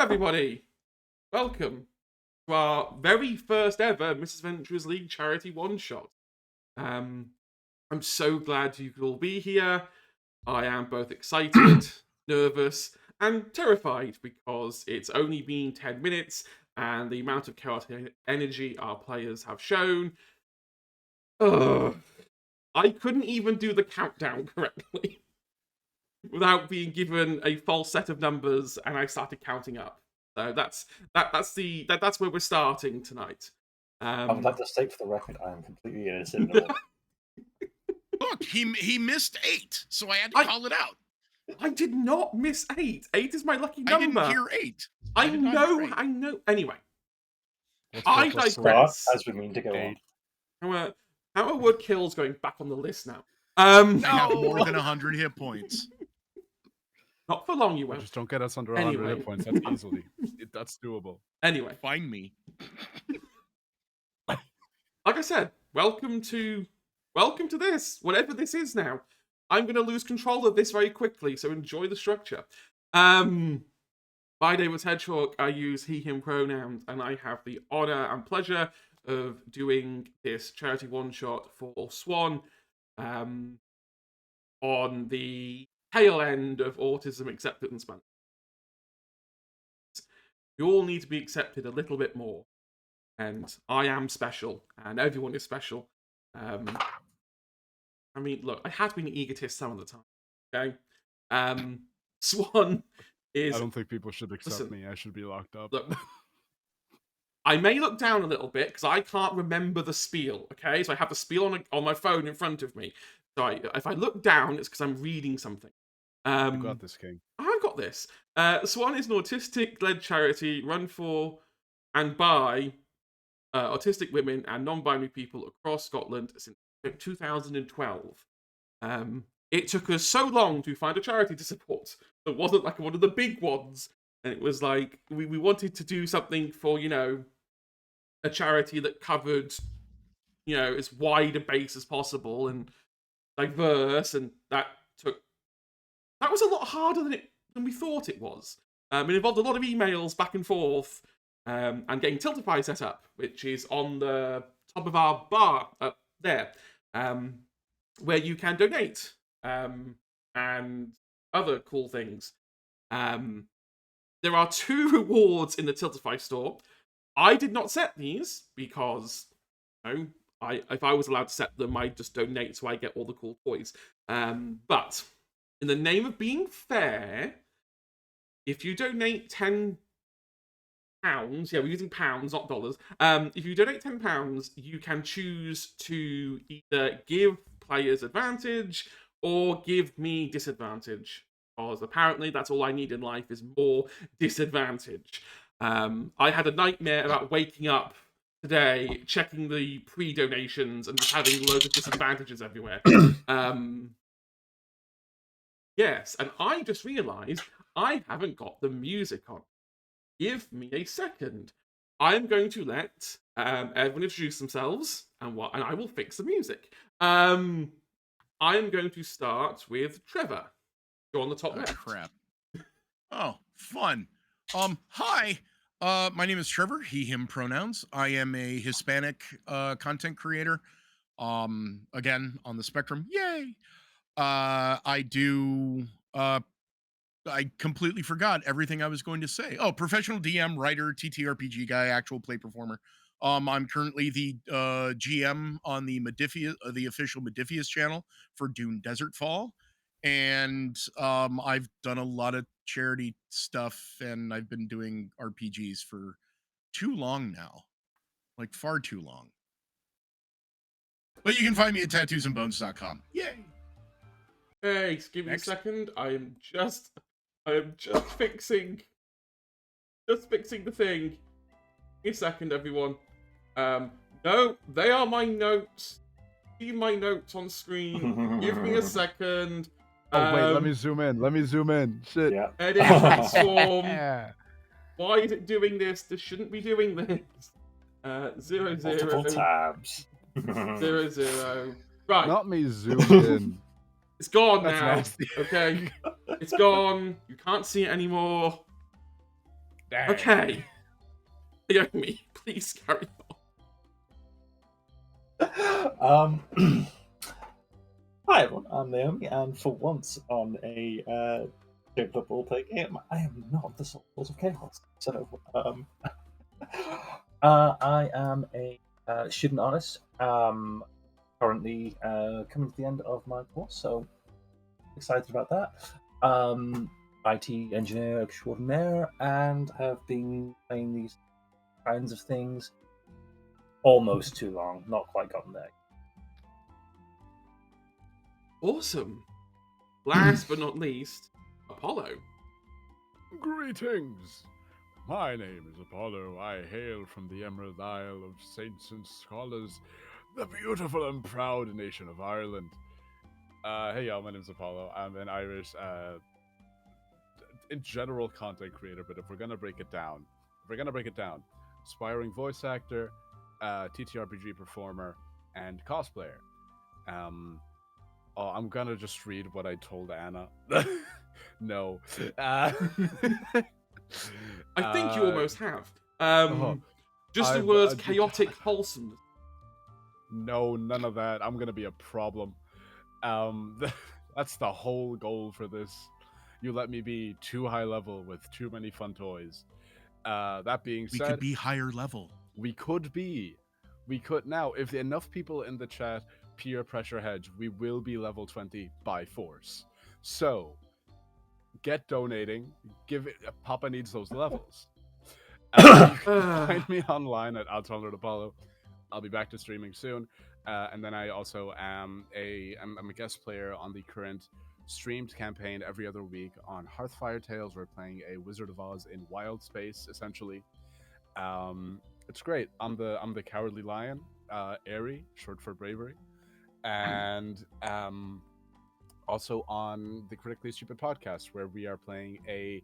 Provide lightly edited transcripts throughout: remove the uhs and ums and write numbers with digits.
everybody. Welcome to our very first ever Mrs. Venturers League charity one-shot. I'm so glad you could all be here. I am both excited, nervous, and terrified because it's only been 10 minutes and the amount of chaotic energy our players have shown. I couldn't even do the countdown correctly without being given a false set of numbers, and I started counting up. So that's where we're starting tonight. I would like to state for the record, I am completely innocent of all. Look, he missed 8, so I had to call it out. I did not miss 8. 8 is my lucky number. I didn't hear 8. I know. Anyway, I digress. As we mean to go on. How are Wood Kills going back on the list now? I have more than 100 hit points. Not for long, you won't. Just don't get us under 100 hit points. That's easily. That's doable. Anyway. Find me. Like I said, welcome to this, whatever this is now. I'm going to lose control of this very quickly, so enjoy the structure. My name is Hedgehog. I use he, him pronouns, and I have the honor and pleasure of doing this charity one-shot for SWAN on the tail end of Autism Acceptance Month. You all need to be accepted a little bit more, and I am special, and everyone is special. I mean, look, I have been an egotist some of the time, okay? SWAN is... I don't think people should accept me. I should be locked up. Look, I may look down a little bit because I can't remember the spiel, okay? So I have the spiel on my phone in front of me. So if I look down, it's because I'm reading something. You got this, King. I've got this. SWAN is an autistic-led charity run for and by autistic women and non-binary people across Scotland since 2012. It took us so long to find a charity to support. It wasn't like one of the big ones. And it was like, we wanted to do something for, a charity that covered, as wide a base as possible and diverse. And that was a lot harder than we thought it was. It involved a lot of emails back and forth and getting Tiltify set up, which is on the top of our bar up there, where you can donate and other cool things. There are 2 rewards in the Tiltify store. I did not set these because, if I was allowed to set them, I'd just donate so I get all the cool toys. But in the name of being fair, if you donate £10, yeah, we're using pounds, not dollars. If you donate £10, you can choose to either give players advantage or give me disadvantage. Because apparently that's all I need in life is more disadvantage. I had a nightmare about waking up today, checking the pre-donations and just having loads of disadvantages everywhere. Yes, and I just realised I haven't got the music on. Give me a second. I'm going to let everyone introduce themselves, and I will fix the music. I'm going to start with Trevor. Go on the top left. Crap. Oh, fun. Hi. My name is Trevor, he, him pronouns. I am a Hispanic content creator. Again, on the spectrum. Yay. I completely forgot everything I was going to say. Oh, professional DM, writer, TTRPG guy, actual play performer. I'm currently the GM on the official Modifius channel for Dune Desert Fall. And I've done a lot of charity stuff, and I've been doing RPGs for too long now. Like, far too long. But you can find me at tattoosandbones.com. Yay! Hey, give me a second. I am just fixing the thing. Give me a second, everyone. No, they are my notes. See my notes on screen. Give me a second. Oh, wait, let me zoom in. Shit. Yeah. Edit transform. Why is it doing this? This shouldn't be doing this. 0, 0. Multiple tabs. 0, 0. Right. Not me zoom in. It's gone That's now. nasty. Okay. It's gone. You can't see it anymore. Dang. Okay. Naomi, please carry Hi everyone, I'm Naomi, and for once on a tabletop role-play game, I am not the source of chaos. So, I am a student artist, currently coming to the end of my course, so excited about that. IT engineer extraordinaire, and have been playing these kinds of things almost too long, not quite gotten there. Awesome. Last but not least, Apollo. Greetings. My name is Apollo. I hail from the Emerald Isle of Saints and Scholars, the beautiful and proud nation of Ireland. Hey y'all, my name is Apollo. I'm an Irish, in general, content creator, but if we're gonna break it down, aspiring voice actor, TTRPG performer, and cosplayer. I'm gonna just read what I told Anna. No. I think you almost have. Just the I've, words uh, chaotic wholesome. No, none of that. I'm gonna be a problem. That's the whole goal for this. You let me be too high level with too many fun toys. That being We said, could be higher level. we could be. We could now. If enough people in the chat peer pressure hedge, we will be level 20 by force. So, get donating. Give it. Papa needs those levels. You can find me online at Apollo. I'll be back to streaming soon. And then I also am I'm a guest player on the current streamed campaign every other week on Hearthfire Tales. We're playing a Wizard of Oz in wild space, essentially. It's great. I'm the Cowardly Lion, Airy, short for bravery, and also on the Critically Stupid podcast, where we are playing a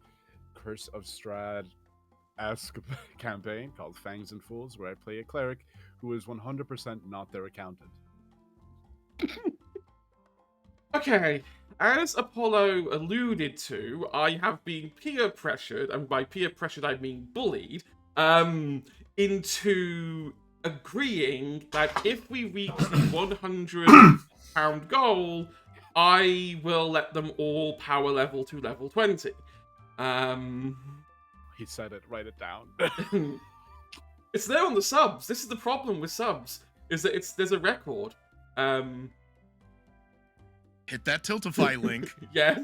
Curse of Strahd-esque campaign called Fangs and Fools, where I play a cleric who is 100% not their accountant. Okay, as Apollo alluded to, I have been peer pressured, and by peer pressured I mean bullied, into agreeing that if we reach the £100 goal, I will let them all power level to level 20. He said it. Write it down. It's there on the subs. This is the problem with subs, is that there's a record. Hit that Tiltify link. Yes.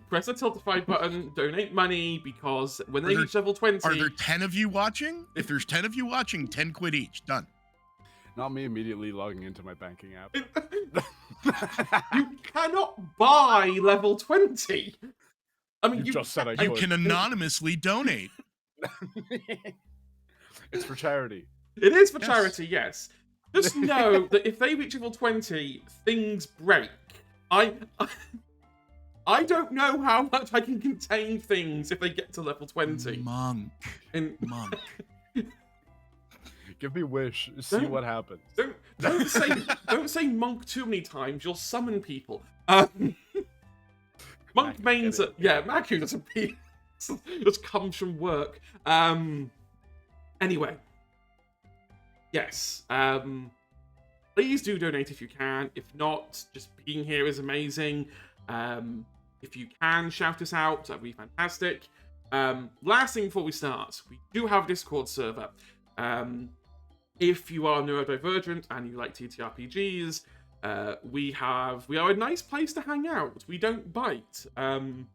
Press the Tiltify button, donate money, because when they reach level 20... Are there 10 of you watching? If there's 10 of you watching, 10 quid each. Done. Not me immediately logging into my banking app. You cannot buy level 20. I mean, You just said I You could. can anonymously donate. It's for charity. It is for Yes. charity, yes. Just know that if they reach level 20, things break. I don't know how much I can contain things if they get to level 20. Monk. And Monk. Give me wish. See Don't- what happens. don't say monk too many times. You'll summon people. Monk Mac, means get it. that Maku doesn't mean just comes from work. Anyway, yes. Please do donate if you can. If not, just being here is amazing. If you can shout us out, that'd be fantastic. Last thing before we start, we do have a Discord server. If you are neurodivergent and you like TTRPGs, we are a nice place to hang out. We don't bite. And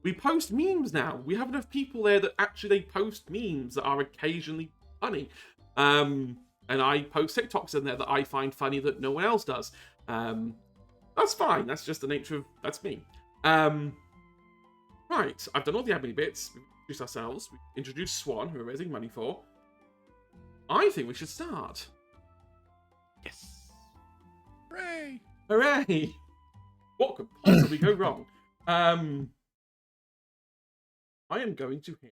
we post memes now. We have enough people there that actually post memes that are occasionally funny. And I post TikToks in there that I find funny that no one else does. That's fine. That's just the nature of... That's me. Right. I've done all the admin bits. We've introduced ourselves. We've introduced SWAN, who we're raising money for. I think we should start. Yes. Hooray. Hooray! What could possibly go wrong? I am going to hit.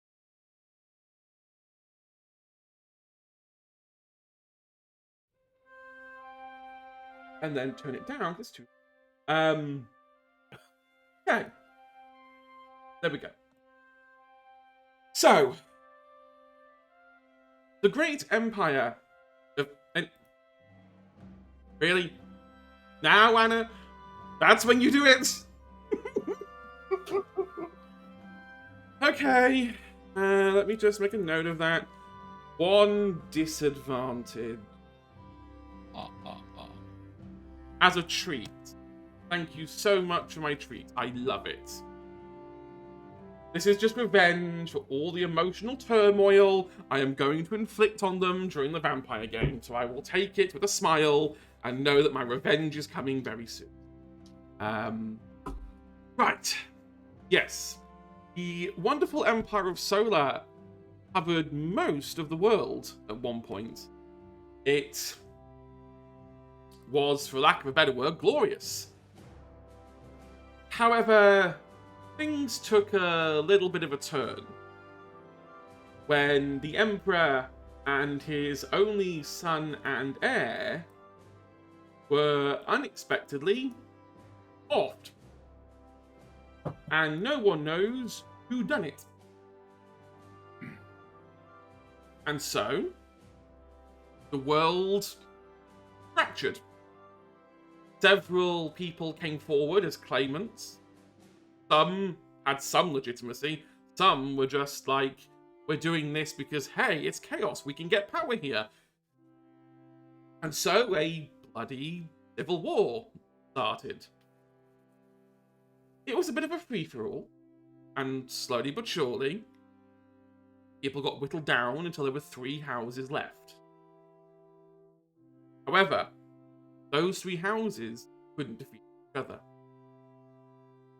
And then turn it down. That's too. Okay. There we go. So, the great empire of... Really? Now, Anna? That's when you do it? Okay. Let me just make a note of that. One disadvantage. As a treat. Thank you so much for my treat. I love it. This is just revenge for all the emotional turmoil I am going to inflict on them during the vampire game, so I will take it with a smile and know that my revenge is coming very soon. Right. Yes. The wonderful Empire of Solar covered most of the world at one point. It was, for lack of a better word, glorious. However, things took a little bit of a turn when the Emperor and his only son and heir were unexpectedly offed. And no one knows who done it. And so, the world fractured. Several people came forward as claimants. Some had some legitimacy. Some were just like, we're doing this because, hey, it's chaos. We can get power here. And so a bloody civil war started. It was a bit of a free-for-all. And slowly but surely, people got whittled down until there were 3 houses left. However, those 3 houses couldn't defeat each other.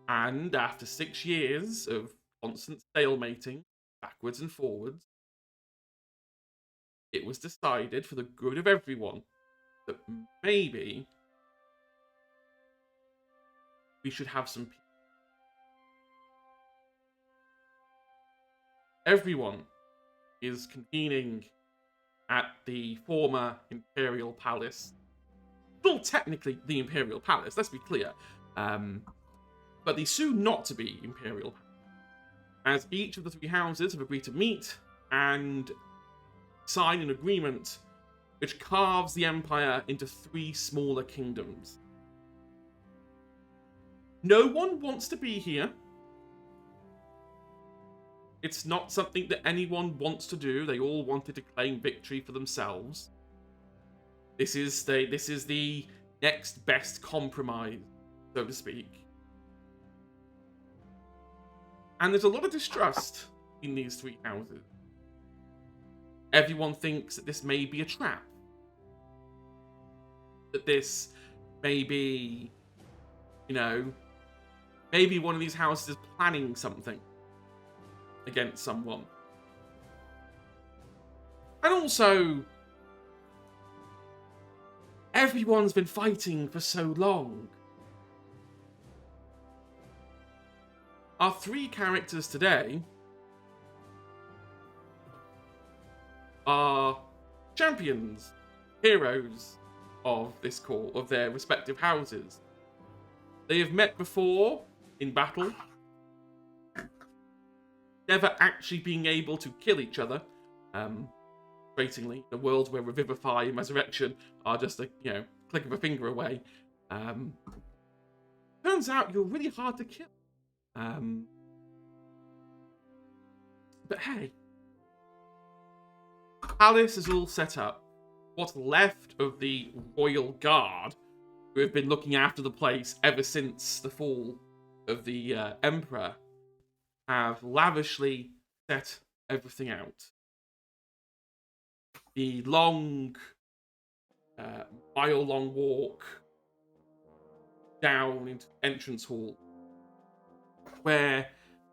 And after 6 years of constant stalemating, backwards and forwards, it was decided for the good of everyone that maybe we should have some peace. Everyone is convening at the former Imperial Palace. Still technically the Imperial Palace, let's be clear. But the soon not to be Imperial Palace. As each of the 3 houses have agreed to meet and sign an agreement which carves the Empire into 3 smaller kingdoms. No one wants to be here. It's not something that anyone wants to do. They all wanted to claim victory for themselves. This is the next best compromise, so to speak. And there's a lot of distrust in these 3 houses. Everyone thinks that this may be a trap. That this may be, maybe one of these houses is planning something against someone. And also, everyone's been fighting for so long. Our 3 characters today are champions, heroes of this call, of their respective houses. They have met before in battle, never actually being able to kill each other. Frustratingly, in a world where Revivify and Resurrection are just a click of a finger away. Turns out you're really hard to kill. But hey, Palace is all set up. What's left of the Royal Guard, who have been looking after the place ever since the fall of the Emperor, have lavishly set everything out. The long, mile-long walk down into entrance hall, where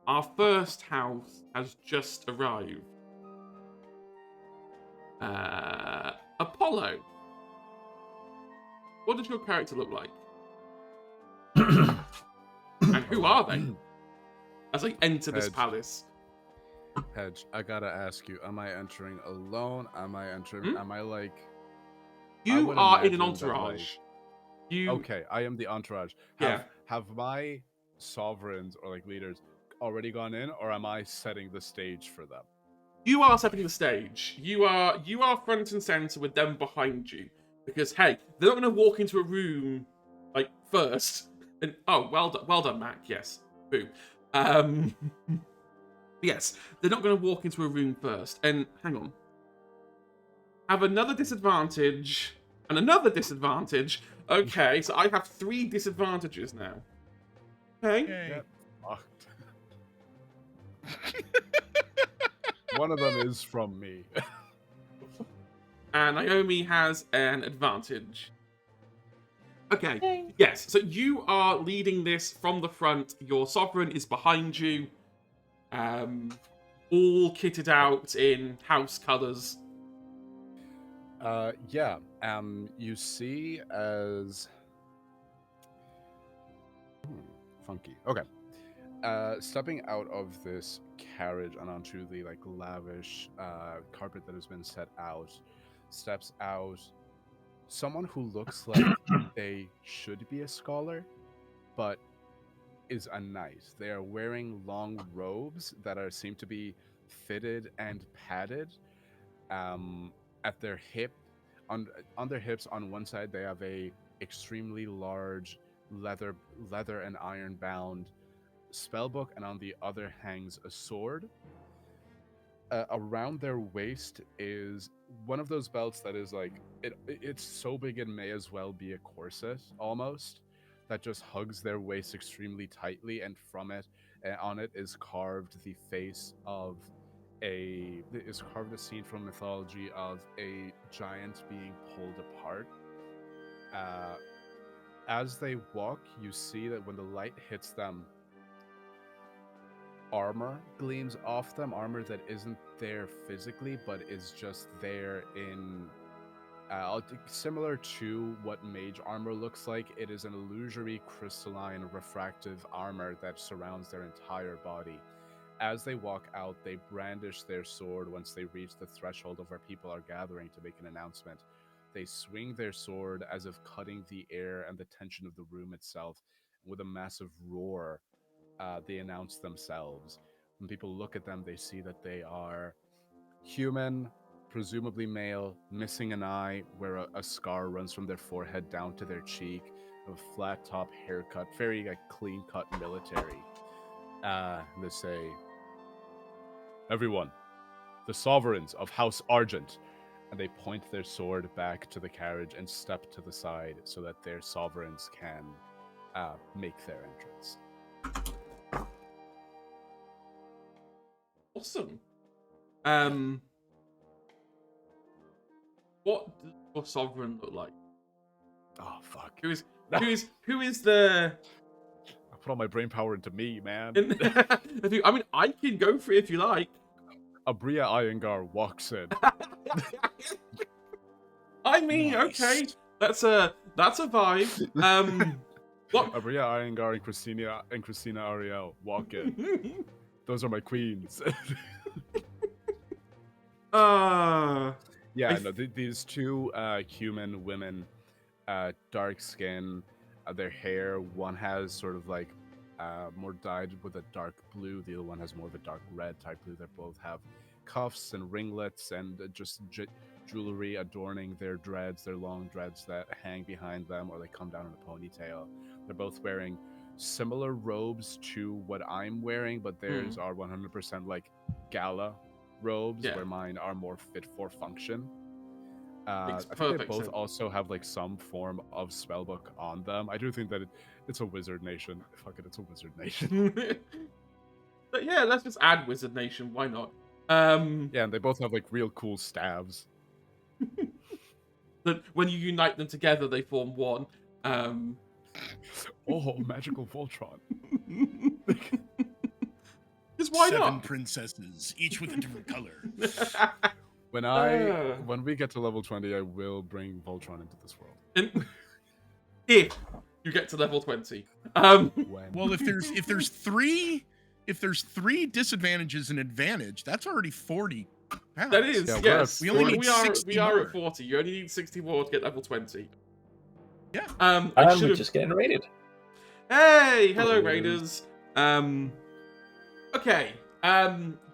our first house has just arrived. Apollo, what does your character look like? And who are they? As I enter this palace. Hedge, I gotta ask you, am I entering alone? Am I entering, am I like... You are in an entourage. Okay, I am the entourage. Have my sovereigns or like leaders already gone in, or am I setting the stage for them? You are setting the stage. You are front and center with them behind you. Because hey, they're not going to walk into a room like first. And oh, well done, Mac. Yes, boom. Yes, they're not going to walk into a room first. And hang on, have another disadvantage and another disadvantage. Okay, so I have 3 disadvantages now. Okay. Yay. Fucked. One of them is from me. And Naomi has an advantage. Okay, yes, so you are leading this from the front. Your sovereign is behind you, all kitted out in house colours. Yeah. You see as funky. Okay. Stepping out of this carriage and onto the like lavish carpet that has been set out, steps out someone who looks like they should be a scholar, but is a knight. They are wearing long robes that seem to be fitted and padded. At their hip, on their hips, on one side they have a extremely large leather and iron bound spellbook, and on the other hangs a sword. Around their waist is one of those belts that is like it's so big it may as well be a corset almost, that just hugs their waist extremely tightly, and from it on it is carved the face of a scene from mythology of a giant being pulled apart. As they walk, you see that when the light hits them, armor gleams off them, armor that isn't there physically but is just there in similar to what mage armor looks like. It is an illusory crystalline refractive armor that surrounds their entire body. As they walk out, they brandish their sword. Once they reach the threshold of where people are gathering to make an announcement, they swing their sword as if cutting the air and the tension of the room itself. With a massive roar, they announce themselves. When people look at them, they see that they are human, presumably male, missing an eye, where a scar runs from their forehead down to their cheek, a flat top haircut, very like clean cut military. They say, "Everyone, the sovereigns of House Argent," and they point their sword back to the carriage and step to the side so that their sovereigns can make their entrance. Awesome. What does your sovereign look like? Oh fuck! Who is the? I put all my brain power into me, man. I mean, I can go for it if you like. Abria Iyengar walks in. I mean, Nice. okay, that's a vibe. What? Abria Iyengar and Christina Ariel walk in. Those are my queens. Yeah, no, these two human women, dark skin, their hair, one has sort of like more dyed with a dark blue, the other one has more of a dark red type blue. They both have cuffs and ringlets and just jewelry adorning their dreads, their long dreads that hang behind them or they come down in a ponytail. They're both wearing similar robes to what I'm wearing, but theirs are 100% like gala robes, where mine are more fit for function. I think they both also have like some form of spellbook on them. I do think that it's a wizard nation. Fuck it, it's a wizard nation. But yeah, let's just add Wizard Nation. Why not? Yeah, and they both have like real cool staves. That when you unite them together, they form one. Oh, magical Voltron. Just why 7 not? princesses, each with a different color. When we get to level 20, I will bring Voltron into this world. And if you get to level 20. When? Well, if there's three disadvantages and advantage, that's already 40 pounds. That is, Yeah, yes. we only need 60 we are more. at 40. You only need 60 more to get level 20. Yeah. And we're just getting raided. Hey, hello Hello, Raiders. Okay.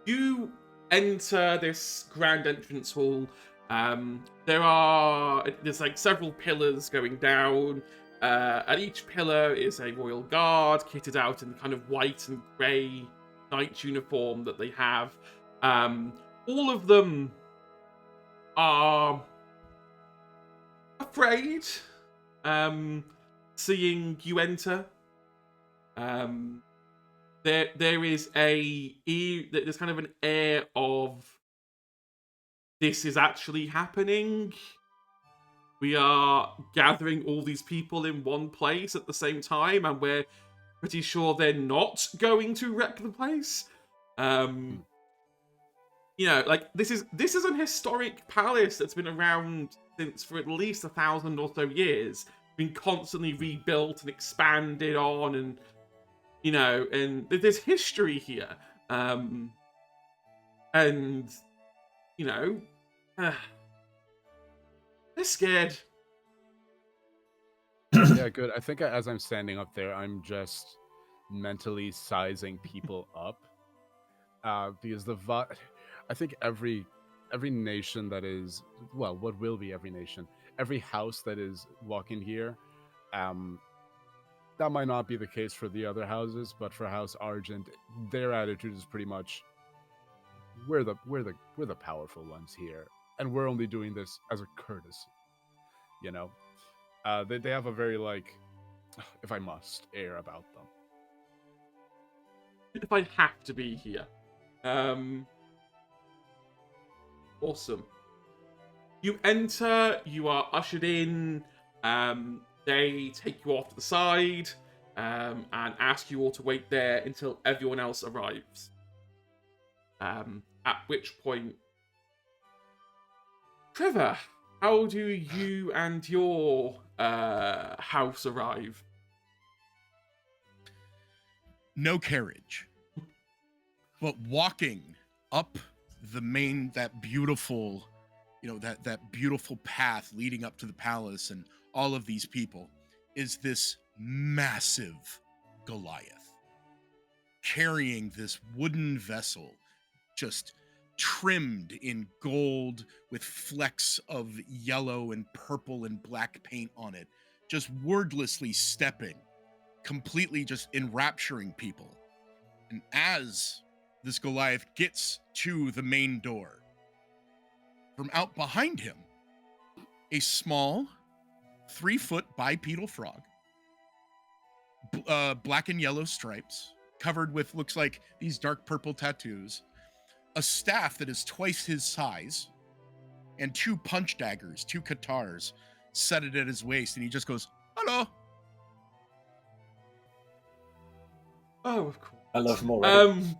You enter this grand entrance hall. There's like several pillars going down. At each pillar is a royal guard kitted out in the kind of white and grey knight uniform that they have. All of them are afraid. Seeing you enter. There's kind of an air of this is actually happening. We are gathering all these people in one place at the same time, and we're pretty sure they're not going to wreck the place. Like this is an historic palace that's been around since for at least 1,000 or so years, been constantly rebuilt and expanded on, and and there's history here. And they're scared. Yeah, good. I think as I'm standing up there, I'm just mentally sizing people up, because I think every nation that is, well, what will be every nation, every house that is walking here, that might not be the case for the other houses, but for House Argent, their attitude is pretty much, we're the powerful ones here, and we're only doing this as a courtesy. They have a very, like, if I must, air about them. If I have to be here. Awesome. You enter, you are ushered in, they take you off to the side, and ask you all to wait there until everyone else arrives. At which point, Trevor, how do you and your house arrive? No carriage, but walking up that beautiful, that beautiful path leading up to the palace and all of these people is this massive Goliath carrying this wooden vessel, just trimmed in gold with flecks of yellow and purple and black paint on it, just wordlessly stepping, completely just enrapturing people. And as this Goliath gets to the main door, from out behind him, a small 3-foot bipedal frog, black and yellow stripes, covered with, looks like, these dark purple tattoos, a staff that is twice his size, and 2 punch daggers, 2 katars, set it at his waist, and he just goes, "Hello." Oh, of course. I love him already.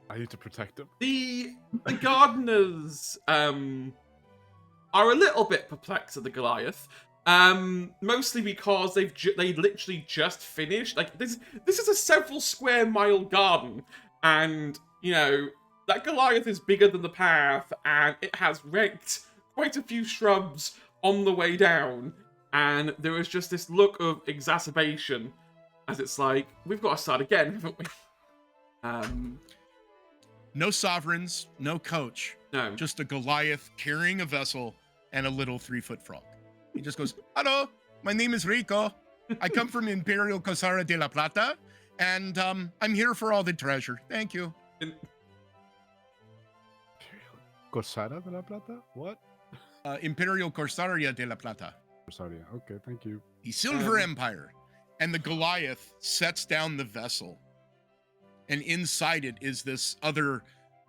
I need to protect him. The gardeners are a little bit perplexed at the Goliath. Mostly because they literally just finished. Like this is a several square mile garden, and that Goliath is bigger than the path, and it has wrecked quite a few shrubs on the way down. And there was just this look of exacerbation as it's like, we've got to start again, haven't we? No sovereigns, no coach, No. just a Goliath carrying a vessel and a little 3-foot frog. He just goes, "Hello, my name is Rico. I come from Imperial Cosara de la Plata, and I'm here for all the treasure. Thank you." Corsara de la Plata? What? Imperial Corsaria de la Plata. Corsaria. Okay, thank you. The Silver Empire. And the Goliath sets down the vessel. And inside it is this other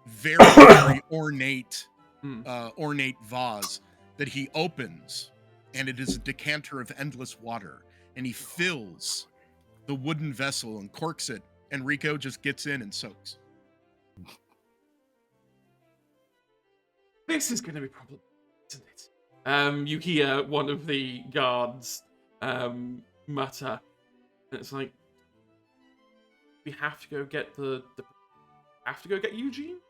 very, very ornate vase that he opens. And it is a decanter of endless water. And he fills the wooden vessel and corks it. And Rico just gets in and soaks. This is going to be problematic, isn't it? You hear one of the guards mutter. And it's like, we have to go get have to go get Eugene?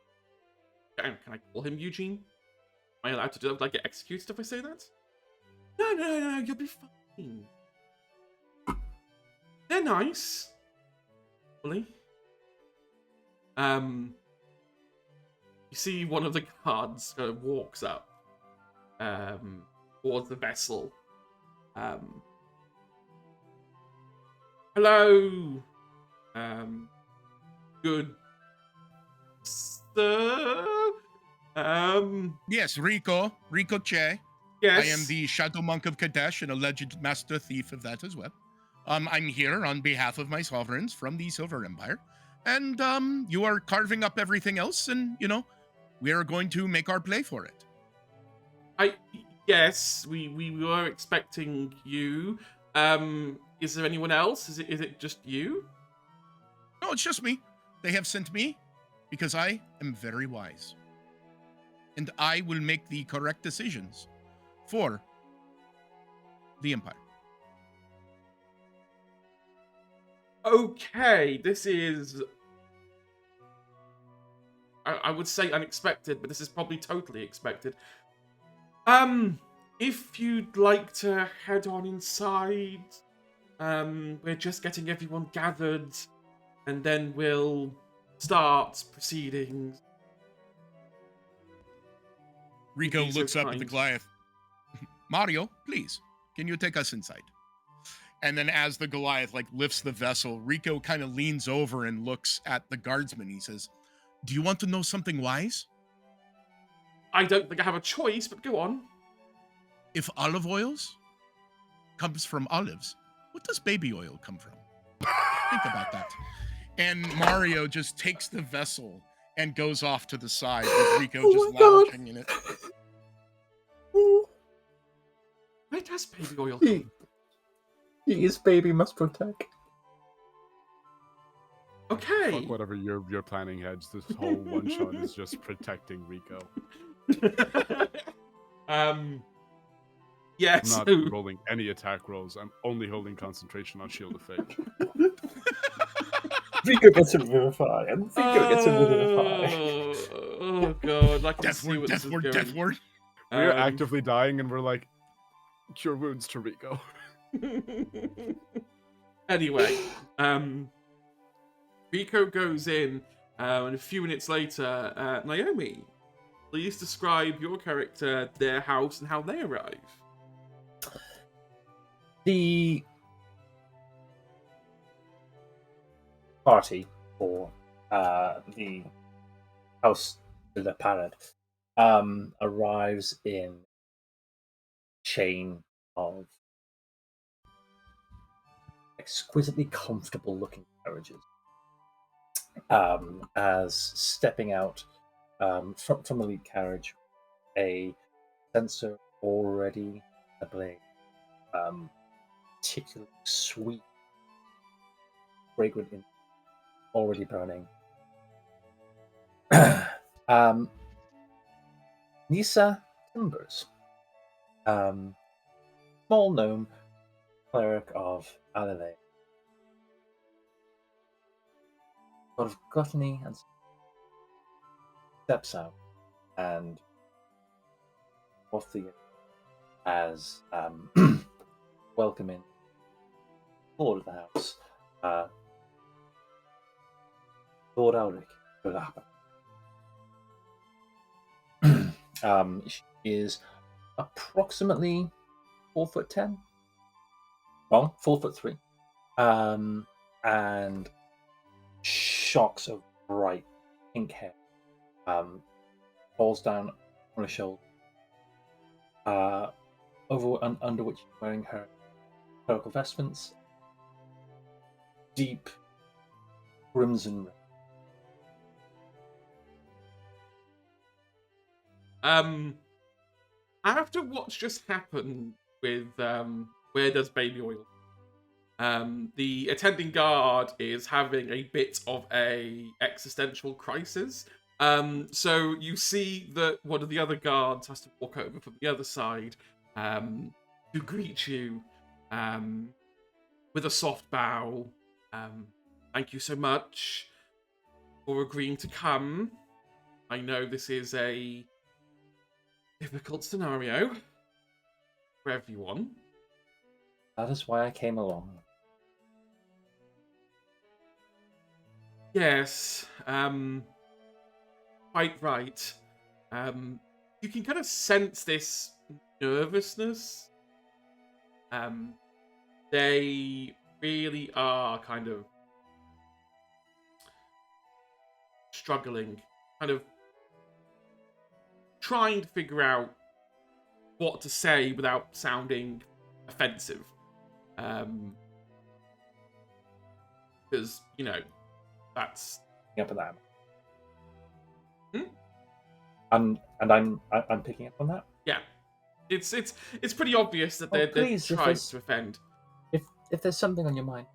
Can I call him Eugene? Am I allowed to do that? Like, get executed if I say that? No, you'll be fine. They're nice. Really? You see one of the guards kind of walks up towards the vessel. Hello, good sir. Yes, Rico Che. Yes. I am the Shadow Monk of Kadesh, an alleged master thief of that as well. I'm here on behalf of my sovereigns from the Silver Empire, and you are carving up everything else, and we are going to make our play for it. Yes, we were expecting you. Is there anyone else? Is it just you? No, it's just me. They have sent me because I am very wise, and I will make the correct decisions for the Empire. Okay, this is, I would say unexpected, but this is probably totally expected. If you'd like to head on inside, we're just getting everyone gathered, and then we'll start proceedings. Rico Be so looks up at the kind. Goliath. Mario, please, can you take us inside? And then as the Goliath lifts the vessel, Rico kind of leans over and looks at the guardsman. He says, "Do you want to know something wise? I don't think I have a choice, but go on. If olive oils comes from olives, what does baby oil come from? Think about that." And Mario just takes the vessel and goes off to the side with Rico just lounging in it. Where does baby oil come? His baby must protect. Okay. Fuck whatever you're planning, Hedge. This whole one shot is just protecting Rico. Yes. I'm not rolling any attack rolls. I'm only holding concentration on Shield of Fate. Rico gets a revivify, and Rico gets a revivify. Oh god, I can Death see word, what death this word, is death going. word. We're actively dying, and we're like, cure wounds to Rico. Anyway, Rico goes in, and a few minutes later, Naomi, please describe your character, their house, and how they arrive. The party for the House de la Parade arrives in a chain of exquisitely comfortable looking carriages. As stepping out from the lead carriage, a censer already ablaze, particularly sweet, fragrant, already burning. Nisa Timbers, small gnome cleric of Alile, sort of gluttony and steps out and off the as welcoming Lord of the house, Lord Elric Gulapa. She is approximately 4'10", well, 4'3", and shocks of bright pink hair falls down on her shoulder, over and under which she's wearing her clerical vestments, deep crimson red. After what's just happened with where does baby oil? The attending guard is having a bit of a existential crisis. So you see that one of the other guards has to walk over from the other side to greet you with a soft bow. Thank you so much for agreeing to come. I know this is a difficult scenario for everyone. That is why I came along. Yes. quite right. You can kind of sense this nervousness. They really are kind of struggling, kind of trying to figure out what to say without sounding offensive. Because, you know, that's... Up on that. Hmm? And I'm picking up on that. Yeah. It's pretty obvious that they're please, trying to offend. If there's something on your mind.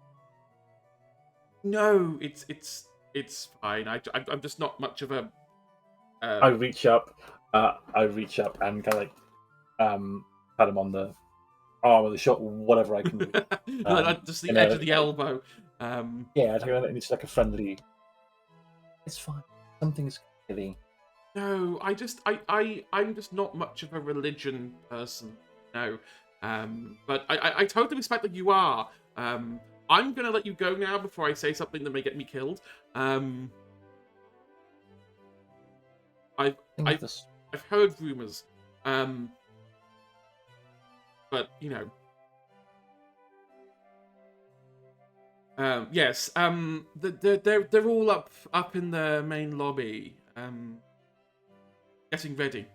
No, it's fine. I'm just not much of a... I reach up and kind of like pat him on the arm or the shoulder, whatever I can do. just the edge of the elbow. Yeah, and it's like a friendly. It's fine. Something's killing. No, I'm just not much of a religion person. No, but I totally respect that you are. I'm gonna let you go now before I say something that may get me killed. I've heard rumors, but you know. Yes. They're all up in the main lobby. Getting ready.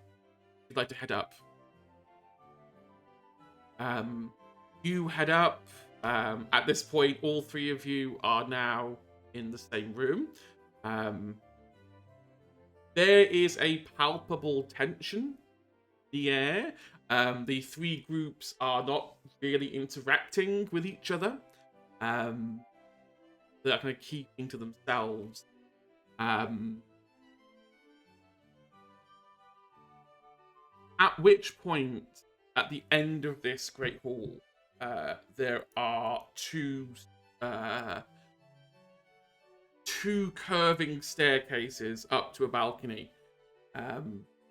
You'd like to head up. You head up. At this point, all three of you are now in the same room. There is a palpable tension in the air. The three groups are not really interacting with each other. They're kind of keeping to themselves. At which point, at the end of this great hall, there are two curving staircases up to a balcony,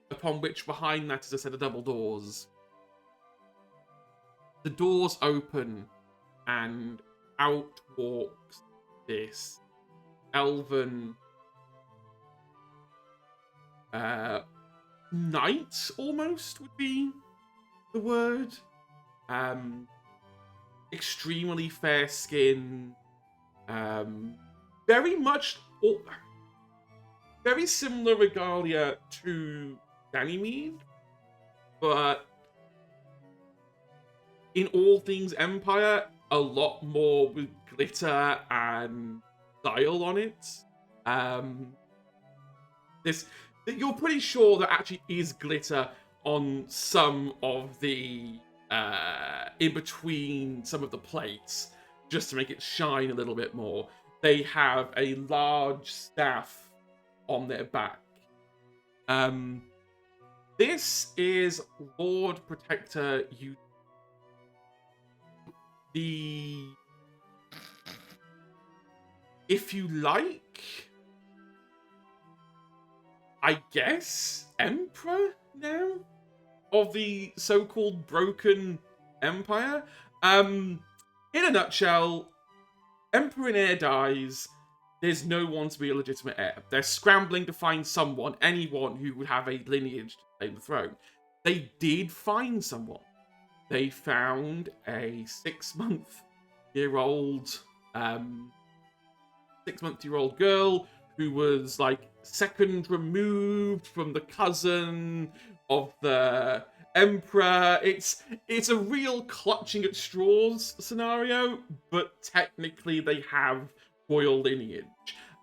upon which behind that is a set of double doors. The doors open, and out walks this elven knight, almost would be the word. Extremely fair skin, very much, very similar regalia to Ganymede, but in all things Empire, a lot more with glitter and style on it. You're pretty sure there actually is glitter on some of the in between some of the plates, just to make it shine a little bit more. They have a large staff on their back. This is Lord Protector if you like, I guess, Emperor now of the so-called broken empire. In a nutshell, Emperor in Air dies. There's no one to be a legitimate heir. They're scrambling to find someone, anyone who would have a lineage to claim the throne. They did find someone. They found a 6-month-year-old girl who was like second removed from the cousin of the emperor. It's a real clutching at straws scenario, but technically they have royal lineage.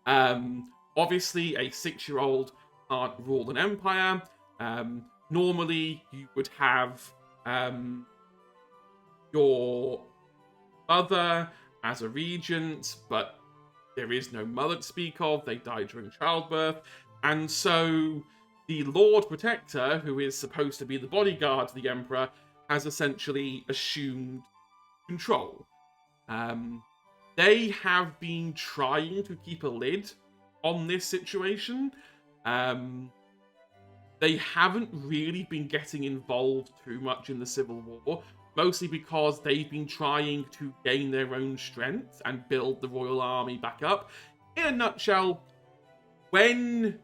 Obviously, a 6-year-old can't rule an empire. Normally, you would have your mother as a regent, but there is no mother to speak of. They died during childbirth. And so the Lord Protector, who is supposed to be the bodyguard to the Emperor, has essentially assumed control. They have been trying to keep a lid on this situation. They haven't really been getting involved too much in the Civil War, mostly because they've been trying to gain their own strength and build the royal army back up. In a nutshell, when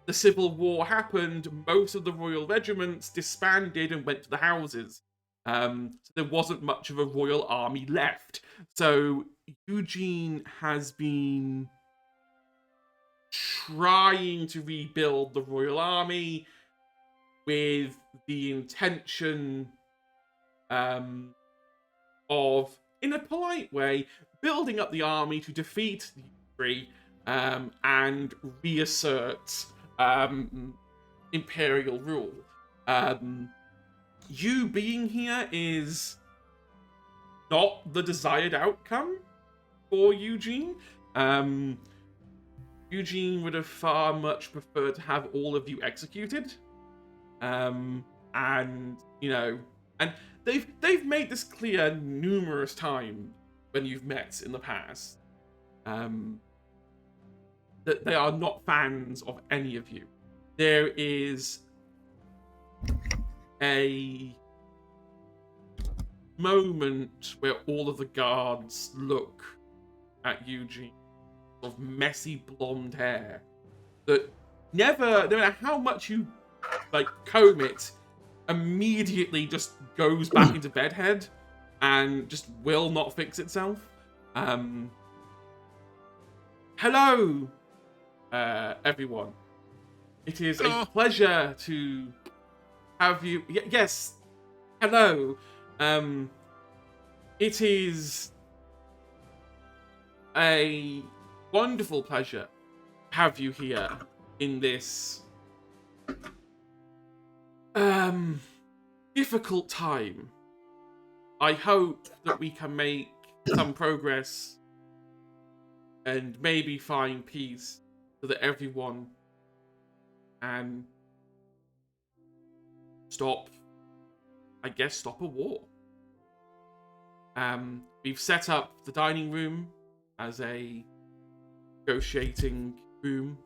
the Civil War happened, most of the royal regiments disbanded and went to the houses. So there wasn't much of a royal army left. So Eugene has been trying to rebuild the royal army with the intention of, in a polite way, building up the army to defeat the Yuuzhi and reassert imperial rule. You being here is not the desired outcome for Eugene. Eugene would have far much preferred to have all of you executed. And you know, and they've made this clear numerous times when you've met in the past. That they are not fans of any of you. There is a moment where all of the guards look at Eugene, of messy blonde hair that never, no matter how much you like comb it, immediately just goes back into bedhead and just will not fix itself. Hello, everyone. It is a pleasure to have you. Yes, hello. It is a wonderful pleasure to have you here in this difficult time. I hope that we can make some progress and maybe find peace so that everyone can stop a war. We've set up the dining room as a negotiating room.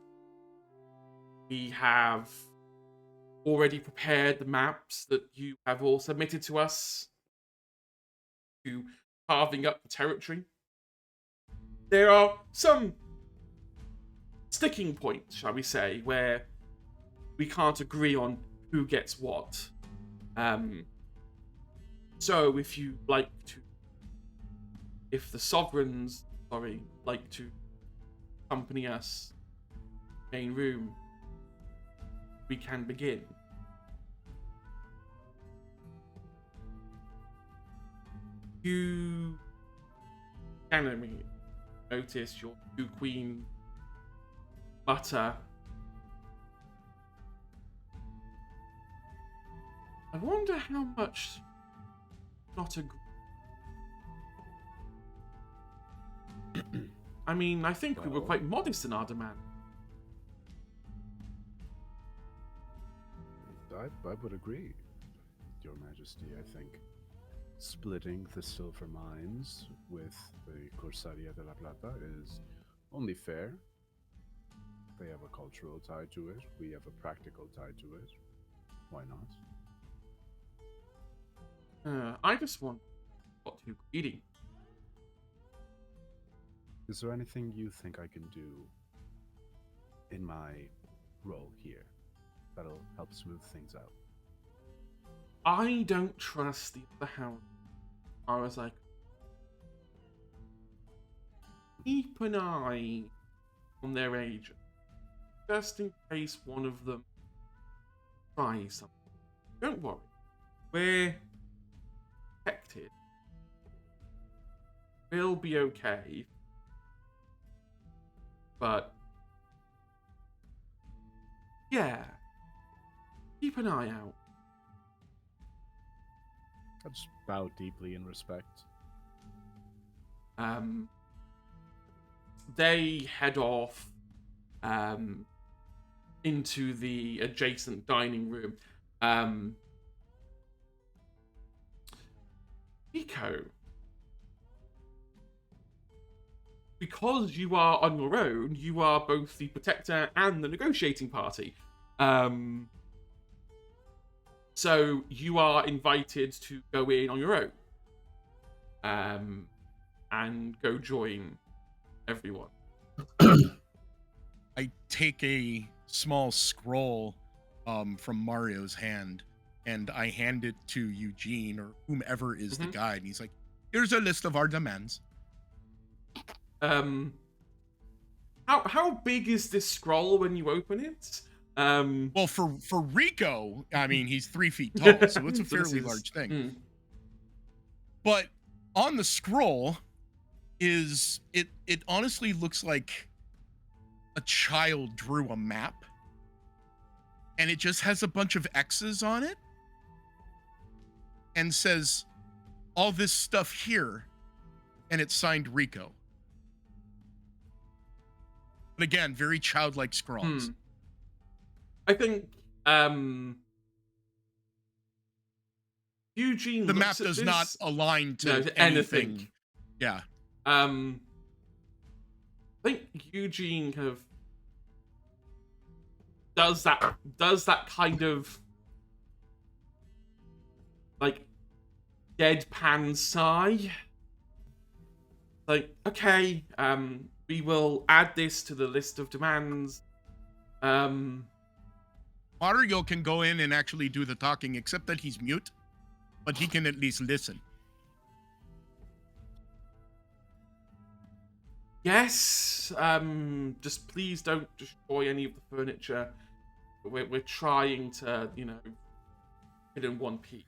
We have already prepared the maps that you have all submitted to us to carving up the territory. There are some sticking points, shall we say, where we can't agree on who gets what. So if the sovereigns, like to accompany us main room, we can begin. You Ganymede notice your two queen butter. I wonder how much not agree. I mean, I think we were quite modest in our demand. I would agree, Your Majesty. I think splitting the silver mines with the Corsaria de la Plata is only fair. They have a cultural tie to it. We have a practical tie to it. Why not? I just want what you eating. Is there anything you think I can do in my role here that'll help smooth things out? I don't trust the other house. I was like, keep an eye on their agent, just in case one of them tries something. Don't worry, we're protected. We'll be okay. But yeah, keep an eye out. I just bow deeply in respect. They head off into the adjacent dining room. Nico, because you are on your own, you are both the protector and the negotiating party. So you are invited to go in on your own and go join everyone. I take a small scroll from Mario's hand, and I hand it to Eugene or whomever is the guide. And he's like, "Here's a list of our demands." How big is this scroll when you open it? Well, for Rico, I mean, he's 3 feet tall, so it's a fairly large thing. But on the scroll is it honestly looks like a child drew a map, and it just has a bunch of X's on it and says all this stuff here, and it's signed Rico. But again, very childlike scrawls. I think Eugene. The map does not align to anything. Yeah. I think Eugene kind of does that kind of like deadpan sigh. Like, okay, we will add this to the list of demands. Mario can go in and actually do the talking, except that he's mute, but he can at least listen. Yes, just please don't destroy any of the furniture. We're trying to, get in one piece.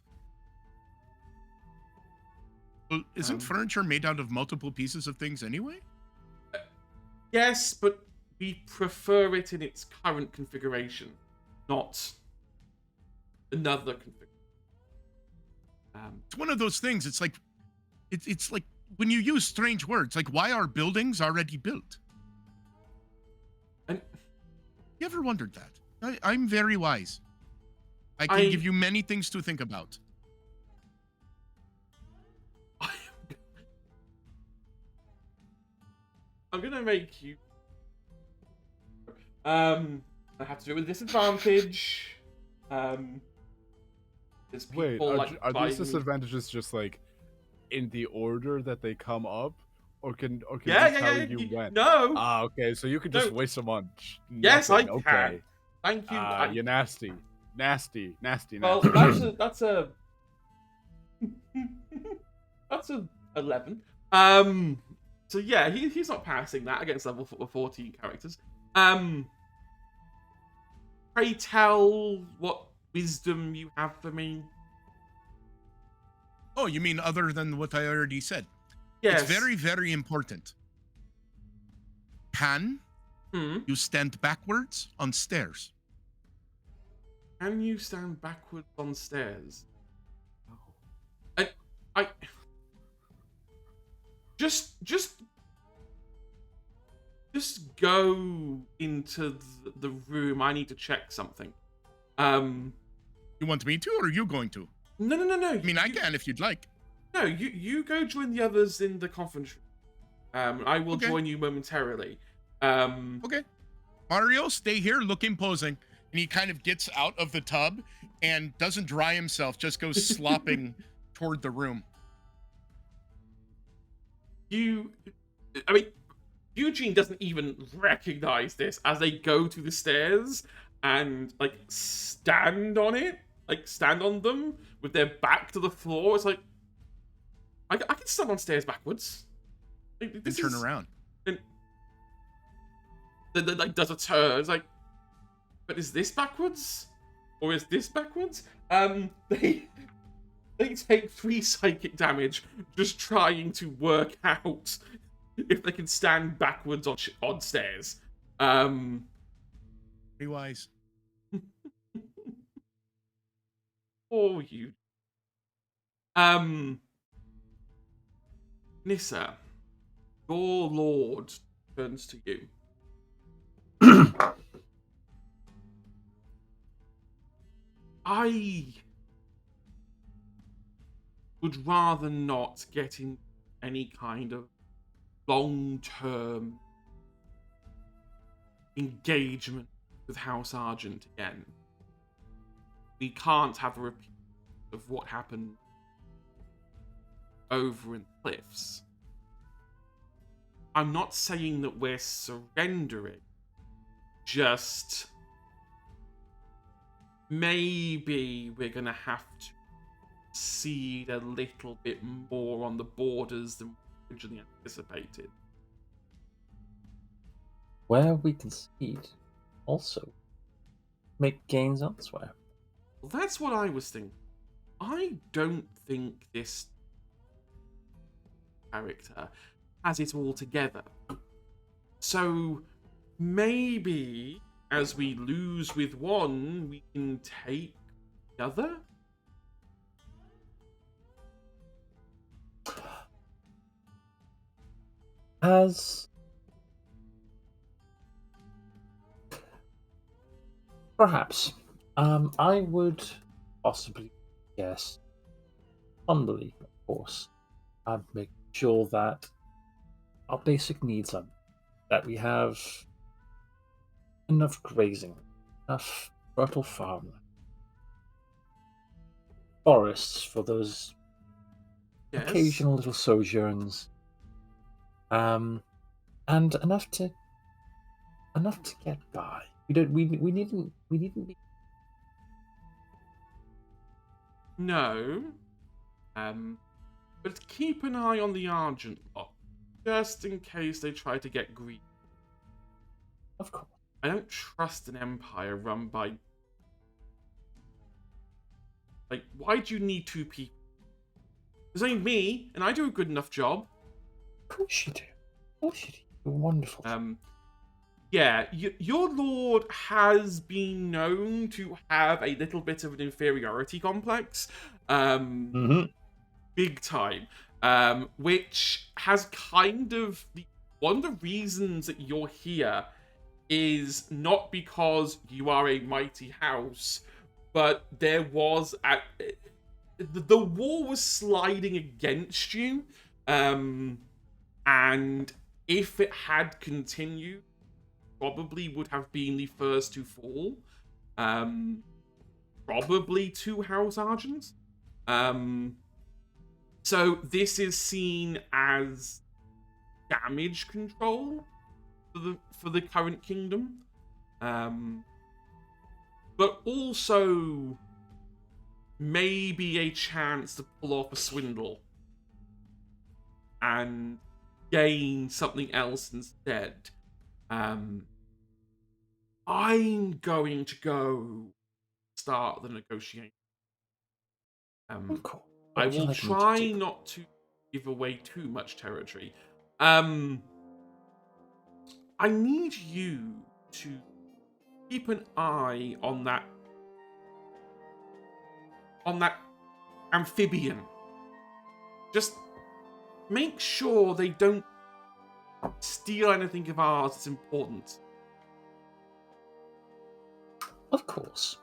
Well, isn't furniture made out of multiple pieces of things anyway? Yes, but we prefer it in its current configuration, not another configuration. It's one of those things. It's like, it's like when you use strange words, like why are buildings already built? And you ever wondered that? I'm very wise. I can give you many things to think about. I'm gonna make you. I have to do it with disadvantage. Wait, are these disadvantages just like in the order that they come up, or can we tell you when? No. Ah, okay. So you could just waste them on. Yes, I nothing. can. Okay. Thank you. You're nasty. Well, that's a that's a 11. So yeah, he's not passing that against level 14 characters. Pray tell what wisdom you have for me. Oh, you mean other than what I already said? Yes. It's very, very important. Can you stand backwards on stairs? Can you stand backwards on stairs? I just go into the room. I need to check something. You want me to, or are you going to? No. I mean, I can if you'd like. No, you go join the others in the conference room. I will join you momentarily. Okay. Mario, stay here, look imposing. And he kind of gets out of the tub and doesn't dry himself, just goes slopping toward the room. Eugene doesn't even recognize this as they go to the stairs and stand on them with their back to the floor. It's like, I can stand on stairs backwards. And turn around. And then does a turn. It's like, but is this backwards? Or is this backwards? They take 3 psychic damage just trying to work out if they can stand backwards on stairs. Pretty wise. Oh, you. Nissa, your lord turns to you. I would rather not get in any kind of long-term engagement with House Argent again. We can't have a repeat of what happened over in the cliffs. I'm not saying that we're surrendering, just maybe we're gonna have to cede a little bit more on the borders than we originally anticipated. Where we concede, also make gains elsewhere. Well, that's what I was thinking. I don't think this character has it all together. So maybe as we lose with one, we can take the other? As perhaps, I would possibly guess, humbly, of course, I'd make sure that our basic needs are that we have enough grazing, enough fertile farmland, forests for those Yes. occasional little sojourns, and enough to get by. We needn't be. No. But keep an eye on the Argent lot, just in case they try to get greedy. Of course. I don't trust an empire run by... Like, why do you need two people? There's only me, and I do a good enough job. Of course you do. Of course you do. You're wonderful. Yeah, your lord has been known to have a little bit of an inferiority complex. Big time. Which has kind of... One of the reasons that you're here is not because you are a mighty house, but there was... The war was sliding against you, and if it had continued, probably would have been the first to fall. Probably two House Argents. So this is seen as damage control for the current kingdom. But also maybe a chance to pull off a swindle and gain something else instead. I'm going to go start the negotiation. Of course. I What would you will like me to try do? not to give away too much territory. I need you to keep an eye on that amphibian. Just make sure they don't steal anything of ours that's important. Of course.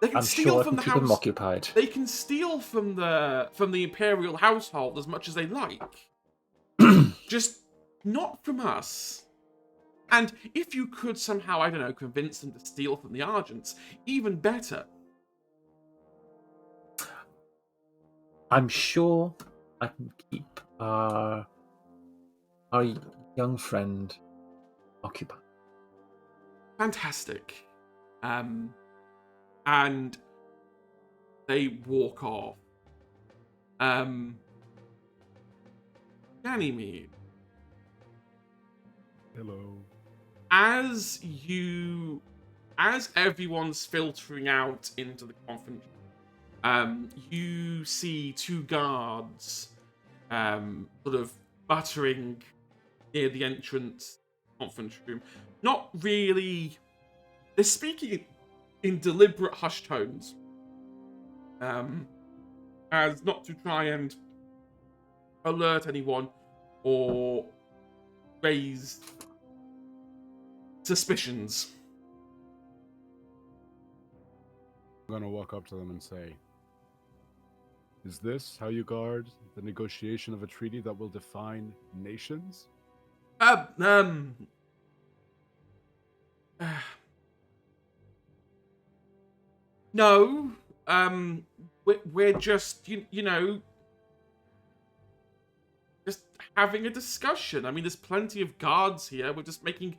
They can I'm steal sure I from can the keep them house. occupied. They can steal from the imperial household as much as they like. Just not from us. And if you could somehow, I don't know, convince them to steal from the Argents, even better. I'm sure I can keep our young friend occupied. Fantastic. And they walk off. Ganymede. Hello. As everyone's filtering out into the conference, you see two guards sort of buttering near the entrance conference room. Not really... They're speaking in deliberate hushed tones. As not to try and alert anyone or raise suspicions. I'm gonna walk up to them and say, "Is this how you guard the negotiation of a treaty that will define nations?" No. We're just, you know, just having a discussion. I mean, there's plenty of guards here. We're just making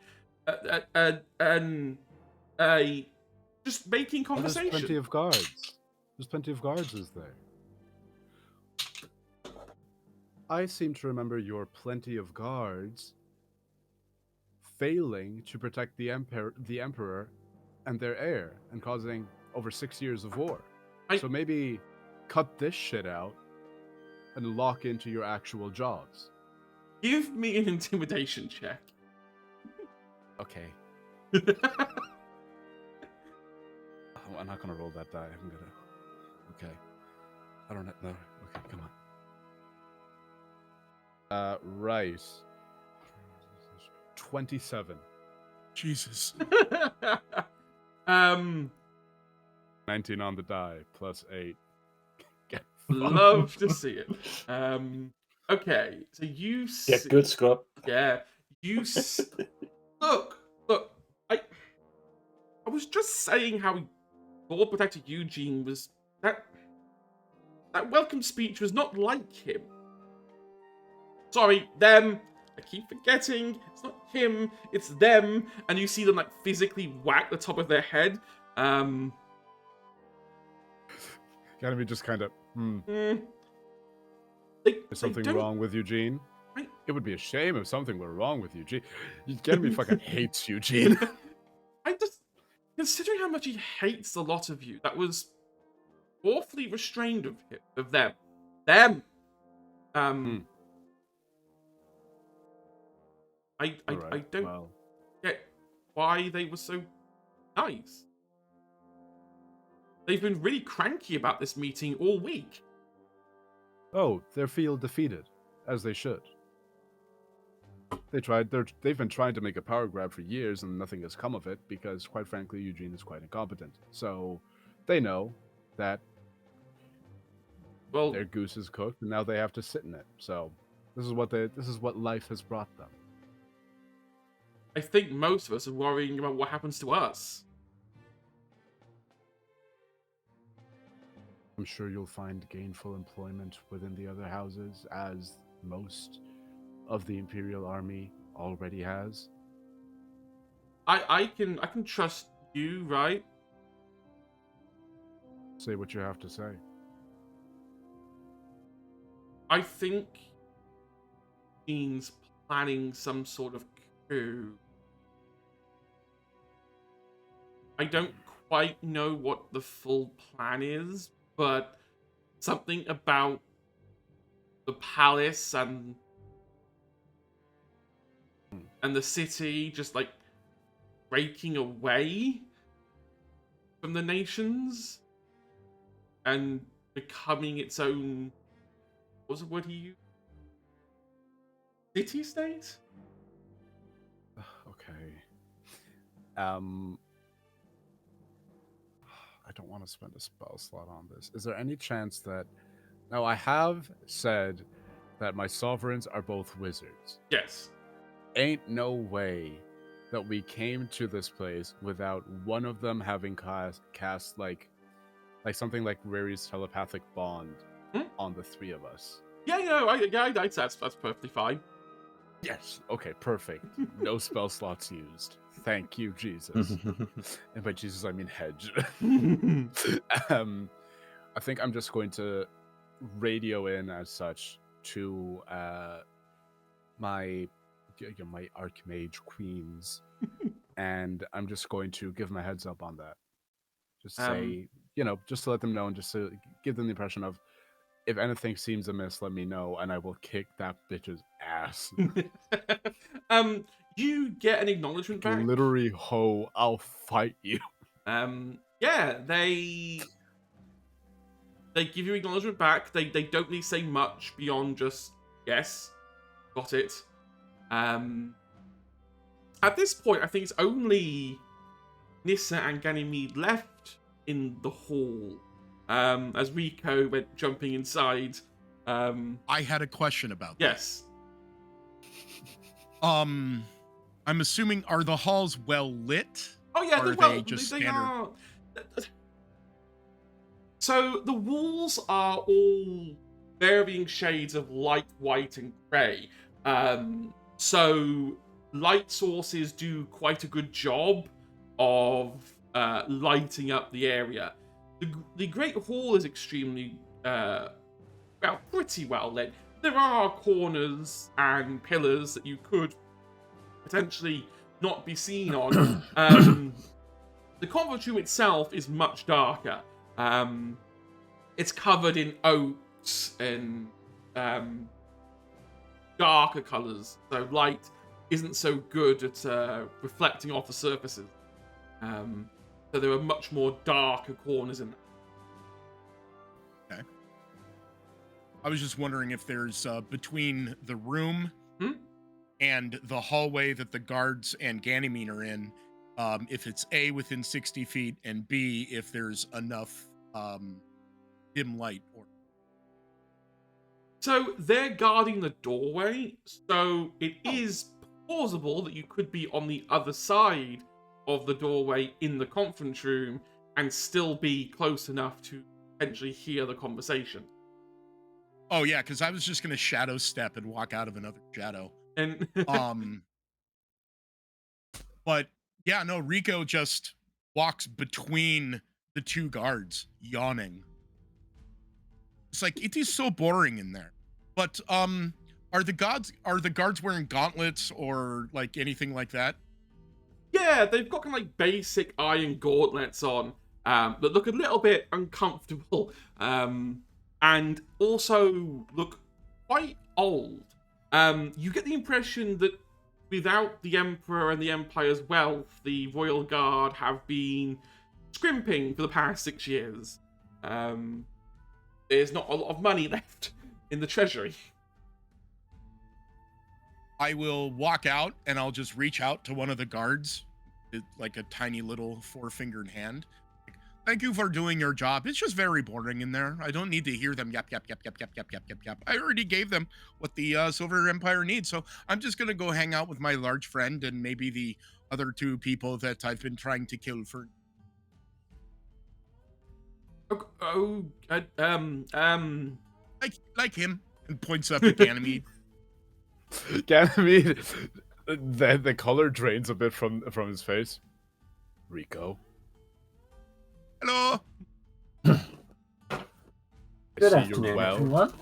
just making Oh, there's conversation. plenty of guards. There's plenty of guards, is there? I seem to remember your plenty of guards failing to protect the emperor and their heir, and causing over 6 years of war. So maybe cut this shit out and lock into your actual jobs. Give me an intimidation check. Okay. Oh, I'm not gonna roll that die. I'm gonna. Okay. I don't know. Okay, come on. Right. 27. Jesus. 19 on the die, plus 8. Get Love to see it. Okay, so you Get good, Scott. Yeah, look. I was just saying how Lord Protector Eugene was that welcome speech was not like him. Sorry, them. I keep forgetting. It's not him. It's them. And you see them like physically whack the top of their head. Gotta just kind of. There's Is something wrong with Eugene? It would be a shame if something were wrong with Eugene. Jeremy fucking hates Eugene. Considering how much he hates the lot of you, that was awfully restrained of them. I don't get why they were so nice. They've been really cranky about this meeting all week. Oh, they feel defeated, as they should. They've been trying to make a power grab for years and nothing has come of it because, quite frankly, Eugene is quite incompetent. So they know that their goose is cooked and now they have to sit in it. So this is what life has brought them. I think most of us are worrying about what happens to us. I'm sure you'll find gainful employment within the other houses, as most of the Imperial Army already has. I can trust you, right? Say what you have to say. I think Dean's planning some sort of coup. I don't quite know what the full plan is, but something about the palace and the city just like breaking away from the nations and becoming its own, what was the word he used? City-state? Okay. I don't want to spend a spell slot on this. Is there any chance that... Now, I have said that my sovereigns are both wizards. Yes. Ain't no way that we came to this place without one of them having cast like something like Rary's telepathic bond on the three of us. That's perfectly fine. Yes. Okay, perfect. No spell slots used. Thank you, Jesus. And by Jesus, I mean hedge. I think I'm just going to radio in as such to my Archmage queens, and I'm just going to give them a heads up on that. Just say, just to let them know, and just to give them the impression of, if anything seems amiss, let me know, and I will kick that bitch's ass. You get an acknowledgement back. Literally, ho, I'll fight you. They give you acknowledgement back. They don't really say much beyond just, yes, got it. At this point, I think it's only Nissa and Ganymede left in the hall. As Rico went jumping inside. I had a question about that. Yes. I'm assuming, are the halls well lit? Oh yeah, or they just they standard? are. So the walls are all varying shades of light, white, and grey. So light sources do quite a good job of lighting up the area. The Great Hall is extremely, pretty well lit. There are corners and pillars that you could potentially not be seen on. The conference room itself is much darker. It's covered in oaks and darker colours, so light isn't so good at reflecting off the surfaces. So there are much more darker corners in there. Okay. I was just wondering if there's between the room and the hallway that the guards and Ganymede are in, if it's A, within 60 feet, and B, if there's enough dim light. So they're guarding the doorway, so it is plausible that you could be on the other side of the doorway in the conference room and still be close enough to potentially hear the conversation. Oh yeah, because I was just gonna shadow step and walk out of another shadow. And but yeah, no, Rico just walks between the two guards, yawning. It's like, it is so boring in there. But are the guards wearing gauntlets or like anything like that? yeah, they've got kind of like basic iron gauntlets on that look a little bit uncomfortable and also look quite old. You get the impression that without the Emperor and the Empire's wealth, the Royal Guard have been scrimping for the past 6 years. There's not a lot of money left in the treasury. I will walk out and I'll just reach out to one of the guards, like a tiny little 4-fingered hand. Like, thank you for doing your job. It's just very boring in there. I don't need to hear them yap, yap, yap, yap, yap, yap, yap, yap, yap. I already gave them what the Silver Empire needs, so I'm just going to go hang out with my large friend and maybe the other 2 people that I've been trying to kill for... Like him, and points up at Ganymede. Ganymede, the color drains a bit from his face. Rico. Hello. Good See afternoon, you're well. everyone.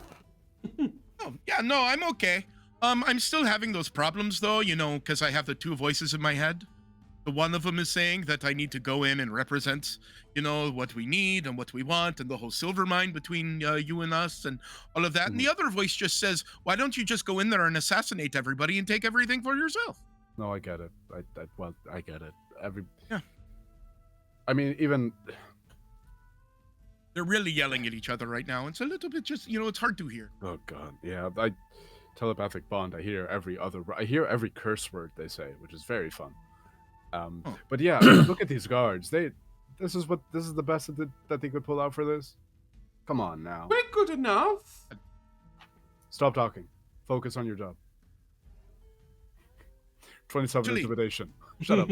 Oh, yeah, no, I'm okay. I'm still having those problems though, you know, because I have the 2 voices in my head. The one of them is saying that I need to go in and represent, you know, what we need and what we want and the whole silver mine between you and us and all of that. And the other voice just says, why don't you just go in there and assassinate everybody and take everything for yourself? No, I get it. I get it. Yeah. I mean, even... They're really yelling at each other right now. It's a little bit just, you know, it's hard to hear. Oh god, yeah. Telepathic bond. I hear every curse word they say, which is very fun. But yeah, look at these guards. This is the best that they could pull out for this. Come on now. We're good enough. Stop talking. Focus on your job. 27 Actually- intimidation. Shut up.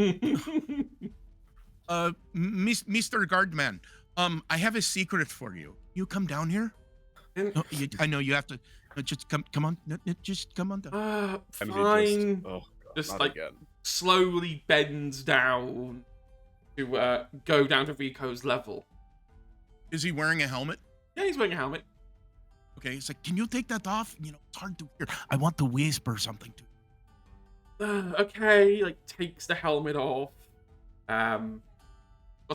Mr. Guardman, I have a secret for you. You come down here? No, I know you have to. Just come on. Just come on down. Fine. Oh, God, Just not like again. slowly bends down to go down to Rico's level. Is he wearing a helmet? Yeah, he's wearing a helmet. Okay, he's like, can you take that off? You know, it's hard to hear. I want to whisper something to you. Okay, like takes the helmet off. Got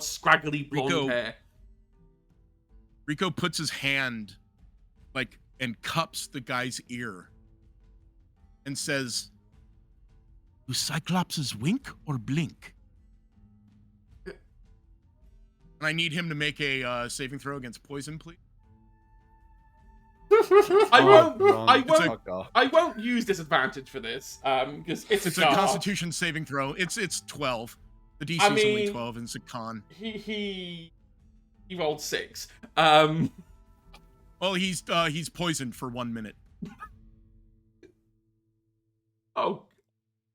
scraggly blonde Rico. hair. Rico puts his hand, like, and cups the guy's ear and says, do Cyclopses wink or blink? And I need him to make a saving throw against poison, please. I won't use disadvantage for this, because it's a guard. Constitution saving throw. It's 12. The DC is only 12, and it's a con. He rolled 6. Well, he's poisoned for 1 minute. Oh.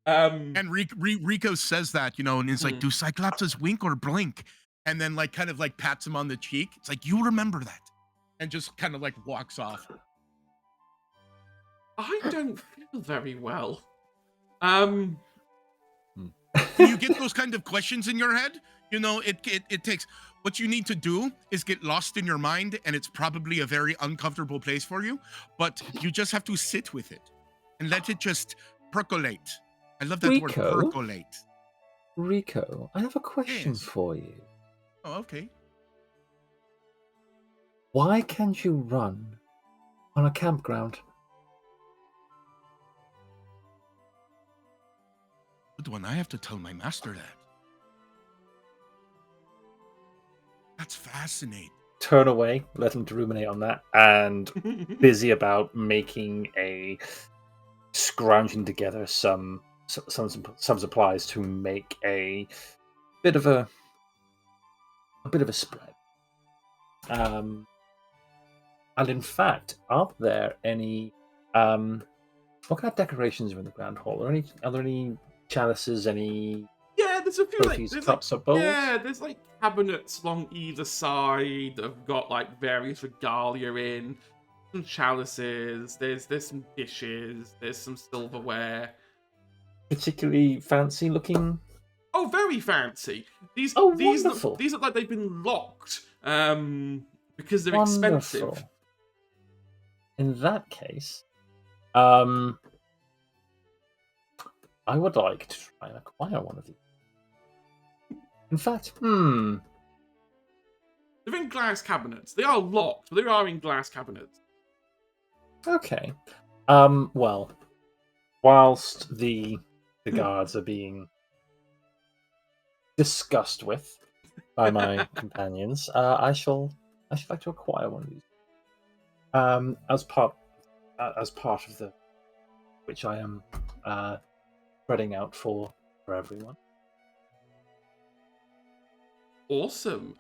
And Rico says that, you know, and it's like, do Cyclopses wink or blink? And then, like, kind of like pats him on the cheek. It's like, you remember that. And just kind of like walks off. I don't feel very well. When you get those kind of questions in your head, it takes. What you need to do is get lost in your mind, and it's probably a very uncomfortable place for you, but you just have to sit with it and let it just percolate. I love that word, Rico? percolate. Rico, I have a question Yes. for you. Oh, okay. Why can't you run on a campground? Good one. I have to tell my master that. That's fascinating. Turn away, let him to ruminate on that, and busy about scrounging together some supplies to make a bit of a spread. And in fact, are there any what kind of decorations are in the grand hall? Are there any chalices, any Yeah, there's a few trophies, cups, or bowls? yeah, there's like cabinets along either side that have got like various regalia in. Some chalices. There's some dishes. There's some silverware. Particularly fancy looking. Oh, very fancy. These Wonderful. These look like they've been locked because they're Wonderful. expensive. In that case, I would like to try and acquire one of these. In fact, They're in glass cabinets. They are locked, but they are in glass cabinets. Okay. Well, whilst the guards are being discussed with by my companions, I shall like to acquire one of these. As part of the which I am spreading out for everyone. Awesome.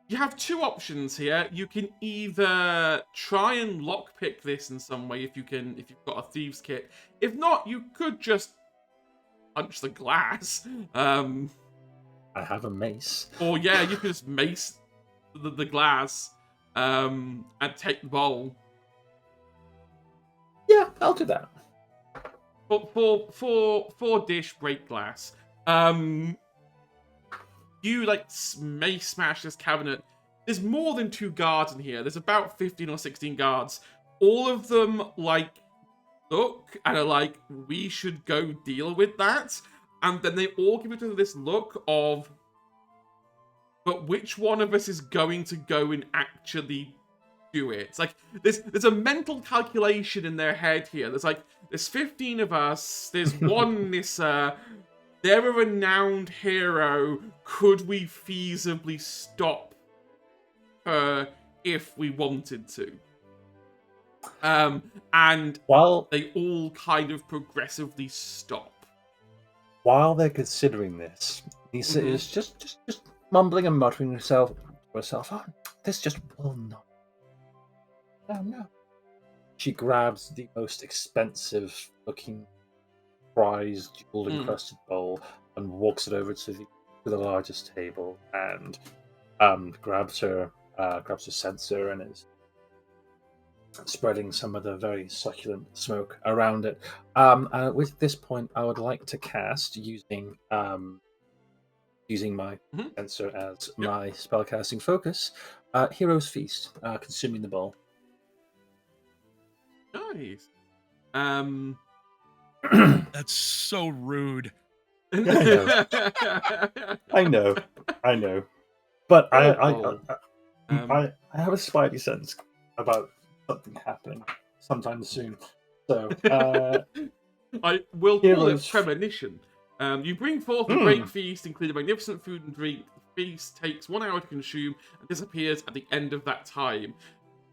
You have two options here. You can either try and lockpick this in some way if you've got a thieves kit. If not, you could just punch the glass. I have a mace. Or yeah, you could just mace the glass and take the bowl. Yeah, I'll do that. For dish break glass. You like mace smash this cabinet. There's more than 2 guards in here. There's about 15 or 16 guards. All of them like look and are like, we should go deal with that. And then they all give each other this look of, but which one of us is going to go and actually do it? It's like there's a mental calculation in their head here. There's 15 of us. There's one Nissa. They're a renowned hero. Could we feasibly stop her if we wanted to? And While they all kind of progressively stop. While they're considering this, Nisa is just mumbling and muttering to herself, oh, this just will not. Oh no. She grabs the most expensive looking prized jeweled encrusted bowl and walks it over to the largest table and grabs her censer and is spreading some of the very succulent smoke around it. With this point, I would like to cast using my censer as my spellcasting focus, Hero's Feast, consuming the bowl. Nice. That's so rude. I know. But I have a spidey sense about something happening sometime soon. So I will call it premonition. You bring forth a great feast, including magnificent food and drink. The feast takes 1 hour to consume and disappears at the end of that time.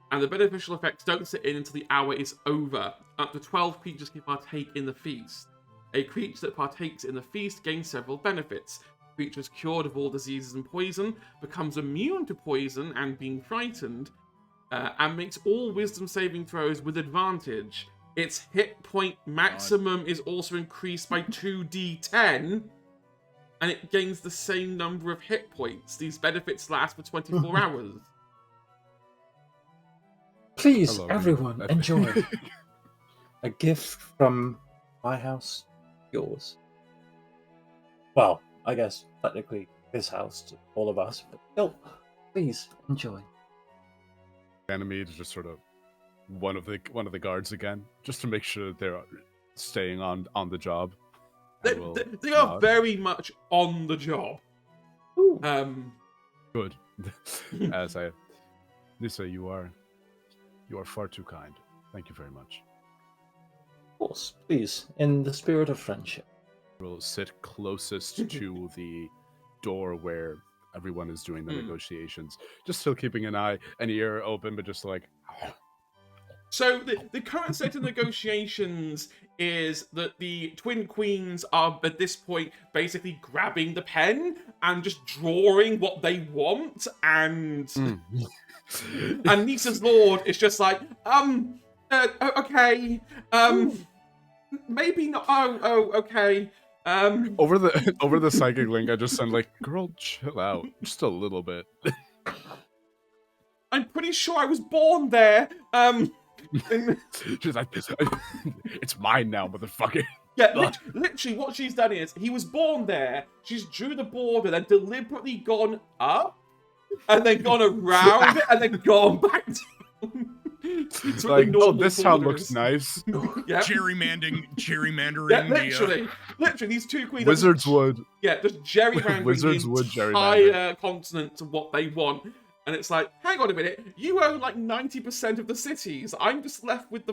And the beneficial effects don't set in until the hour is over. Up to 12 creatures can partake in the feast. A creature that partakes in the feast gains several benefits. The creature is cured of all diseases and poison, becomes immune to poison and being frightened, and makes all wisdom saving throws with advantage. Its hit point maximum is also increased by 2d10, and it gains the same number of hit points. These benefits last for 24 hours. Please, everyone, enjoy. A gift from my house, yours. Well, I guess technically his house to all of us, but still, please enjoy. Ganymede is just sort of one of the guards again, just to make sure they're staying on the job. They are very much on the job. Ooh. Good. As Lisa, you are far too kind. Thank you very much. Of course, please, in the spirit of friendship. We'll sit closest to the door where everyone is doing the negotiations, just still keeping an ear open, but just like. So the current state of negotiations is that the Twin Queens are at this point basically grabbing the pen and just drawing what they want, and and Nisa's Lord is just like, okay, maybe not. Oh, okay. Over the psychic link, I just send like, girl, chill out, just a little bit. I'm pretty sure I was born there. She's like, it's mine now, motherfucker. Yeah, literally what she's done is, he was born there, she's drew the border, then deliberately gone up, and then gone around it, and then gone back down. Like, oh, this town looks nice. Yeah. Gerrymandering. Yeah, literally, these two queens. Wizards would. Yeah, just gerrymandering the entire continent to what they want. And it's like, hang on a minute, you own like 90% of the cities. I'm just left with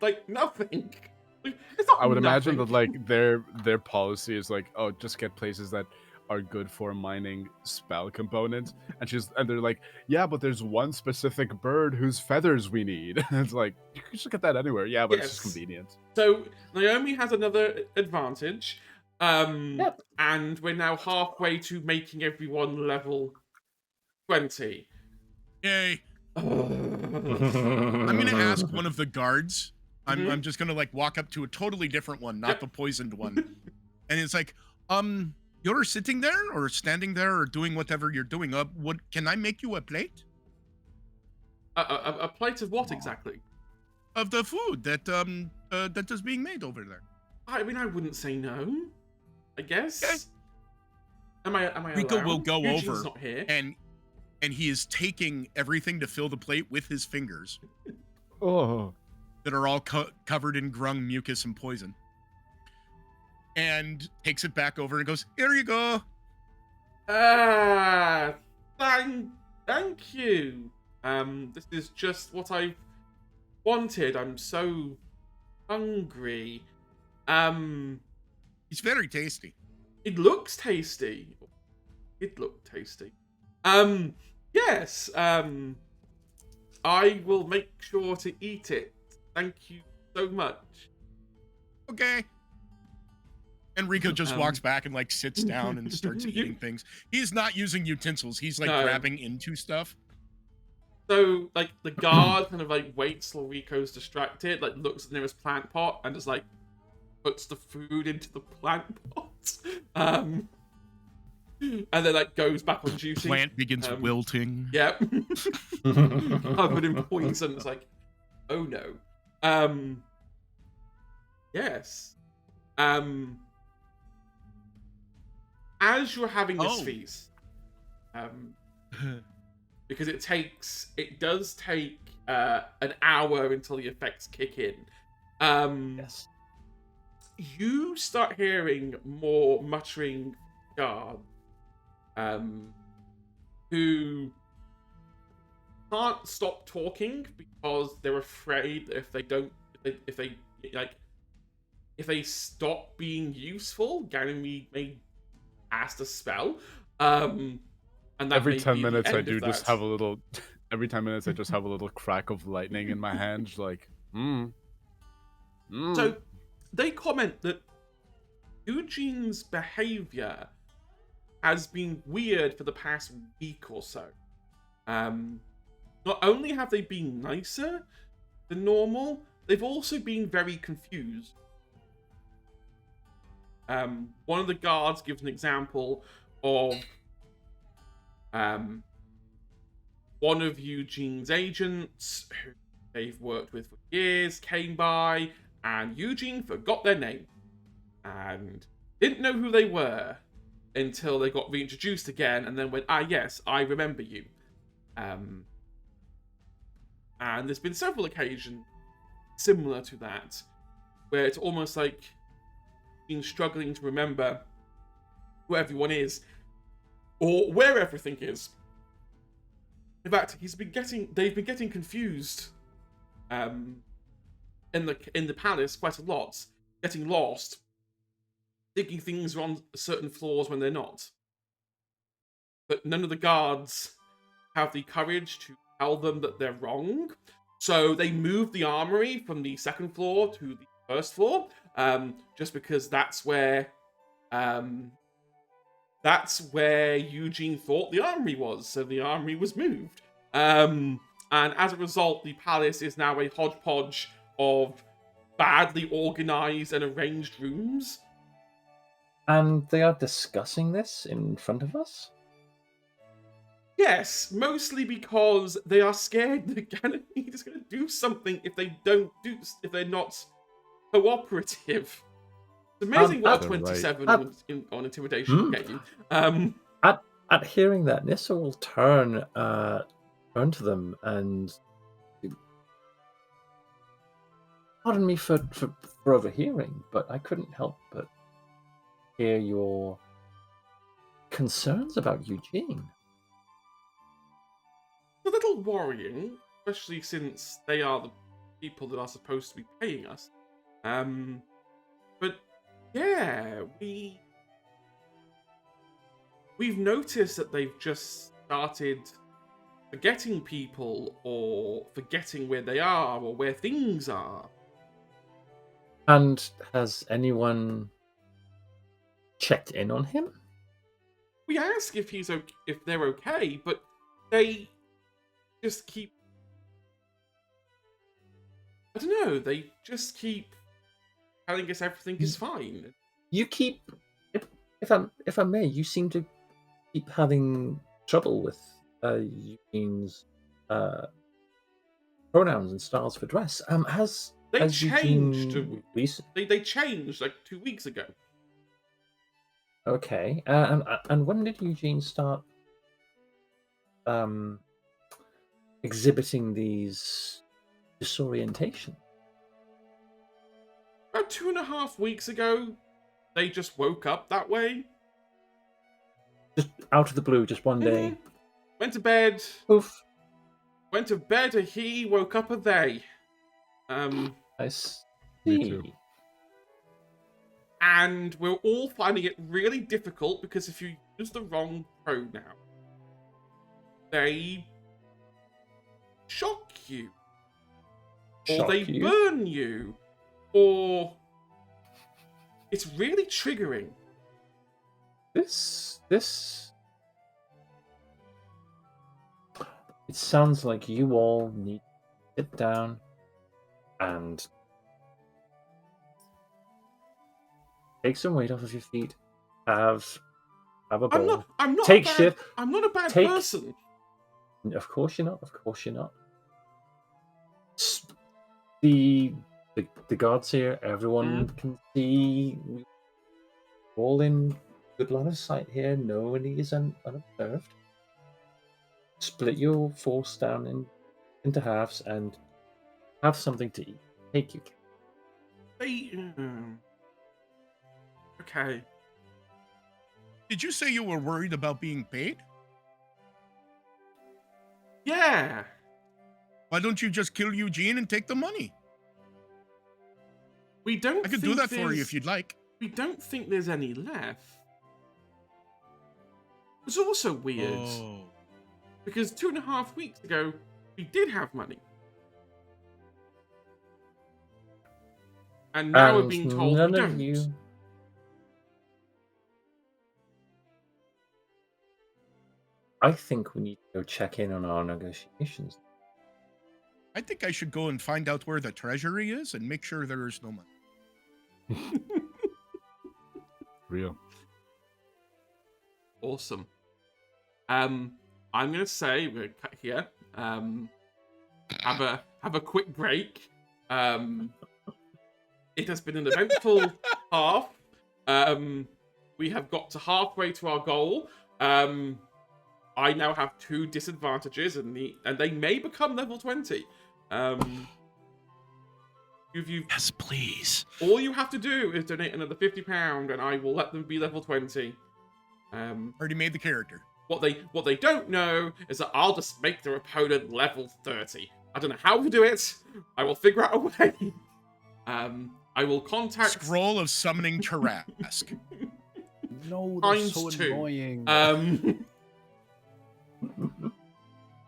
like nothing. It's not I would imagine nothing. that like their policy is like, oh, just get places that are good for mining spell components. And they're like, yeah, but there's one specific bird whose feathers we need. And it's like, you can just get that anywhere. Yeah, but it's just convenient. So Naomi has another advantage. And we're now halfway to making everyone level 20. Yay. I'm gonna ask one of the guards. I'm just gonna like walk up to a totally different one, not the poisoned one. And it's like, you're sitting there or standing there or doing whatever you're doing. What can I make you a plate? A plate of what exactly? Of the food that is being made over there. I mean, I wouldn't say no. I guess. Okay. Am I Rico allowed? will go Eugene's over not here. and he is taking everything to fill the plate with his fingers. Oh. That are all covered in grung, mucus, and poison. And takes it back over and goes, here you go. Thank you. This is just what I wanted. I'm so hungry. It's very tasty. It looks tasty. It looked tasty. Yes. I will make sure to eat it. Thank you so much. Okay. And Rico just walks back and like sits down and starts eating things. He's not using utensils. He's like grabbing into stuff. So like the guard kind of like waits till Rico's distracted, like looks at the nearest plant pot and just like puts the food into the plant pot. And then like goes back on duty. Plant begins wilting. Yep. Covered in poison. It's like, oh no. Yes. As you're having this feast, because it does take an hour until the effects kick in. Yes. You start hearing more muttering guards, who can't stop talking because they're afraid that if they stop being useful, Ganymede may cast a spell. And that every may 10 be the minutes I end do of just that. have a little. Every 10 minutes I just have a little crack of lightning in my hand, like. So they comment that Eugene's behavior has been weird for the past week or so. Not only have they been nicer than normal, they've also been very confused. One of the guards gives an example of one of Eugene's agents, who they've worked with for years, came by, and Eugene forgot their name and didn't know who they were. until they got reintroduced again, and then went, yes, I remember you. And there's been several occasions similar to that, where it's almost like been struggling to remember who everyone is, or where everything is. In fact, they've been getting confused in the palace quite a lot, getting lost, thinking things are on certain floors when they're not. But none of the guards have the courage to tell them that they're wrong. So they moved the armory from the second floor to the first floor, just because that's where Eugene thought the armory was. So the armory was moved. And as a result, the palace is now a hodgepodge of badly organized and arranged rooms. And they are discussing this in front of us? Yes, mostly because they are scared that Ganymede is going to do something if they're not cooperative. It's amazing what a 27 on intimidation will get you. At hearing that, Nissa will turn to them and, pardon me for overhearing, but I couldn't help but hear your concerns about Eugene. A little worrying, especially since they are the people that are supposed to be paying us. But yeah, we've noticed that they've just started forgetting people, or forgetting where they are, or where things are. And has anyone checked in on him? We ask if they're okay, but they just keep, I don't know, they just keep telling us everything is fine. You keep, if I may, you seem to keep having trouble with Eugene's pronouns and styles for dress. They changed. They changed like 2 weeks ago. Okay, and when did Eugene start exhibiting these disorientation? About 2.5 weeks ago, they just woke up that way. Just out of the blue, just one day. Went to bed. Oof. Went to bed a he, woke up a they. I see. Me too. And we're all finding it really difficult because if you use the wrong pronoun, they shock you. Or they burn you. Or it's really triggering. This it sounds like you all need to sit down and take some weight off of your feet. Have a bowl. I'm not take a bad, shit. I'm not a bad person. Of course you're not. Of course you're not. The gods here, everyone can see. We're all in good line of sight here. Nobody is unobserved. Split your force down into halves and have something to eat. Take you. Okay. Did you say you were worried about being paid? Yeah. Why don't you just kill Eugene and take the money? We don't. I could do that for you if you'd like. We don't think there's any left. It's also weird because 2.5 weeks ago we did have money, and now we're being told we don't. I think we need to go check in on our negotiations. I think I should go and find out where the treasury is and make sure there is no money. Real. Awesome. I'm gonna say we're gonna cut here. Have a quick break. It has been an eventful half. We have got to halfway to our goal. I now have 2 disadvantages, and they may become level 20. Yes, please. All you have to do is donate another £50, and I will let them be level 20. Already made the character. What they don't know is that I'll just make their opponent level 30. I don't know how to do it. I will figure out a way. I will contact Scroll of summoning Tarask. No, times that's so 2. annoying.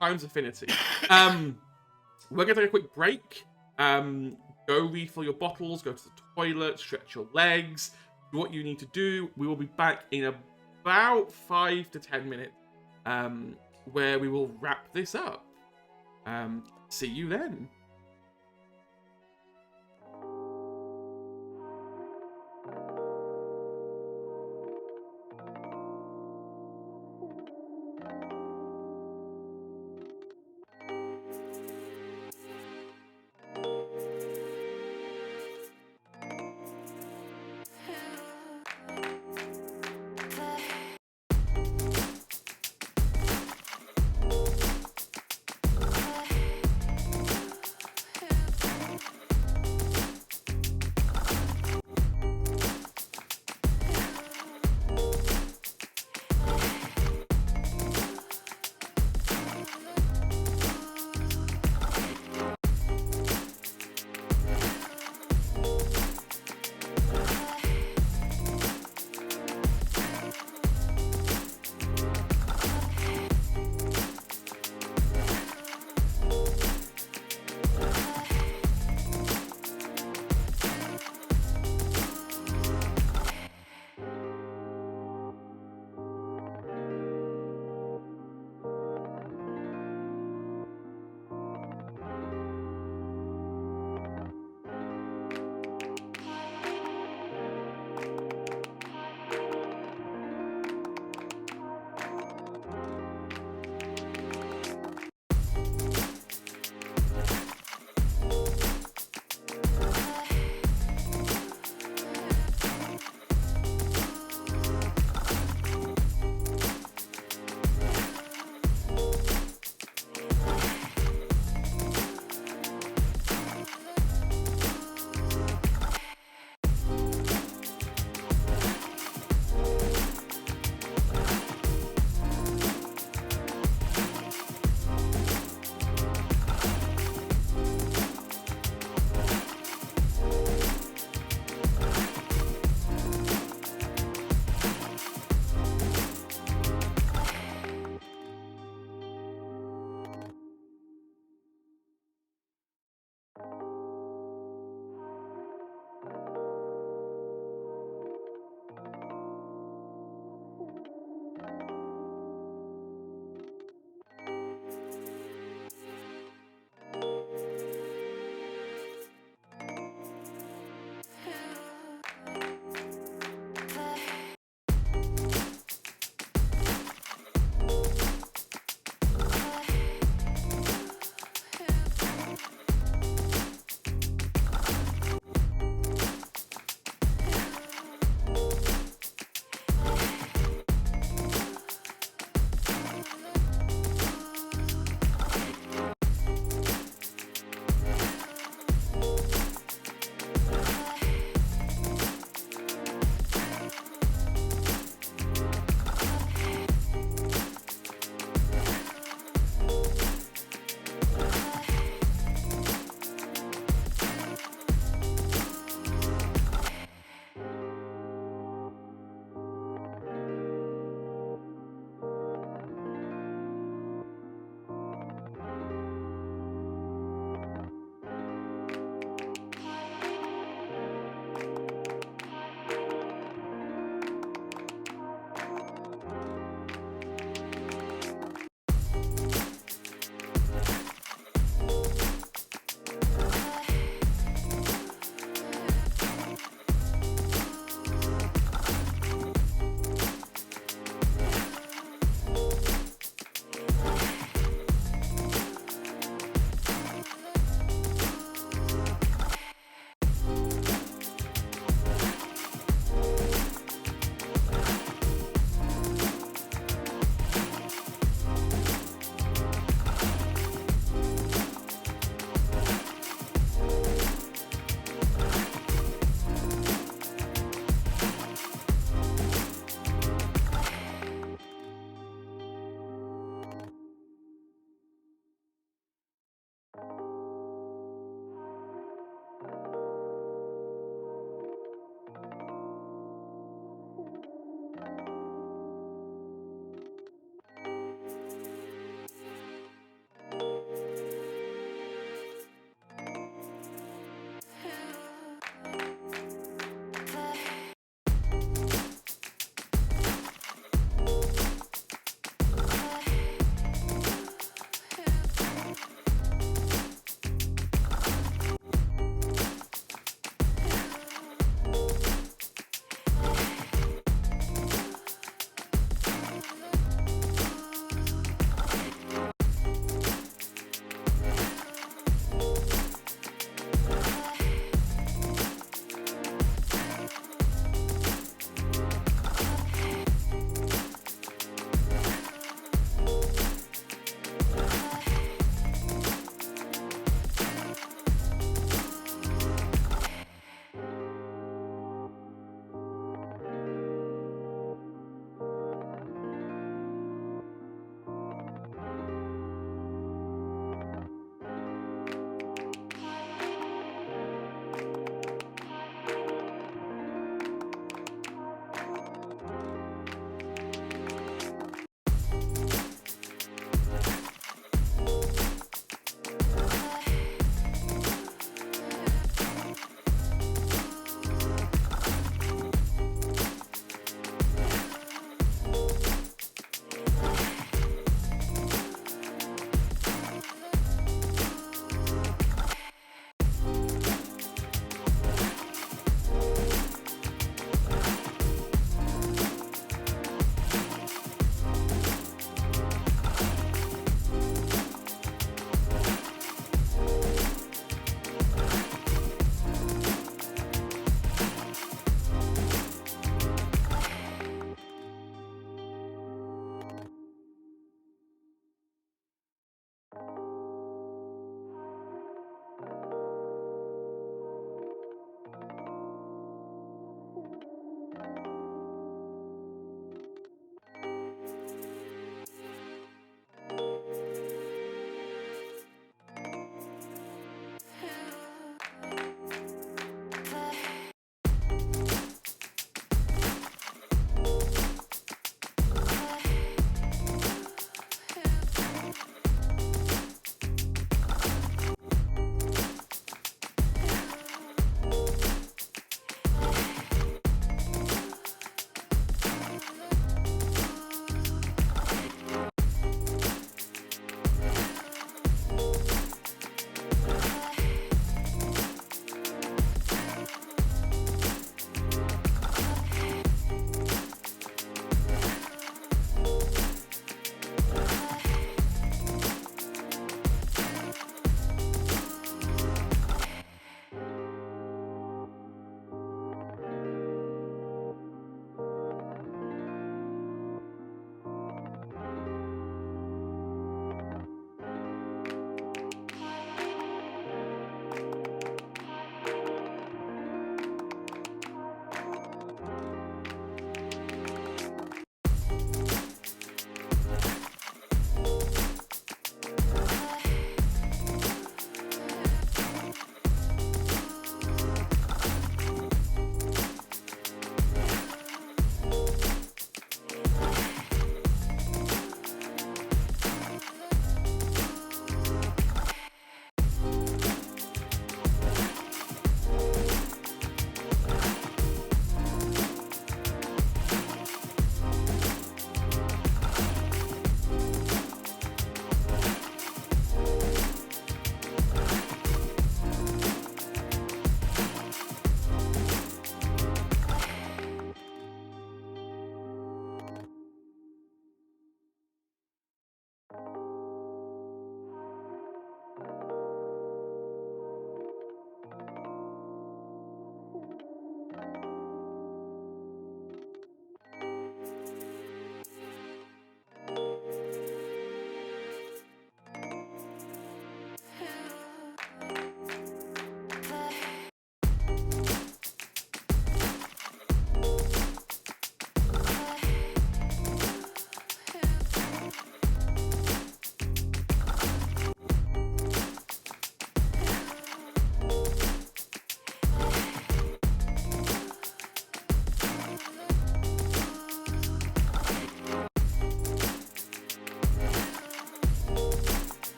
Times affinity. We're gonna take a quick break. Go refill your bottles, go to the toilet, stretch your legs, do what you need to do. We will be back in about 5 to 10 minutes, where we will wrap this up. See you then.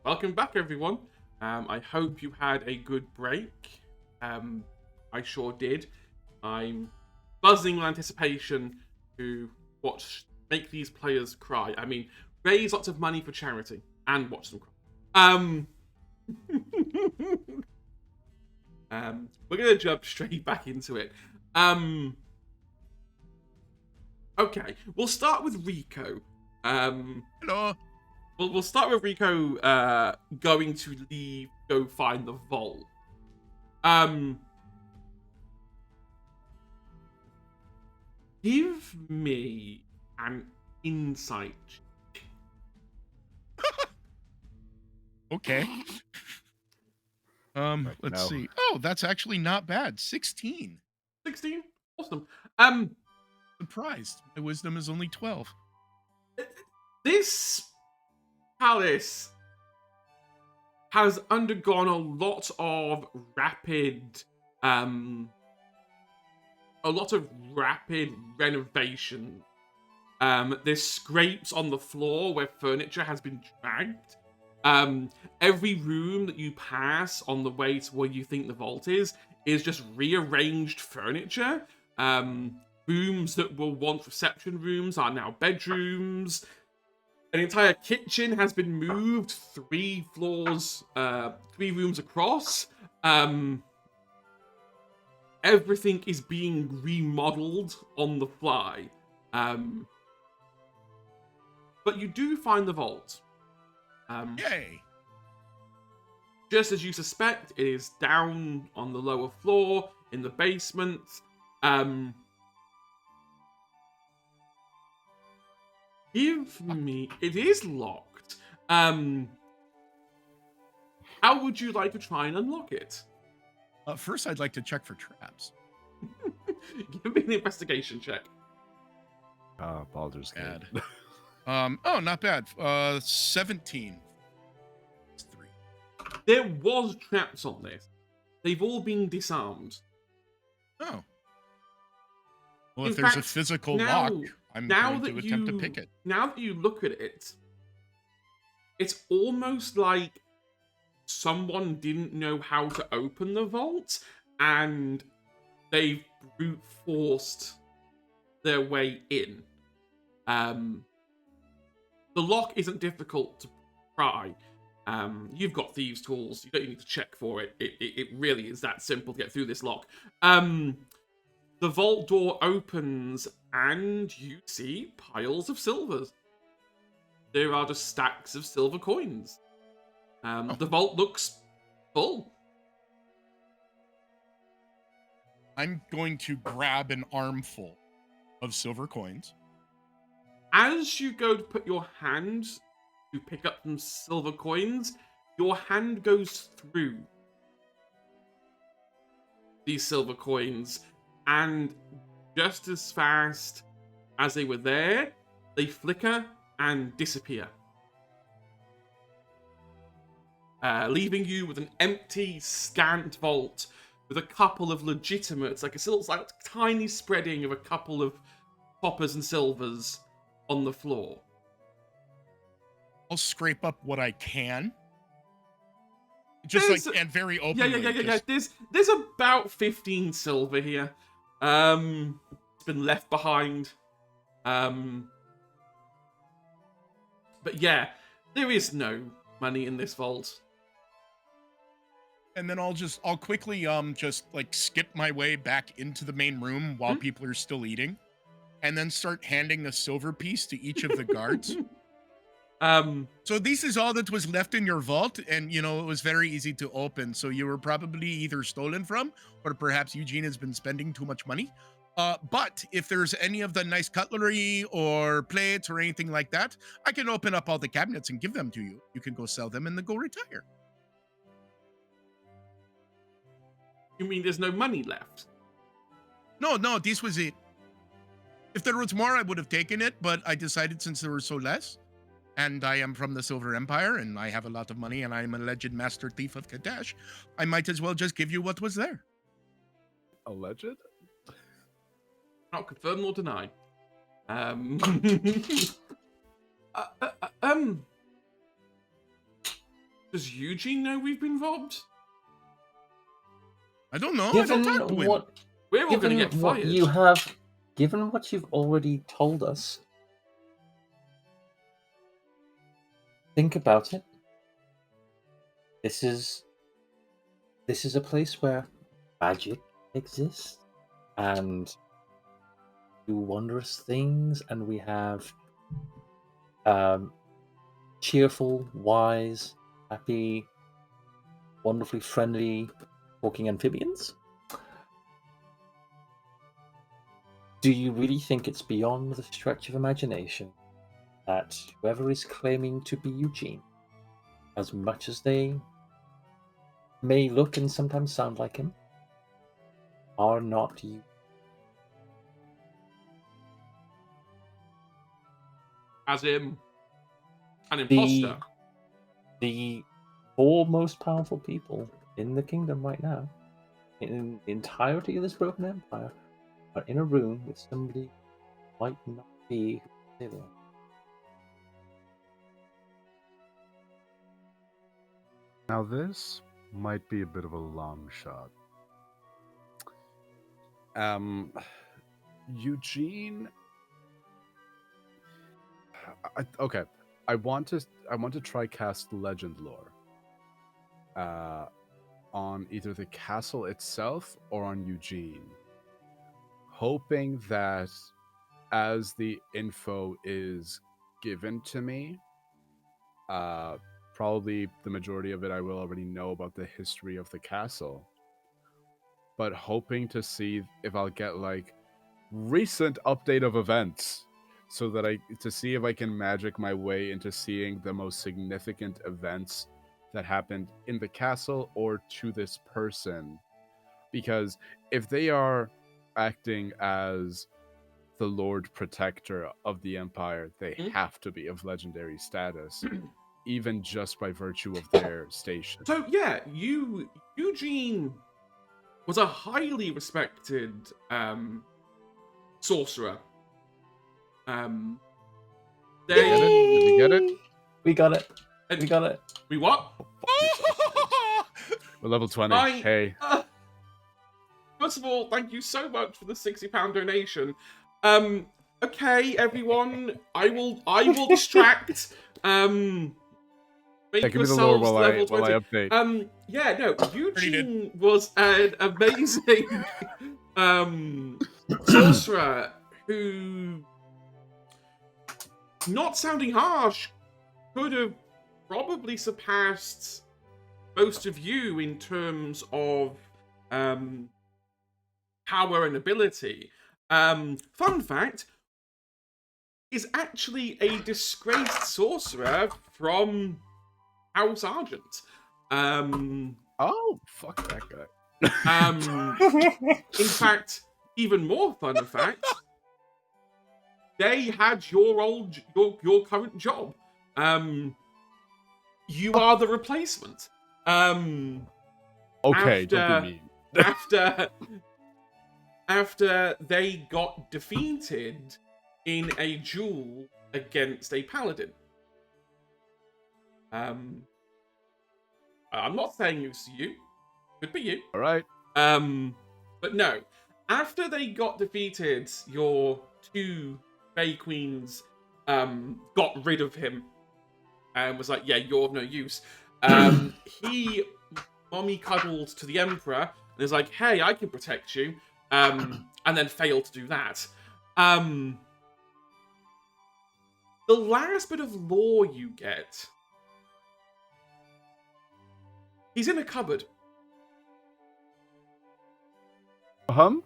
welcome back, everyone. I hope you had a good break. I sure did. I'm buzzing with anticipation to make these players cry. I mean, raise lots of money for charity and watch them cry. We're gonna jump straight back into it. Okay, we'll start with Rico. Hello. We'll start with Rico going to go find the vault. Give me an insight. Okay. Let's no. see. Oh, that's actually not bad. 16. 16? Awesome. Surprised. My wisdom is only 12. This palace has undergone a lot of rapid renovation. There's scrapes on the floor where furniture has been dragged. Every room that you pass on the way to where you think the vault is just rearranged furniture. Rooms that were once reception rooms are now bedrooms. An entire kitchen has been moved 3 rooms across. Everything is being remodeled on the fly. But you do find the vault. Yay. Just as you suspect, it is down on the lower floor in the basement. Give me... It is locked. How would you like to try and unlock it? First, I'd like to check for traps. Give me an investigation check. Baldur's Gate. Bad. Oh, not bad. 17. It's 3. There was traps on this. They've all been disarmed. Oh. Well, In if there's a fact, physical now- lock, I'm now going that to attempt to pick it. Now that you look at it, it's almost like someone didn't know how to open the vault, and they've brute forced their way in. The lock isn't difficult to pry. You've got thieves' tools. You don't need to check for it. It really is that simple to get through this lock. The vault door opens and you see piles of silvers. There are just stacks of silver coins. The vault looks full. I'm going to grab an armful of silver coins. As you go to put your hand to pick up some silver coins, your hand goes through these silver coins, and just as fast as they were there, they flicker and disappear. Leaving you with an empty, scant vault with a couple of legitimates, like a tiny spreading of a couple of coppers and silvers on the floor. I'll scrape up what I can. There's- And very openly. Yeah. There's about 15 silver here. It's been left behind. But yeah, there is no money in this vault. And then I'll quickly just like skip my way back into the main room while people are still eating, and then start handing a silver piece to each of the guards. So this is all that was left in your vault, and it was very easy to open. So you were probably either stolen from, or perhaps Eugene has been spending too much money. But if there's any of the nice cutlery or plates or anything like that, I can open up all the cabinets and give them to you. You can go sell them and then go retire. You mean there's no money left? No, this was it. If there was more, I would have taken it, but I decided since there was so less, and I am from the Silver Empire, and I have a lot of money, and I'm an alleged master thief of Kadash, I might as well just give you what was there. Alleged? Not confirmed nor denied. Does Eugene know we've been robbed? I don't know. I don't talk to him. We're all going to get what fired. you have, given what you've already told us, think about it. This is a place where magic exists and do wondrous things, and we have cheerful, wise, happy, wonderfully friendly talking amphibians. Do you really think it's beyond the stretch of imagination that whoever is claiming to be Eugene, as much as they may look and sometimes sound like him, are not you? As in, an imposter. The four most powerful people in the kingdom right now, in the entirety of this broken empire, are in a room with somebody who might not be who they were. Now this might be a bit of a long shot. Eugene. Okay, I want to try cast Legend Lore. On either the castle itself or on Eugene, hoping that as the info is given to me, probably the majority of it I will already know about the history of the castle, but hoping to see if I'll get like recent update of events, so that to see if I can magic my way into seeing the most significant events that happened in the castle or to this person. Because if they are acting as the Lord Protector of the Empire, they have to be of legendary status, even just by virtue of their station. So yeah, Eugene was a highly respected sorcerer. Did we get it? We got it. We got it. We what? We're level 20. Hey. First of all, thank you so much for the £60 donation. Okay, everyone, I will distract. Make Give me the lore yourselves while level 20. I update. Yeah, no, Eugene was an amazing sorcerer who, not sounding harsh, could have probably surpassed most of you in terms of power and ability. Fun fact, is actually a disgraced sorcerer from House Argent. Oh, fuck that guy. In fact, even more fun fact, they had your current job. You are the replacement. Okay, don't be mean. after they got defeated in a duel against a paladin. I'm not saying it's you. Could be you. All right. But no. After they got defeated, your two Fey Queens got rid of him and was like, yeah, you're of no use. He mommy cuddled to the Emperor and was like, hey, I can protect you. And then failed to do that. The last bit of lore you get, he's in a cupboard. I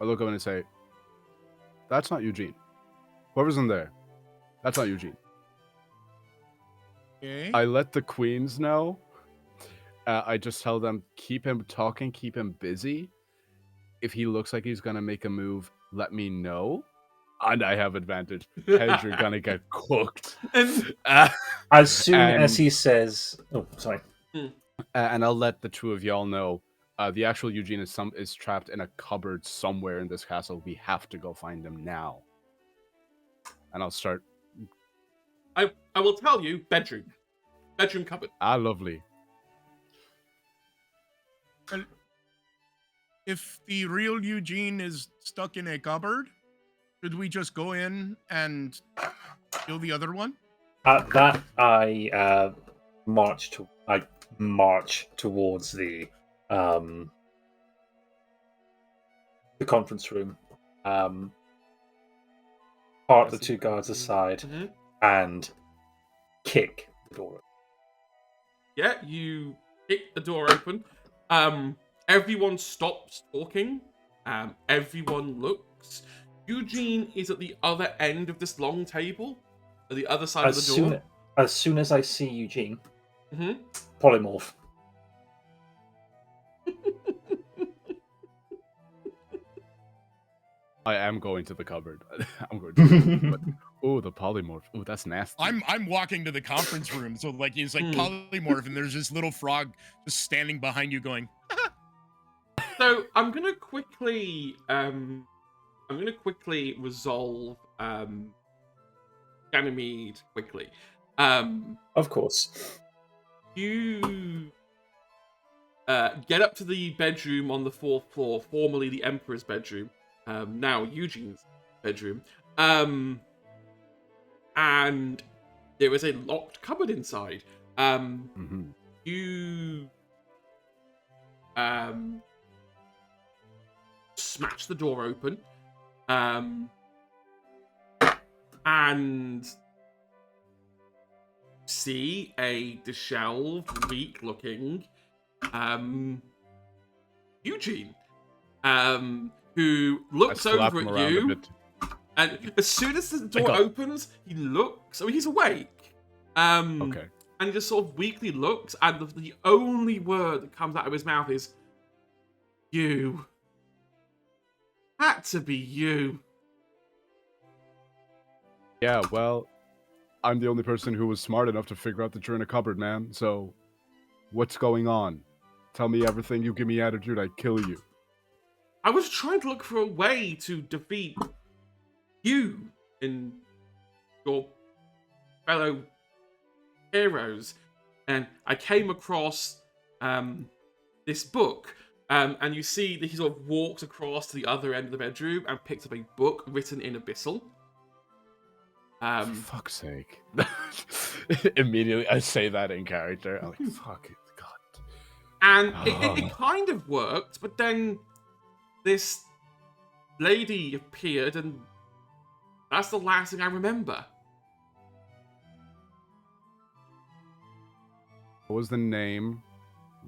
look up and I say, that's not Eugene. Whoever's in there, that's not Eugene. Okay. I let the queens know. I just tell them, keep him talking, keep him busy. If he looks like he's gonna make a move, let me know. And I have advantage. Hedge, you're gonna get cooked. As soon as he says, "Oh, sorry," and I'll let the two of y'all know. The actual Eugene is trapped in a cupboard somewhere in this castle. We have to go find him now. And I'll start I will tell you, bedroom cupboard. Ah, lovely. If the real Eugene is stuck in a cupboard, should we just go in and kill the other one? At that, I march towards the conference room. Part the two guards aside and kick the door. Yeah, you kick the door open. Everyone stops talking. Everyone looks. Eugene is at the other end of this long table, at the other side of the door. As soon as I see Eugene, Mhm. polymorph. I am going to the cupboard. I'm going to. Oh, the polymorph. Oh, that's nasty. I'm walking to the conference room, so like he's like polymorph, and there's this little frog just standing behind you, going. So I'm gonna quickly resolve Ganymede quickly. Of course. You get up to the bedroom on the 4th floor, formerly the Emperor's bedroom, now Eugene's bedroom. And there is a locked cupboard inside. You smash the door open, and see a disheveled, weak-looking Eugene, who looks over at you. And as soon as the door opens, he looks. I mean, he's awake. Okay. And he just sort of weakly looks, and the only word that comes out of his mouth is, "You." Had to be you. Yeah, well, I'm the only person who was smart enough to figure out that you're in a cupboard, man. So, what's going on? Tell me everything. You give me attitude, I kill you. I was trying to look for a way to defeat you and your fellow heroes, and I came across this book, and you see that he sort of walks across to the other end of the bedroom and picks up a book written in Abyssal. For fuck's sake. Immediately, I say that in character. I'm like, fuck it, God. And it kind of worked, but then this lady appeared, and that's the last thing I remember. What was the name?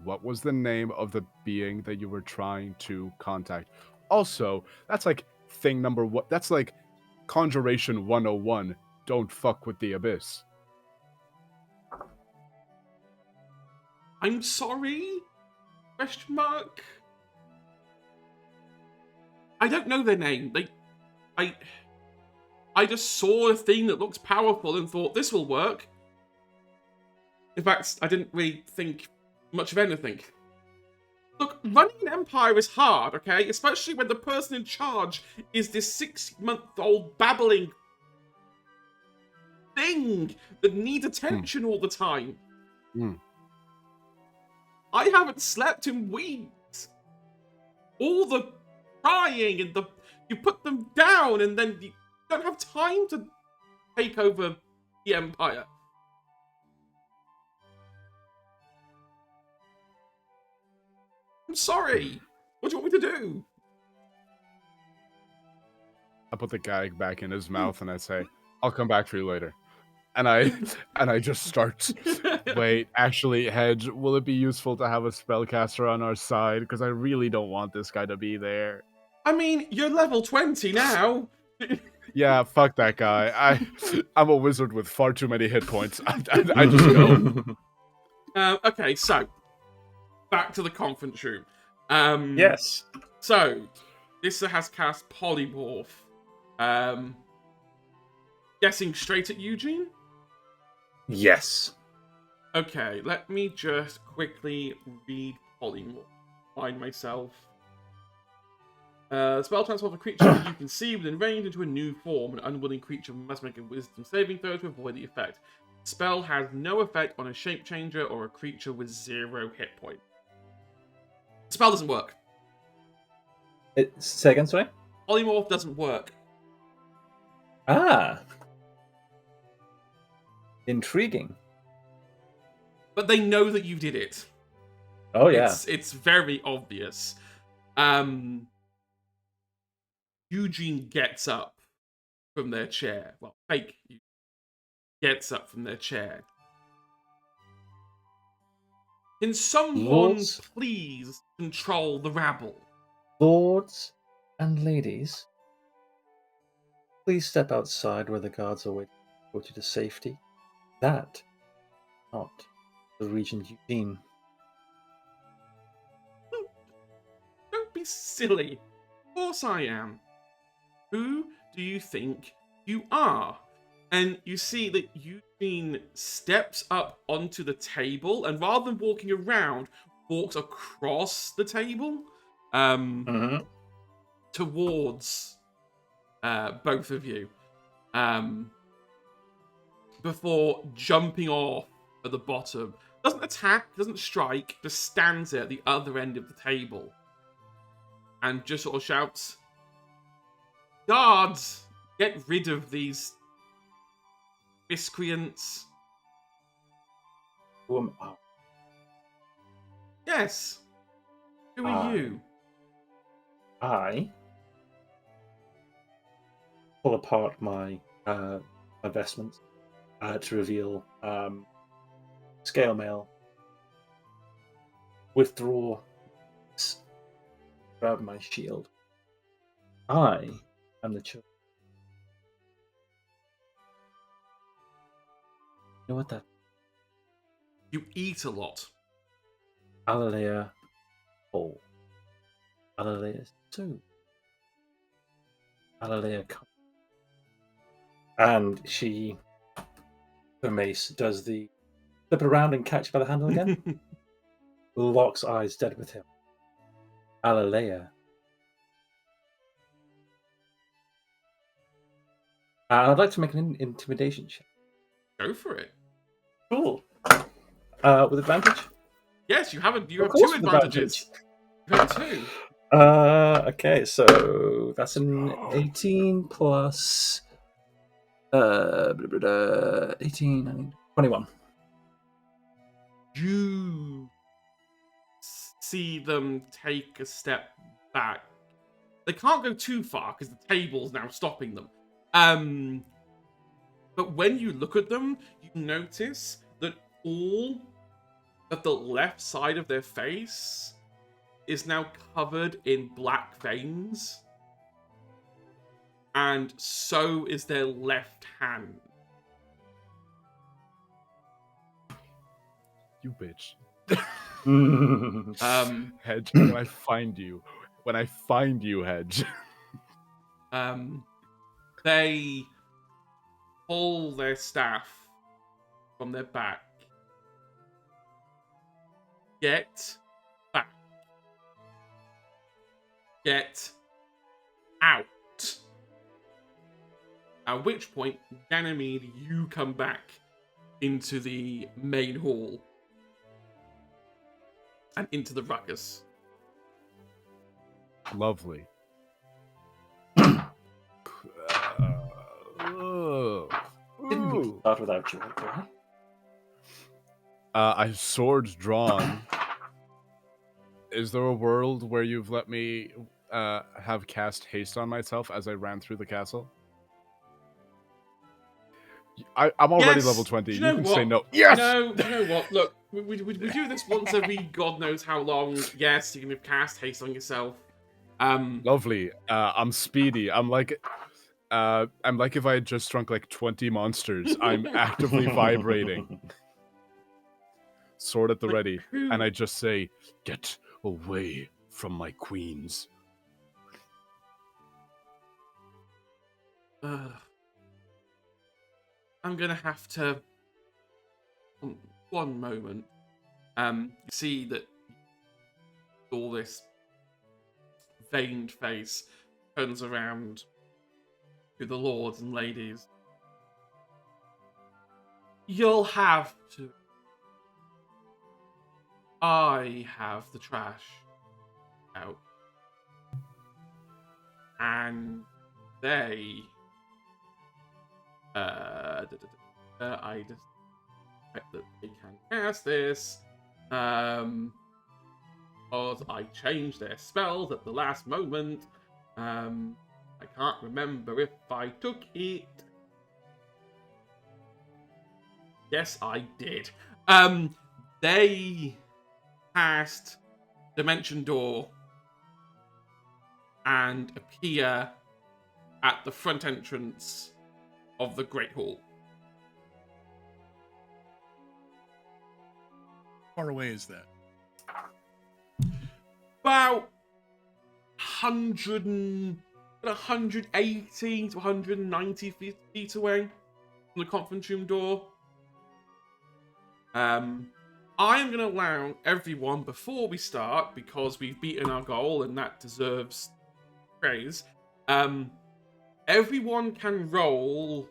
What was the name of the being that you were trying to contact? Also, that's like thing number one. That's like Conjuration 101. Don't fuck with the abyss. I'm sorry? Question mark? I don't know their name. I just saw a thing that looks powerful and thought this will work. In fact, I didn't really think much of anything. Look, running an empire is hard, okay? Especially when the person in charge is this 6-month-old babbling thing that needs attention all the time. I haven't slept in weeks. All the crying and you put them down, and then you don't have time to take over the empire. I'm sorry. What do you want me to do? I put the gag back in his mouth and I say, I'll come back for you later. And I just start, wait, actually, Hedge, will it be useful to have a spellcaster on our side? Because I really don't want this guy to be there. I mean, you're level 20 now. Yeah, fuck that guy. I'm a wizard with far too many hit points. I just go. Okay, so back to the conference room. Yes. So this has cast Polymorph. Guessing straight at Eugene? Yes. Okay, let me just quickly read Polymorph. Find myself. The spell transforms a creature that you can see within range into a new form. An unwilling creature must make a wisdom saving throw to avoid the effect. The spell has no effect on a shape changer or a creature with 0 hit point. The spell doesn't work. Say again, sorry? Polymorph doesn't work. Ah. Intriguing. But they know that you did it. Oh, yeah. It's very obvious. Eugene gets up from their chair. Well, fake Eugene gets up from their chair. Can someone Lords? please control the rabble? Lords and ladies, please step outside where the guards are waiting to put you to safety. That, not the Regent Eugene. Don't be silly. Of course I am. Who do you think you are? And you see that Eugene steps up onto the table and rather than walking around, walks across the table towards both of you before jumping off at the bottom. Doesn't attack, doesn't strike, just stands there at the other end of the table and just sort of shouts, "Guards, get rid of these miscreants." Who am I? Yes. Who are you? I pull apart my vestments to reveal scale mail. Withdraw. Grab my shield. I am the chosen. You know what that? You eat a lot. Alalea whole. Alalea soup. Alalea cup. And she, her mace, does the flip around and catch by the handle again. Locks eyes dead with him. Alalea. I'd like to make an intimidation check. Go for it. Cool. With advantage? Yes, you have Of two course with advantages. You have 2. Okay, so that's an 18 plus 18, 21. You see them take a step back. They can't go too far because the table's now stopping them. But when you look at them, you notice that all of the left side of their face is now covered in black veins. And so is their left hand. You bitch. Hedge, when I find you, Hedge. They pull their staff from their back. Get back. Get out. At which point, Ganymede, you come back into the main hall and into the ruckus. Lovely. Didn't we start without you, right? I have swords drawn. Is there a world where you've let me have cast haste on myself as I ran through the castle? I'm already Yes! level 20. Do You, you know can what? say no. Yes! No, you know what? Look, we do this once every God knows how long. Yes, you can cast haste on yourself. Lovely. I'm speedy. I'm like if I had just drunk like 20 monsters. I'm actively vibrating. Sword at the Like, ready. who- And I just say, get away from my queens. I'm gonna have to. One moment. You see that all this veined face, turns around to the lords and ladies. You'll have to. I have the trash out. And they... I just expect that they can cast this. Because I changed their spells at the last moment. I can't remember if I took it. Yes, I did. They cast Dimension Door and appear at the front entrance of the Great Hall. How far away is that? About 180 to 190 feet away from the conference room door. I am going to allow everyone, before we start, because we've beaten our goal and that deserves praise, everyone can roll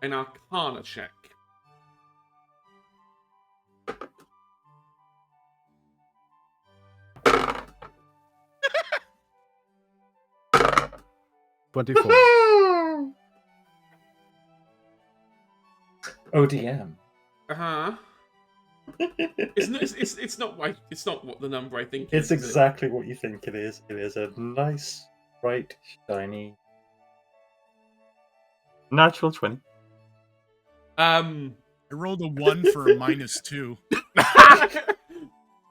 an Arcana check. ODM. Uh-huh. It's not what the number I think It's is it? exactly what you think it is. It is a nice, bright, shiny, natural 20. I rolled a 1 for a -2.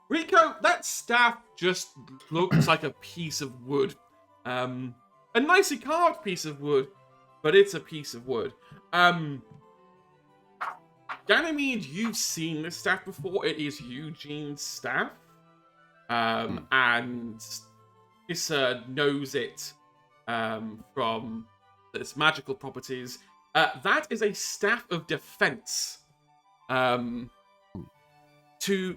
Rico, that staff just looks like a piece of wood. A nicely carved piece of wood, but it's a piece of wood. Ganymede, you've seen this staff before. It is Eugene's staff. And Issa knows it from its magical properties. That is a staff of defense. To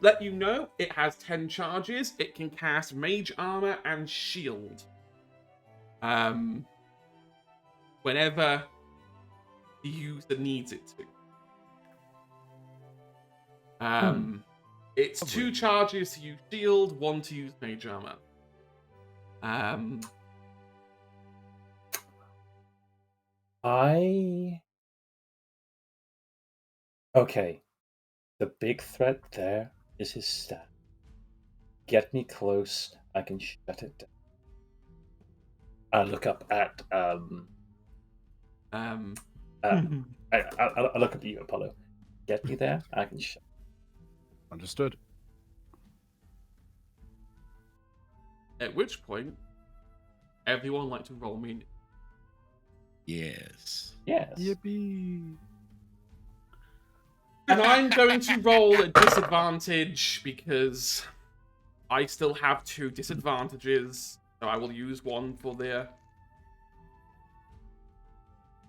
let you know, it has 10 charges. It can cast Mage Armor and Shield. Whenever the user needs it to. It's 2 charges to use Shield, 1 to use Mage Armor. Okay. The big threat there is his staff. Get me close, I can shut it down. I look up at I look up at you, Apollo. Get me there, I can shut. Understood. At which point, everyone like to roll me. Yes. Yes. Yippee! And I'm going to roll at disadvantage because I still have 2 disadvantages. So I will use 1 for the...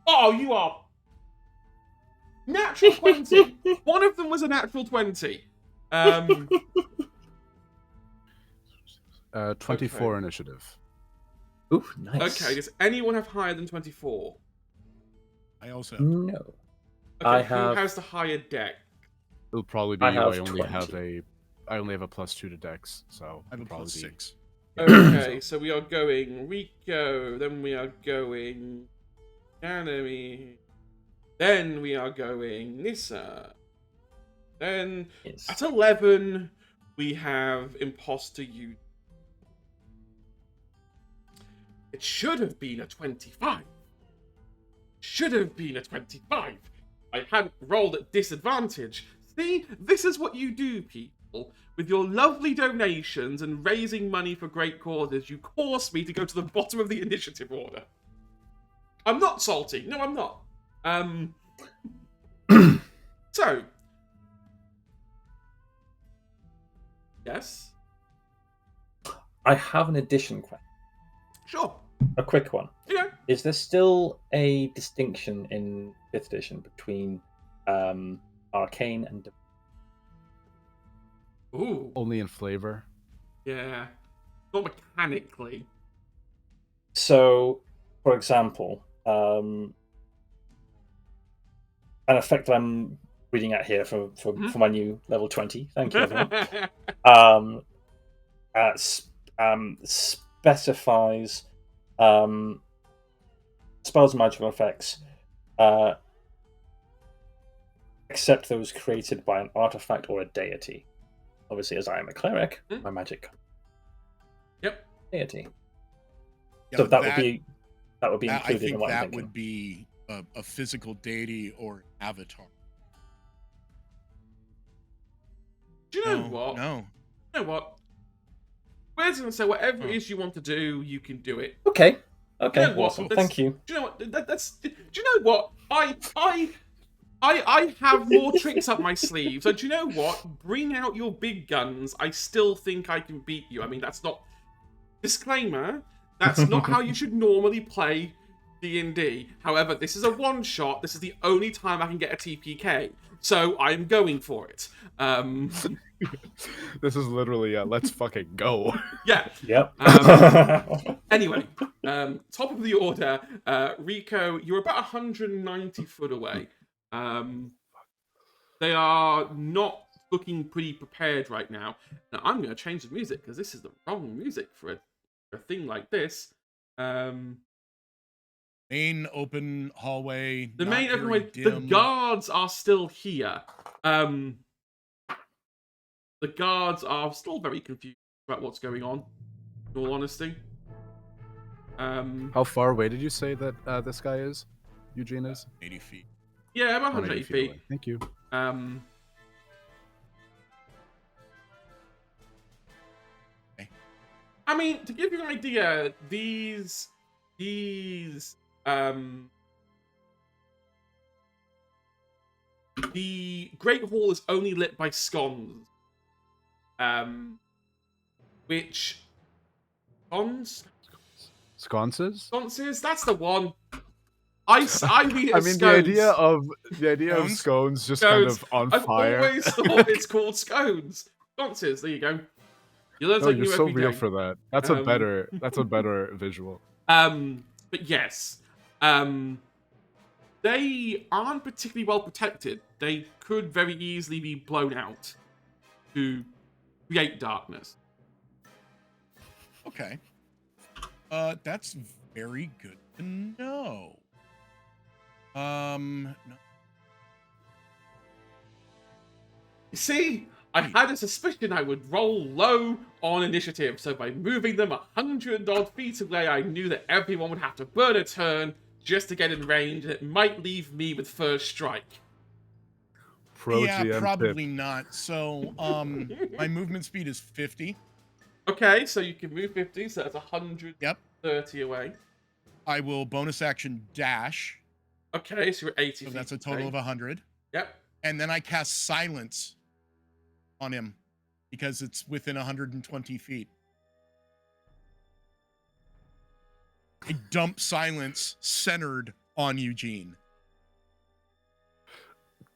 Oh, you are... Natural 20! One of them was a natural 20. 24 Okay. initiative. Ooh, nice. Okay, does anyone have higher than 24? I also have No. Okay, I who have- has the higher deck? It'll probably be I you. have I only 20. have a +2 to Dex, so I have a it'll probably be- +6. Okay, so we are going Rico, then we are going Enemy, then we are going Nissa. Then Yes. at 11, we have Imposter You. It should have been a 25. Should have been a 25. I hadn't rolled at disadvantage. See, this is what you do, people. With your lovely donations and raising money for great causes, you force me to go to the bottom of the initiative order. I'm not salty. No, I'm not. So. Yes? I have an addition question. Sure. A quick one. Yeah. Is there still a distinction in 5th edition between arcane and Ooh. Only in flavor. Yeah. not mechanically. So, for example, an effect that I'm reading out here for my new level 20. Thank you, everyone. Specifies spells and magical effects, except those created by an artifact or a deity. Obviously, as I am a cleric, my magic. Yep. Deity. Yeah, So that would be included I think in what I'm that thinking. would be a physical deity or avatar. Do you know what? No. You know what? We're just gonna say whatever it is you want to do, you can do it. Okay. You know what? Awesome. Thank you. Do you know what? Do you know what? I have more tricks up my sleeve. So do you know what? Bring out your big guns. I still think I can beat you. I mean, that's not... Disclaimer, that's not how you should normally play D&D. However, this is a one-shot. This is the only time I can get a TPK. So I'm going for it. This is literally let's fucking go. Yeah. Yep. Anyway, top of the order, Rico, you're about 190 foot away. They are not looking pretty prepared right now. Now, I'm going to change the music because this is the wrong music for a thing like this. Main open hallway. The not main open very way, the dim. guards are still here. The guards are still very confused about what's going on, in all honesty. How far away did you say that this guy is? Eugene is? 80 feet. Yeah, about 180 feet. away. Thank you. I mean, to give you an idea, these the Great Hall is only lit by scones. Which Sconces? sconces? That's the one. I read it I as mean, scones. the idea of Scones? scones just Scones. kind of on I've fire. always thought it's called scones. Sconces. There you go. You learn No, something you're new so every real day. for that. That's a better visual. But yes, they aren't particularly well protected. They could very easily be blown out to create darkness. Okay. That's very good to know. No. You see, I had a suspicion I would roll low on initiative, so by moving them 100 odd feet away, I knew that everyone would have to burn a turn just to get in range, and it might leave me with first strike. Yeah, GM probably tip. not. So, my movement speed is 50. Okay, so you can move 50, so that's 130 Yep. away. I will bonus action dash. Okay, so you're 80 So feet that's a total away. of 100. Yep. And then I cast silence on him because it's within 120 feet. I dump silence centered on Eugene.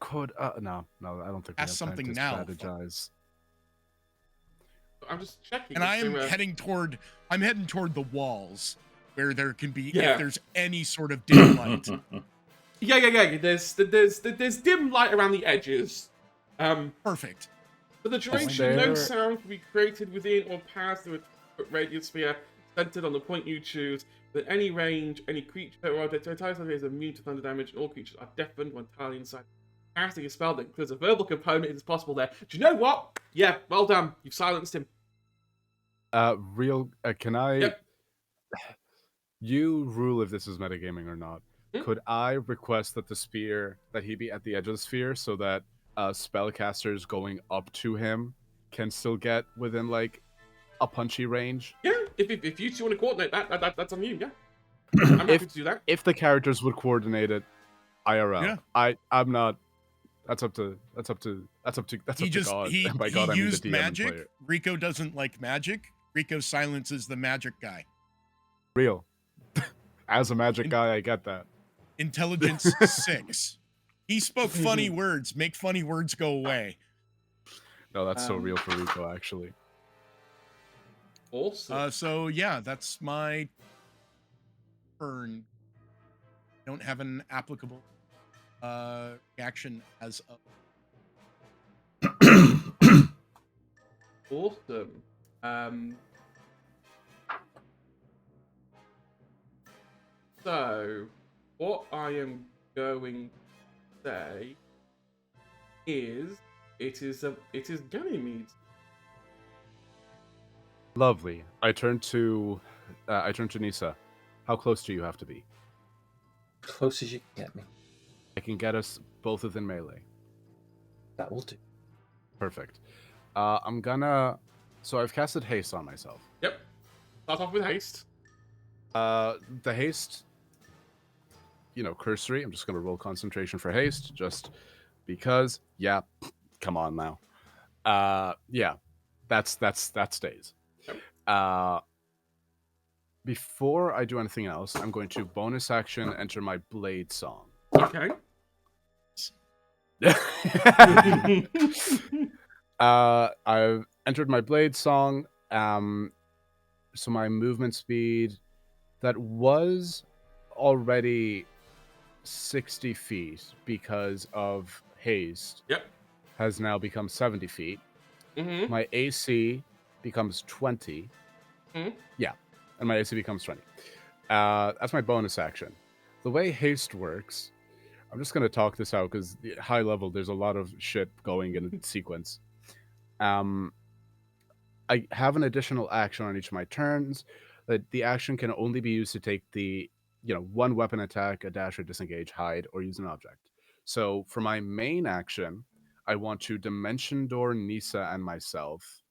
Could no, I don't think we Ask have time something to now. strategize. I'm just checking. And I if am they were- heading toward the walls where there can be, Yeah. if there's any sort of dim light. Yeah. There's dim light around the edges. Perfect. For the duration, no sound can be created within or passed through a radius sphere centered on the point you choose. With any range, any creature or object is immune to thunder damage, and all creatures are deafened when entirely inside. Casting a spell that includes a verbal component is possible there. Do you know what? Yeah, well done. You've silenced him. Can I? Yep. You rule if this is metagaming or not. Hmm? Could I request that he be at the edge of the sphere so that spellcasters going up to him can still get within like a punchy range? Yeah, if you two want to coordinate that's on you. Yeah, I'm happy to do that. If the characters would coordinate it, IRL. Yeah. I'm not. That's up to God. He And by God, I mean the used DM and magic. player. Rico doesn't like magic. Rico silences the magic guy. Real. As a magic guy, I get that. Intelligence 6. He spoke funny words. Make funny words go away. No, that's so real for Rico, actually. Awesome. So yeah, that's my turn. Don't have an applicable reaction as of. Awesome. So, what I am going to say is, it is Ganymede's. Lovely. I turn to Nisa. How close do you have to be? Close as you can get me. I can get us both within melee. That will do. Perfect. I'm gonna. So I've casted haste on myself. Yep. Start off with haste. The haste, cursory. I'm just gonna roll concentration for haste, just because. Yeah, come on now. Yeah, that stays. Yep. Before I do anything else, I'm going to bonus action enter my blade song. Okay. I've entered my blade song. So my movement speed that was already 60 feet because of haste Yep. has now become 70 feet. Mm-hmm. My AC becomes 20. Mhm. Yeah, and my AC becomes 20. That's my bonus action. The way haste works, I'm just going to talk this out because high level, there's a lot of shit going in a sequence. I have an additional action on each of my turns. That the action can only be used to take the, one weapon attack, a dash or disengage, hide, or use an object. So for my main action, I want to dimension door Nisa and myself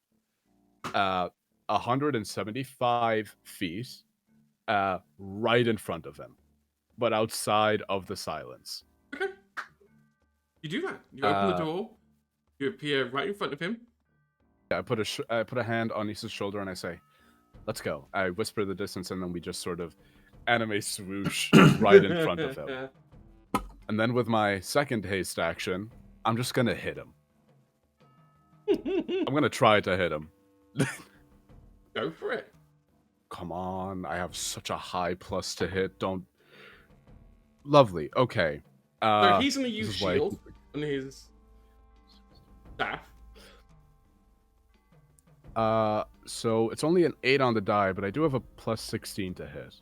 175 feet right in front of him, but outside of the silence. Okay. You do that. You open the door. You appear right in front of him. I put a hand on Nisa's shoulder and I say, "Let's go." I whisper the distance, and then we just sort of anime swoosh right in front of him. And then with my second haste action, I'm just gonna hit him. I'm gonna try to hit him. Go for it. Come on, I have such a high plus to hit. Don't. Lovely. Okay. So he's going to use this is why- shield on his staff. So it's only an 8 on the die, but I do have a plus 16 to hit.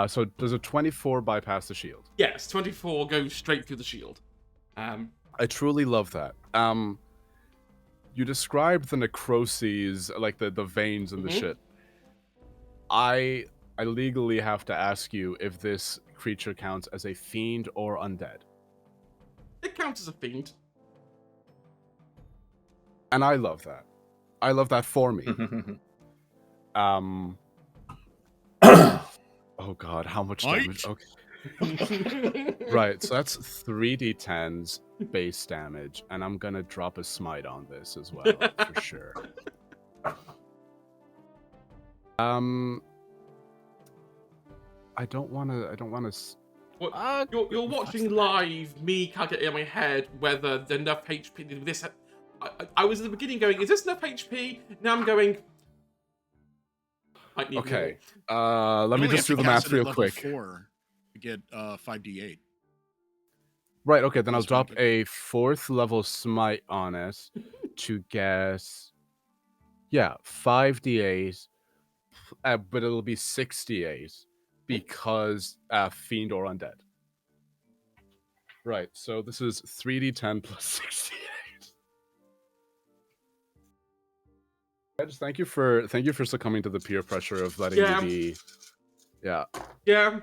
So does a 24 bypass the shield? Yes, 24 goes straight through the shield. I truly love that. You described the necroses, like the veins and the shit. I legally have to ask you if this creature counts as a fiend or undead. It counts as a fiend. And I love that. I love that for me. Oh god, how much damage? Okay. Right, so that's 3d10s base damage, and I'm gonna drop a smite on this as well, for sure. I don't wanna Well, you're watching live me calculate in my head whether the enough HP. This I was at the beginning going, is this enough HP? Now I'm going. I need Okay. more. Let me just do the math real quick. 4 to get 5d8. Right, okay, then I'll Plus drop one. a 4th level smite on it to guess. Yeah, 5d8, but it'll be 68 because fiend or undead. Right, so this is 3d10 plus 68. Just thank you for succumbing to the peer pressure of letting me be. Yeah. Yeah.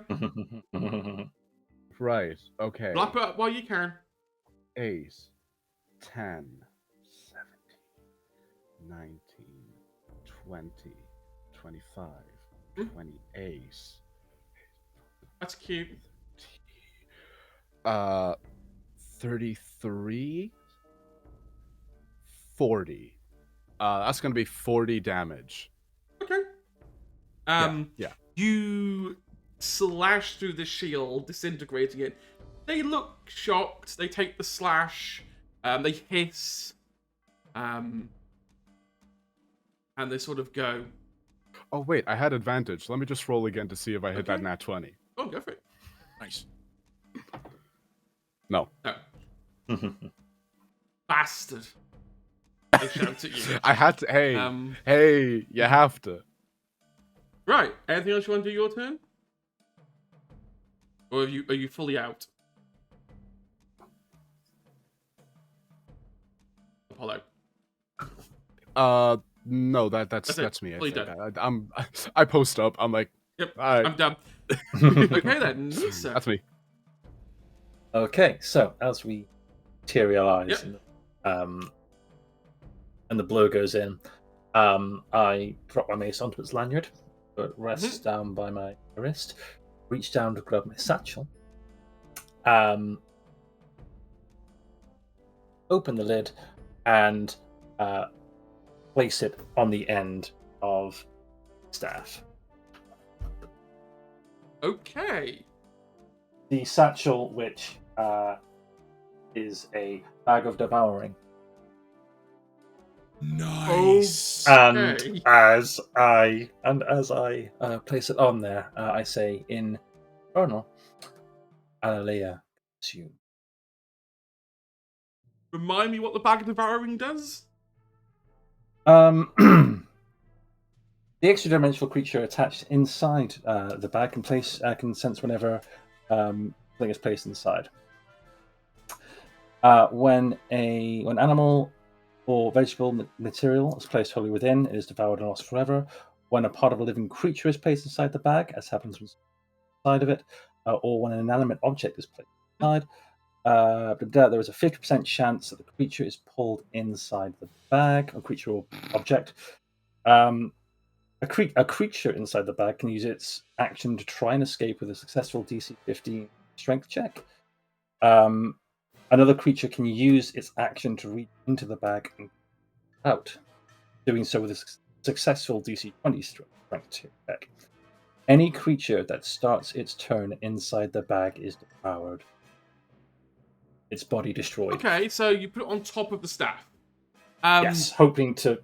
Right. Okay. Lap it up while you can. 8, 10, 17, 19, 20, 25, 28. That's cute. 33, 40. That's gonna be 40 damage. Okay. Yeah. You slash through the shield, disintegrating it. They look shocked. They take the slash. They hiss. And and they sort of go, Oh wait, I had advantage. Let me just roll again to see if I hit that Okay. nat 20. "Oh, go for it." Nice. No. No, bastard! They shout at you. I had to. Hey, hey, you have to. Right. Anything else you want to do your turn? Or are you fully out? Apollo. No, That's it. that's me. I Fully think done. I post up. I'm like, Yep. all right, I'm done. Okay then, Nisa. that's me. Okay, so as we materialize Yep. and the blow goes in, I drop my mace onto its lanyard, so it rests down by my wrist, reach down to grab my satchel, open the lid, and place it on the end of staff. Okay. The satchel, which is a bag of devouring. Nice. And Okay. as I place it on there, I say in Infernal, Alleluia, consume. Remind me what the bag of devouring does? The extra-dimensional creature attached inside the bag can sense whenever something is placed inside. When animal or vegetable material is placed wholly within, it is devoured and lost forever. When a part of a living creature is placed inside the bag, as happens inside of it, or when an inanimate object is placed inside, there is a 50% chance that the creature is pulled inside the bag, or creature or object. A creature inside the bag can use its action to try and escape with a successful DC 15 strength check. Another creature can use its action to reach into the bag and out, doing so with a successful DC 20 strength check. Any creature that starts its turn inside the bag is devoured. Its body destroyed. Okay, so you put it on top of the staff. Yes, hoping to,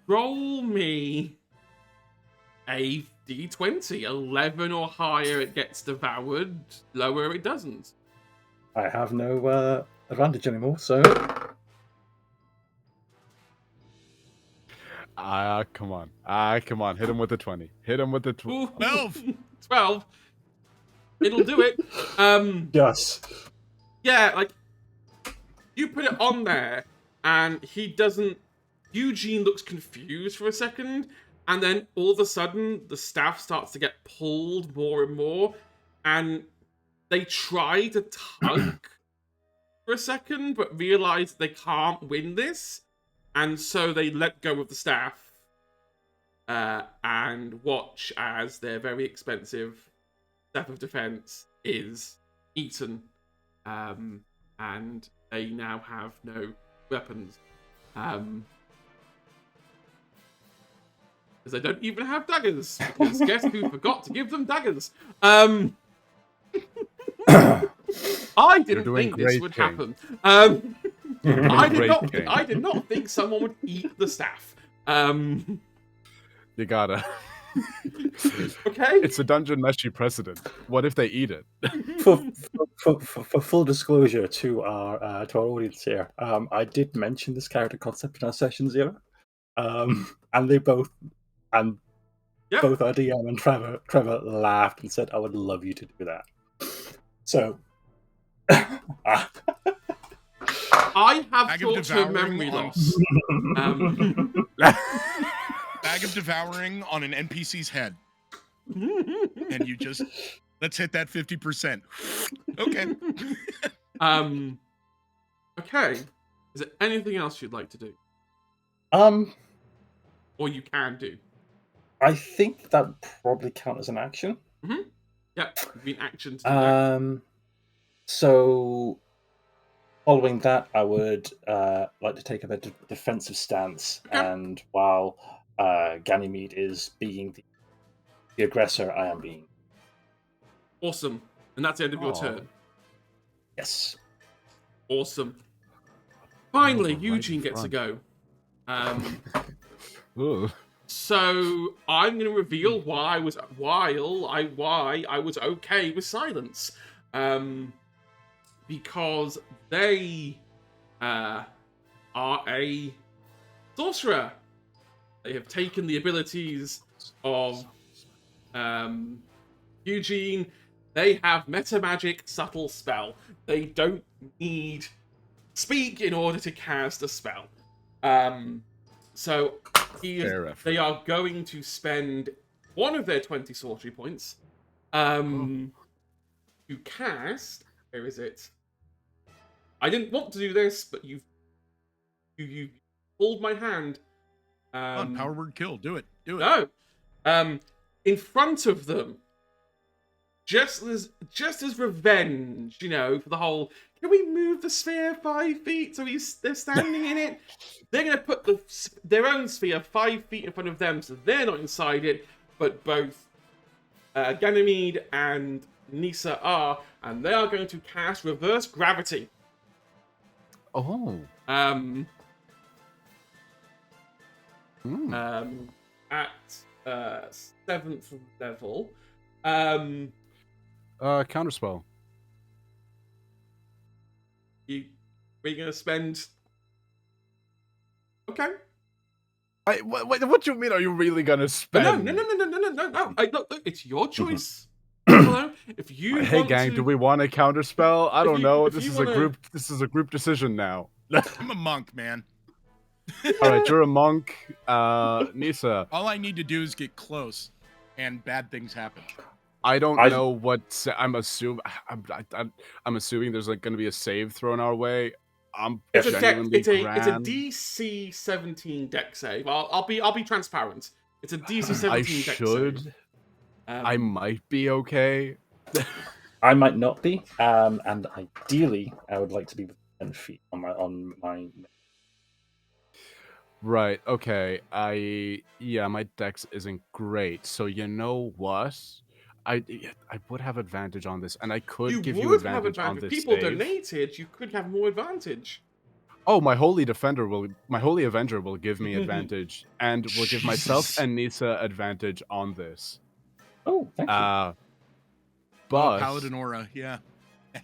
Roll me a d20. 11 or higher, it gets devoured. Lower, it doesn't. I have no advantage anymore, so... Come on. Come on. Hit him with the 20. Hit him with the 12. 12. 12. It'll do it. Yes. Yeah, like, you put it on there, and he doesn't... Eugene looks confused for a second, and then all of a sudden, the staff starts to get pulled more and more, and they try to tug for a second, but realize they can't win this, and so they let go of the staff and watch as their very expensive staff of defense is eaten, and they now have no weapons. Because they don't even have daggers. Because guess who forgot to give them daggers? I didn't think this would happen. I did not think someone would eat the staff. You gotta. Okay. It's a dungeon meshy precedent. What if they eat it? For full disclosure to our audience here, I did mention this character concept in our session 0, and they both both our DM and Trevor laughed and said, "I would love you to do that." So, I have short-term memory loss. Bag of devouring on an NPC's head. And you just, let's hit that 50%. Okay. Okay. Is there anything else you'd like to do? Or you can do? I think that would probably count as an action. Mm-hmm. Yep, you've been action to do that. So, following that, I would like to take up a defensive stance, and while Ganymede is being the aggressor, I am being. Awesome. And that's the end of your turn. Yes. Awesome. Finally, Right Eugene in gets to front. go. So I'm going to reveal why I was okay with silence, because they are a sorcerer. They have taken the abilities of Eugene. They have meta magic, subtle spell. They don't need speak in order to cast a spell. So Fair effort. they are going to spend one of their 20 sorcery points to cast. Where is it? I didn't want to do this, but you pulled my hand. Come on, power word kill. Do it. Do it. No. In front of them, just as revenge, you know, for the whole. Can we move the sphere 5 feet so they're standing in it? They're going to put their own sphere 5 feet in front of them, so they're not inside it. But both Ganymede and Nisa are, and they are going to cast reverse gravity. Oh. At 7th level. Counterspell. We're gonna spend. Okay. What do you mean? Are you really gonna spend? No. Look, it's your choice. Hello? If you Hey want gang, to... do we want a counterspell? I don't know. This is wanna... This is a group decision now. I'm a monk, man. All right, you're a monk. Nisa. All I need to do is get close, and bad things happen. I don't know what I'm assuming. I'm assuming there's like going to be a save thrown our way. It's a genuinely DC 17 deck save. I'll be transparent. It's a DC 17 deck save. I might be okay. I might not be, and ideally, I would like to be 10 feet on my. Right. Okay. My dex isn't great. So you know what? I would have advantage on this, and I could give you advantage on this. People save. donated. You could have more advantage. Oh, my holy avenger will give me advantage, and will give myself and Nisa advantage on this. Oh, thank you. But Paladin aura, yeah.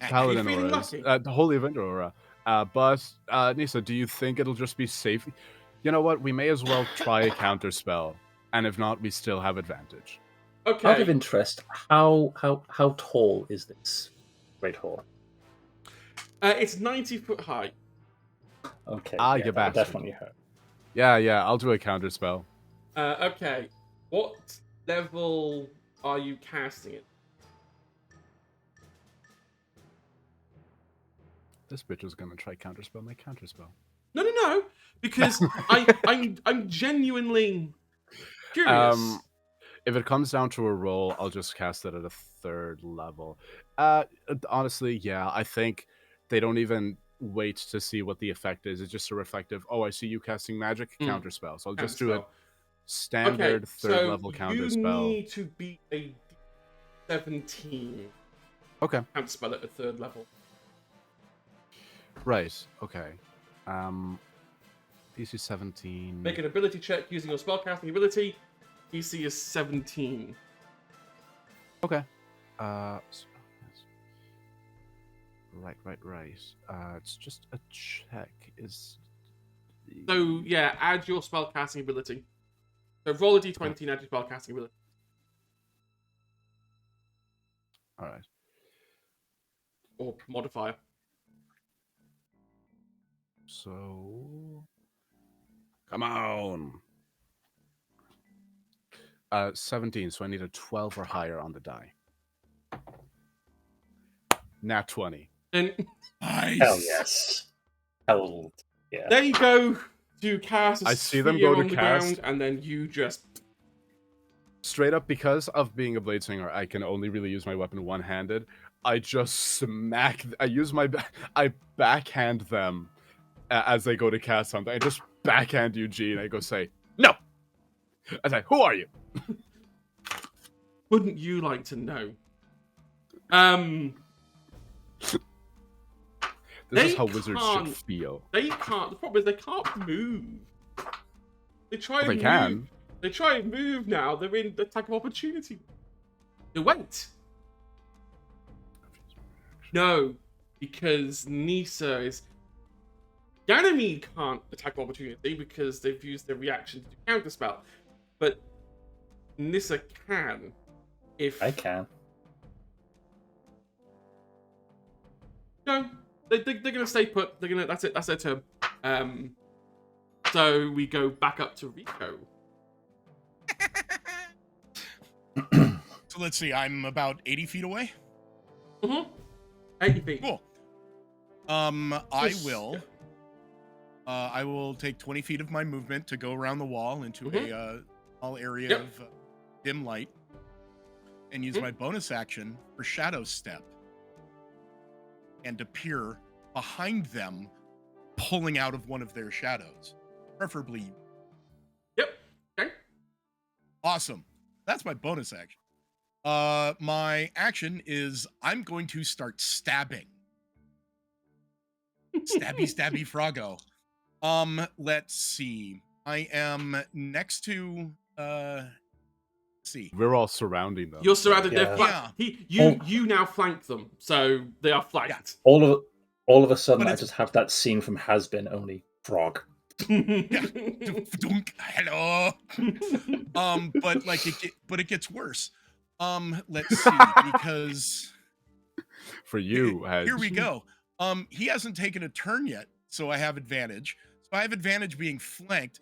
Paladin aura, the holy avenger aura. But Nisa, do you think it'll just be safe? You know what? We may as well try a counterspell, and if not, we still have advantage. Okay. Out of interest, how tall is this great hall? It's 90 foot high. Okay. You that bastard. definitely hurt. Yeah. I'll do a counterspell. Okay. What level are you casting it? This bitch is gonna try counterspell my counterspell. No. Because I'm genuinely curious. If it comes down to a roll, I'll just cast it at a 3rd level. Honestly, yeah, I think they don't even wait to see what the effect is. It's just a reflective, oh, I see you casting magic, counterspell. So I'll just do a standard 3rd level counterspell. You need to beat a 17 counterspell at a 3rd level. Right, okay. DC 17. Make an ability check using your spellcasting ability. DC is 17. Okay. Right. It's just a check. So yeah, add your spellcasting ability. So roll a d20 and add your spellcasting ability. All right. Or modifier. So, come on. 17, so I need a 12 or higher on the die. Nat 20. And Nice. Hell yes. Hell yeah. there you go to cast a I see them sphere go on to the cast. ground, and then you just... Straight up, because of being a blade swinger, I can only really use my weapon one-handed. I just smack... I backhand them as they go to cast something. I just backhand Eugene. I go say, no! I say, who are you? Wouldn't you like to know? This is how wizards should feel. They can't. The problem is they can't move. They try. Well, they can. They try and move now. They're in attack of opportunity. No, wait. No, because Nisa is... Ganymede can't attack of opportunity because they've used their reaction to do counterspell. But Nissa can. If... I can. No, they're going to stay put. They're going to... That's it. That's their turn. So we go back up to Rico. So let's see. I'm about 80 feet away. Mm-hmm. 80 feet. Cool. I will take 20 feet of my movement to go around the wall into a small area of dim light, and use my bonus action for Shadow Step, and appear behind them, pulling out of one of their shadows, preferably. Yep. Okay. Awesome. That's my bonus action. My action is I'm going to start stabbing. Stabby, froggo. Let's see. I am next to, let's see. We're all surrounding them. You're surrounded. Yeah. They're flanked. You now flank them, so they are flanked. All of a sudden, But I it's- just have that scene from Has Been, only frog. Hello. But like it gets worse. Let's see, because For you, here we go. He hasn't taken a turn yet, so I have advantage. So I have advantage being flanked.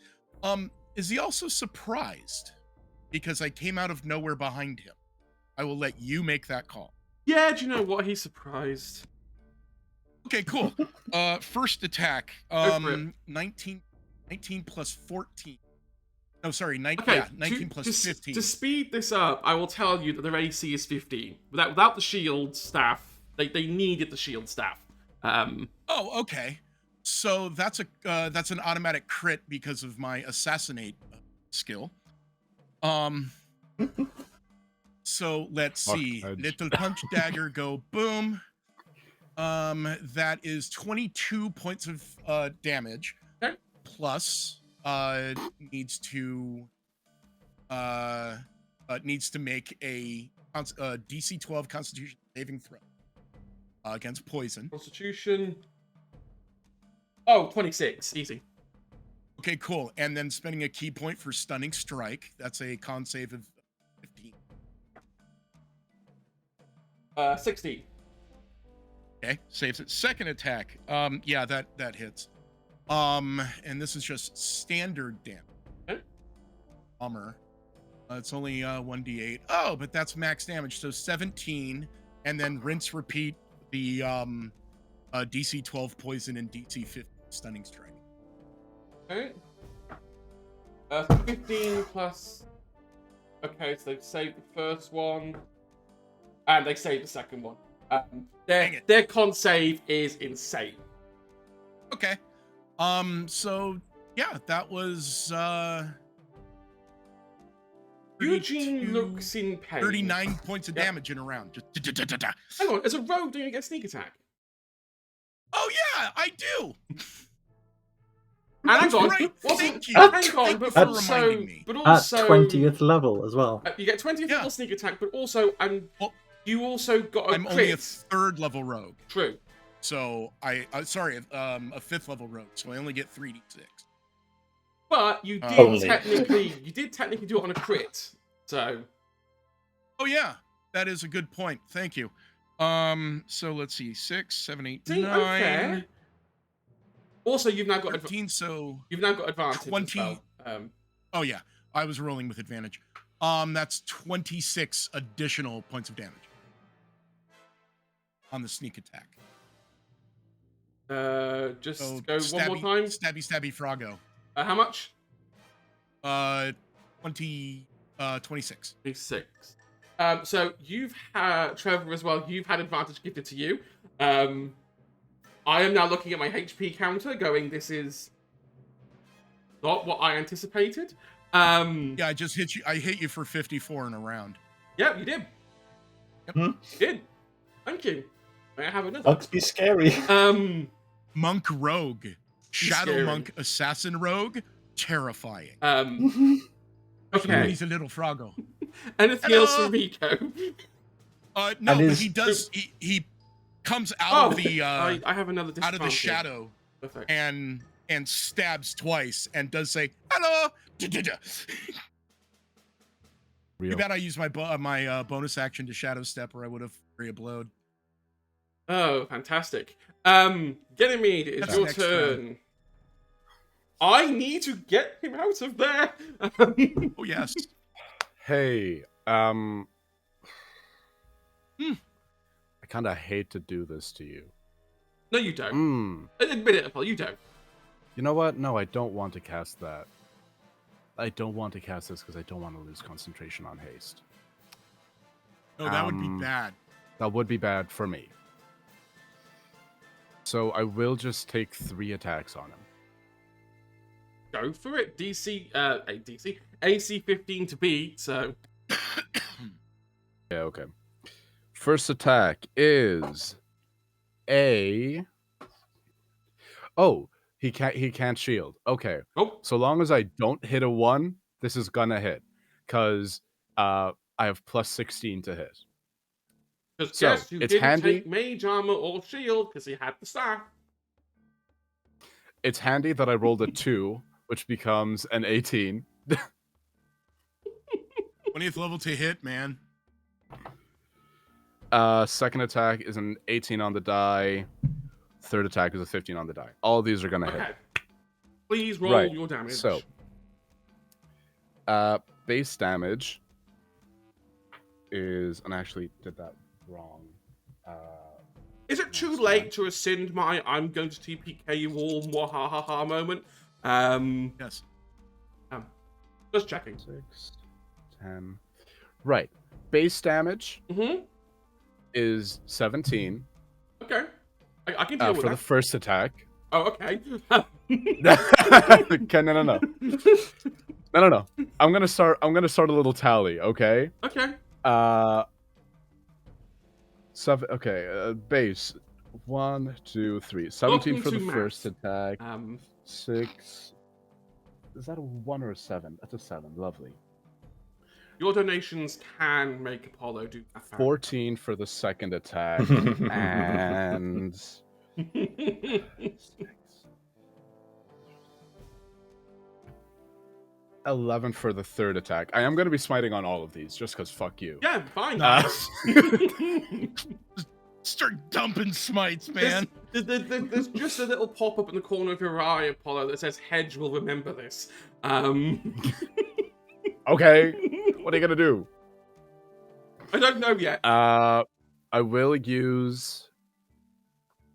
Is he also surprised because I came out of nowhere behind him? I will let you make that call. Yeah, do you know what? He's surprised. Okay, cool. First attack. Go for it. 19 plus 14. No, sorry, 19 Okay, 19 plus 15. To speed this up, I will tell you that their AC is 15. Without the shield staff, they needed the shield staff. Oh, okay. So that's an automatic crit because of my assassinate skill. So let's see. Fuck, Edge. Little punch dagger go boom. That is 22 points of damage. Okay. Plus needs to make a DC 12 Constitution saving throw against poison. Constitution. Oh, 26. Easy. Okay, cool. And then spending a key point for stunning strike. That's a con save of 15. 16. Okay, saves it. Second attack. Yeah, that hits. And this is just standard damage. Okay. Bummer. It's only 1d8. Oh, but that's max damage. So 17, and then rinse repeat the DC 12 poison and DC 15 stunning strike. Okay. 15 plus. Okay, so they've saved the first one, and they saved the second one. Their con save is insane. Okay. So yeah, that was Eugene 32 looks in pain. 39 points of Yep. damage in a round. Just Hang on, as a rogue, do you get sneak attack? oh yeah, I do. And hang That's on, right. wasn't- Thank you. hang on, Thank but you for also, reminding me. but At also, 20th level as well. you get 20th Yeah. level sneak attack, but also, and Well, you also got a I'm crit. only a third level rogue, True. so a fifth level rogue, so I only get 3d6. But you did Only. technically do it on a crit. So Oh yeah, that is a good point. Thank you. So let's see, 6, 7, 8, see, 9, okay. Also, you've now got 13. So you've now got advantage. 20. As well. oh yeah, I was rolling with advantage. That's 26 additional points of damage on the sneak attack. Just So go one more time. Stabby, froggo. How much? 26. 26. So you've had Trevor as well. You've had advantage gifted to you. I am now looking at my HP counter, going, "This is not what I anticipated." Yeah, I just hit you. I hit you for 54 in a round. Yeah, you did. Yep. You did. Thank you. May I have another? Bugs be scary. Monk rogue, shadow scary. monk assassin rogue, terrifying. Okay. He's a little froggo. Anything else for Rico? No, And but his- he does. He comes out of the I have another out of the disadvantage. shadow Perfect. and stabs twice and does say hello. Real. Too bad I used my bonus action to shadow step, or I would have blowed. Oh, fantastic. Ganymede, it's That's your next turn. I need to get him out of there. Oh yes. Hey, I kind of hate to do this to you. No, you don't. Admit it, Paul. You don't. You know what? No, I don't want to cast that. I don't want to cast this because I don't want to lose concentration on haste. Oh, that would be bad. That would be bad for me. So I will just take 3 attacks on him. Go for it. AC 15 to beat. So. Yeah, okay. First attack is a. Oh, he can't shield. Okay. Oh. So long as I don't hit a 1, this is gonna hit, because I have plus 16 to hit. Because So, yes, you it's didn't handy. take mage armor or shield because he had the staff. It's handy that I rolled a 2, which becomes an 18. 20th level to hit, man. Second attack is an 18 on the die. Third attack is a 15 on the die. All of these are gonna hit. Okay. Please roll Right, your damage. So, base damage is, and I actually did that wrong. Is it too late to rescind my "I'm going to TPK you all" mwahaha moment? Yes. Just checking. 6, 10. Right. Base damage is 17 Okay. I can deal with for that. the first attack. Oh, okay. Okay, no. I'm gonna start a little tally, okay? Okay. Base 1, 2, 3. 17 for the Welcome to first math. attack. 6. Is that a 1 or a 7? That's a 7. Lovely. Your donations can make Apollo do that. 14 for the second attack. And 11 for the third attack. I am going to be smiting on all of these, just because fuck you. Yeah, fine. Start dumping smites, man. There's just a little pop-up in the corner of your eye, Apollo, that says Hedge will remember this. Okay. What are you going to do? I don't know yet. I will use...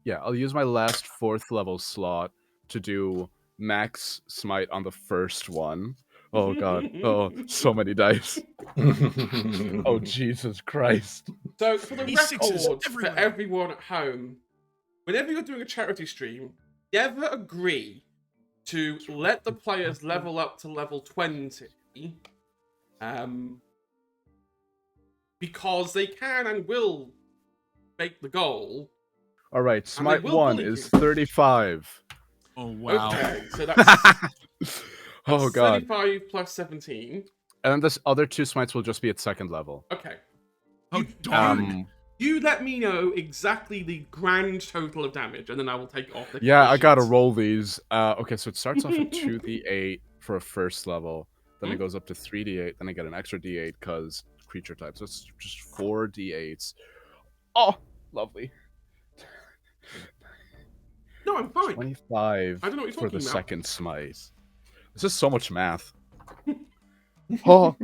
Yeah, I'll use my last 4th level slot to do max smite on the first one. Oh god. Oh, so many dice. Oh, Jesus Christ. So, for the These sixes record, for everywhere. everyone at home, whenever you're doing a charity stream, never agree to let the players level up to level 20, because they can and will make the goal. Alright, smite will 1 bully is you. 35. Oh wow. Okay, so that's Oh god. 35 plus 17. And then this other 2 smites will just be at 2nd level. Okay. Oh darn. You let me know exactly the grand total of damage, and then I will take it off the Yeah, I gotta sheets. roll these. Okay, so it starts off at 2d8 for a first level. Then it goes up to 3d8. Then I get an extra d8 because creature type. So it's just 4d8s. Oh, lovely. No, I'm fine. 25 I don't know what you're for talking the about. second smite. This is so much math. Oh.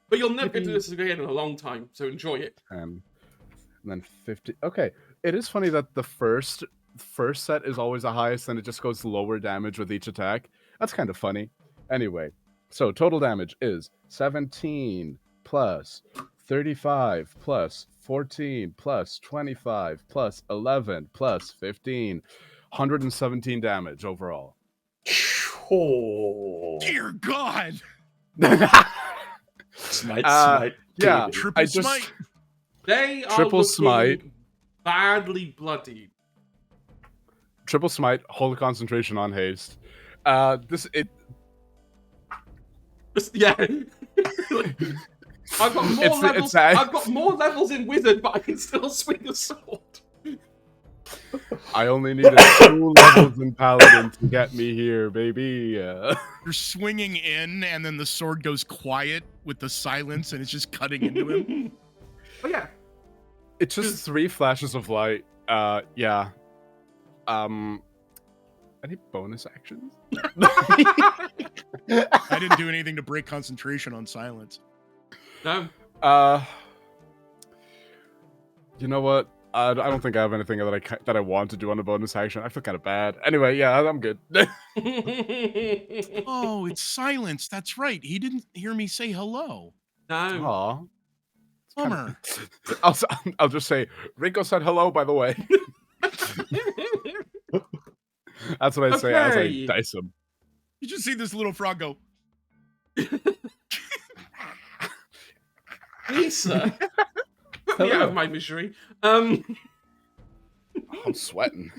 But you'll never get to do this again in a long time, so enjoy it. And then 50. Okay, it is funny that the first set is always the highest, and it just goes lower damage with each attack. That's kind of funny. Anyway, so total damage is 17 plus 35 plus 14 plus 25 plus 11 plus 15. 117 damage overall. Oh. Dear God. Smite. Yeah, baby. Triple I just smite. They are Triple looking smite. badly bloodied. triple smite, hold concentration on haste. Yeah. I've got more It's- levels. it's that- I've got more levels in wizard, but I can still swing a sword. I only needed 2 levels in paladin to get me here, baby. You're swinging in, and then the sword goes quiet with the silence, and it's just cutting into him. But yeah, It's just 3 flashes of light. Yeah. Any bonus actions? I didn't do anything to break concentration on silence. no. You know what? I don't think I have anything that I want to do on a bonus action. I feel kind of bad. Anyway, yeah, I'm good. Oh, it's silence. That's right. He didn't hear me say hello. No. Aw. Bummer. I'll just say, Rico said hello, by the way. That's what I say as I Okay. dice him. You just see this little frog go. Lisa, put me out of my misery. I'm sweating.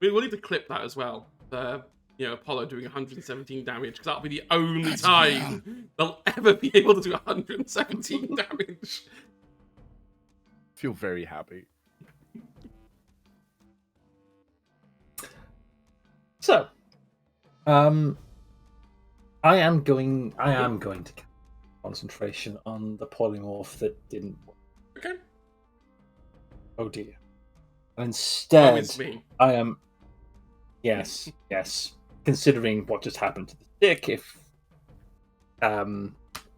We'll need to clip that as well. Apollo doing 117 damage, because that'll be the only God, time they'll ever be able to do 117 damage. Feel very happy. So, I am going to concentration on the polymorph that didn't work. Okay. Oh dear. And Oh, instead, it's me. I am. Yes. Considering what just happened to the stick,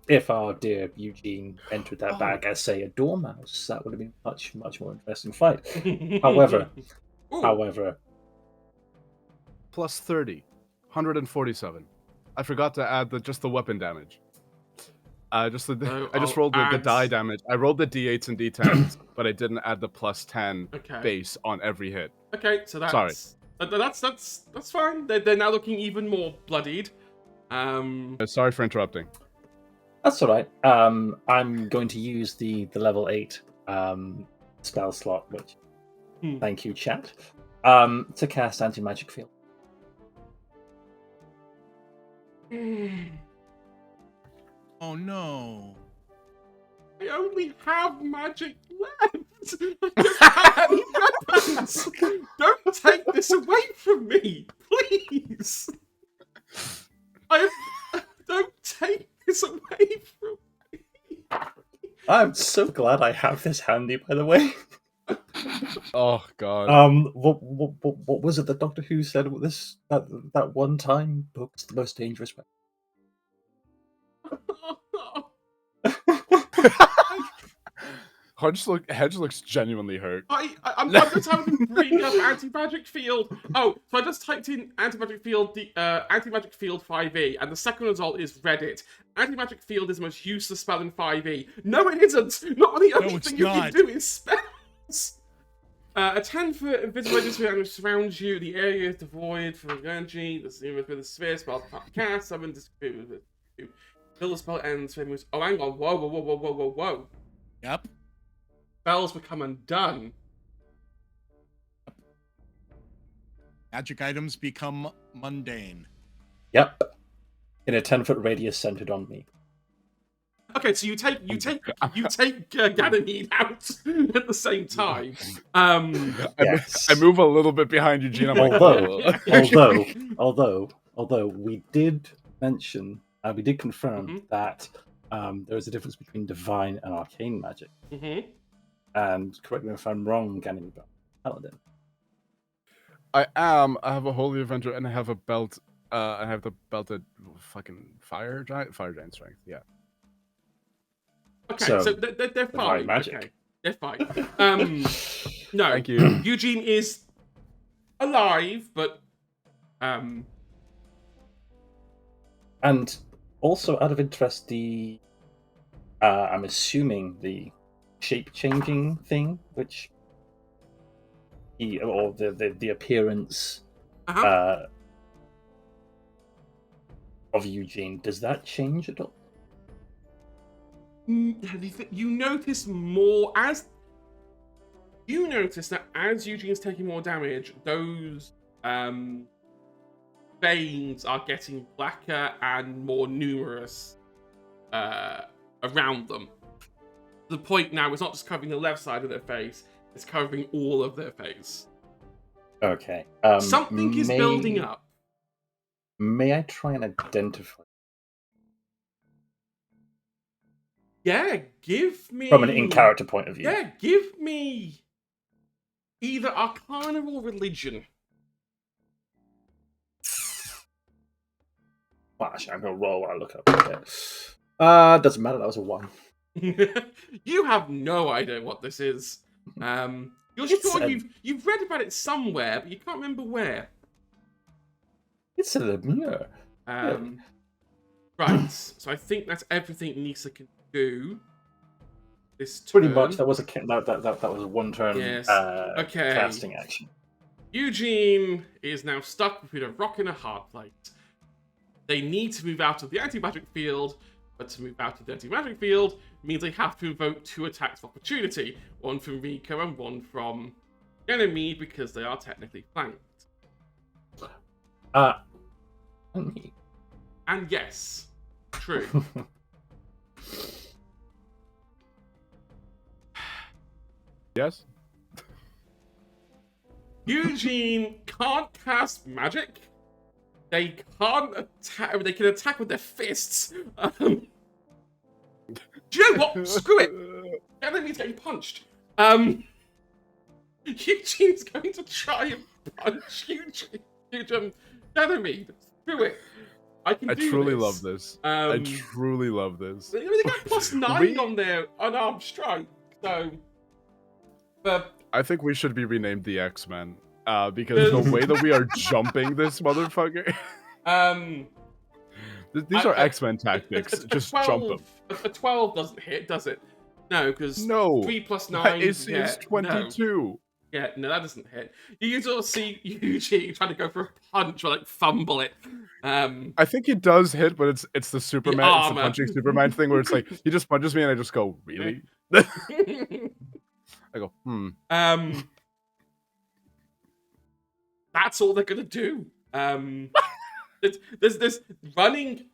if our dear Eugene entered that bag as, say, a dormouse, that would have been a much more interesting fight. However, Ooh. Plus 30. 147. I forgot to add just the weapon damage. I just rolled the die damage. I rolled the d8s and d10s, but I didn't add the plus 10 Okay. base on every hit. Okay, so that's Sorry. That's fine. They're now looking even more bloodied. Sorry for interrupting. that's all right. I'm going to use the level 8 spell slot, which thank you, chat, to cast anti-magic field. Oh no. I only have magic left. I don't have any weapons. Don't take this away from me, please. Don't take this away from me. I'm so glad I have this handy, by the way. Oh god. What was it that Doctor Who said with this that one time? Book's the most dangerous weapon. Hedge looks genuinely hurt. I'm just having to bring up anti-magic field. Oh, so I just typed in anti-magic field, anti-magic field 5e, and the second result is Reddit. Anti-magic field is the most useless spell in 5e. No, it isn't. Not the only it's thing you not. can do is spells. A 10-foot invisible radius surrounds you. The area is devoid from energy. The limit with the sphere spell can't cast. Summon disappear with it. Till the spell ends. Oh, hang on. Whoa. Yep. Spells become undone. Magic items become mundane. Yep. In a 10-foot radius centered on me. Okay, so you take Ganymede out at the same time. Yes. I move a little bit behind Eugene. I'm like, Although we did mention, we did confirm that there is a difference between divine and arcane magic. Mm-hmm. And correct me if I'm wrong, Ganymede, Paladin. I have a holy avenger and I have a belt. I have the belted fucking fire giant strength. Yeah. Okay, So, so they're fine. magic. Okay, they're fine. No, Thank you. Eugene is alive, but And also, out of interest, I'm assuming the shape-changing thing, which the appearance of Eugene, does that change at all? You notice more as you notice that as Eugene's taking more damage, those veins are getting blacker and more numerous around them. To the point now, it's not just covering the left side of their face; it's covering all of their face. Okay. Something is building up. May I try and identify? Yeah, give me... From an in-character point of view. Yeah, give me either Arcana or Religion. Well, actually, I'm going to roll while I look up. Okay. Doesn't matter, that was a 1. You have no idea what this is. You're sure you've read about it somewhere, but you can't remember where. It's a lemure. Right, so I think that's everything Nisa can do. This turn. Pretty much. That was a one-turn Yes. casting action. Eugene is now stuck between a rock and a hard place. They need to move out of the anti-magic field, but to move out of the anti-magic field means they have to invoke 2 attacks of opportunity, one from Rico and one from Ganymede, because they are technically flanked. And yes, true. Yes? Eugene can't cast magic. They can't attack. They can attack with their fists. Do you know what? Screw it. Ganymede's getting punched. Eugene's going to try and punch Ganymede. Screw it. I truly love this. I truly love this. They got +9 on their unarmed strike, so. But I think we should be renamed the X-Men. Because the way that we are jumping this motherfucker. These are X-Men tactics. Just 12, jump them. A 12 doesn't hit, does it? No, because 3 + 9 is 22. No. Yeah, no, that doesn't hit. You sort of see Eugene trying to go for a punch or like fumble it. I think he does hit, but it's the Superman, it's the punching Superman thing where it's like he just punches me and I just go, really? I go, That's all they're gonna do. There's running.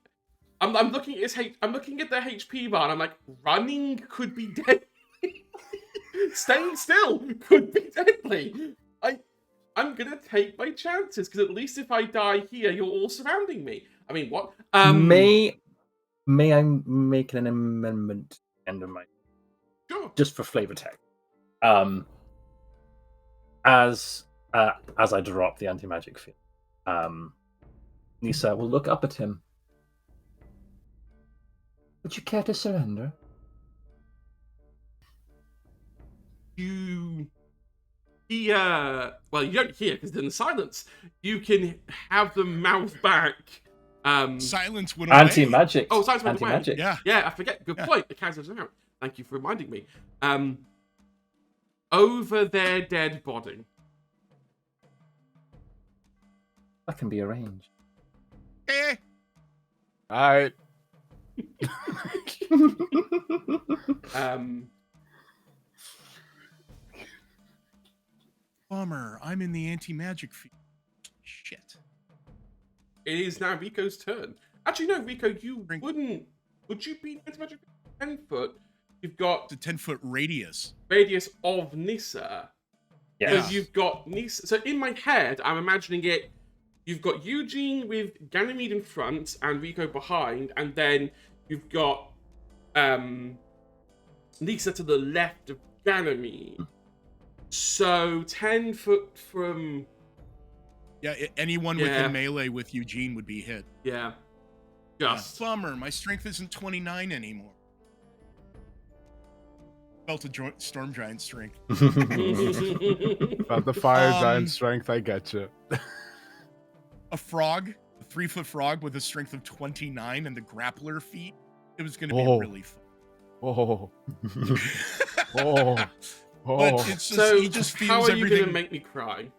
I'm looking at I'm looking at their HP bar and I'm like, running could be deadly. Staying still could be deadly. I'm gonna take my chances because at least if I die here, you're all surrounding me. I mean, what? May I make an amendment? End of my just for flavor text. As I drop the anti-magic field, Nisa will look up at him. Would you care to surrender? Well, you don't hear because in the silence, you can have them mouth back. Silence went away. Anti-magic. Oh, silence went anti-magic. away. Yeah, I forget. Good point. It cancels out. Thank you for reminding me. Over their dead body. That can be arranged. Alright. Bummer. I'm in the anti-magic field. Shit. It is now Rico's turn. Actually, no, Rico, you wouldn't. Would you be anti-magic 10 foot? You've got the 10-foot radius of Nissa. Yeah. So you've got Nissa. So in my head, I'm imagining it. You've got Eugene with Ganymede in front and Rico behind, and then you've got Nissa to the left of Ganymede. So 10 foot from. Yeah, anyone within melee with Eugene would be hit. Yeah. Just. Bummer, my strength isn't 29 anymore. Felt a storm giant strength. About the fire giant strength, I get you. A frog, a 3-foot frog with a strength of 29 and the grappler feat. It was going to be really fun. But it's just, so he just feels how are you going to make me cry?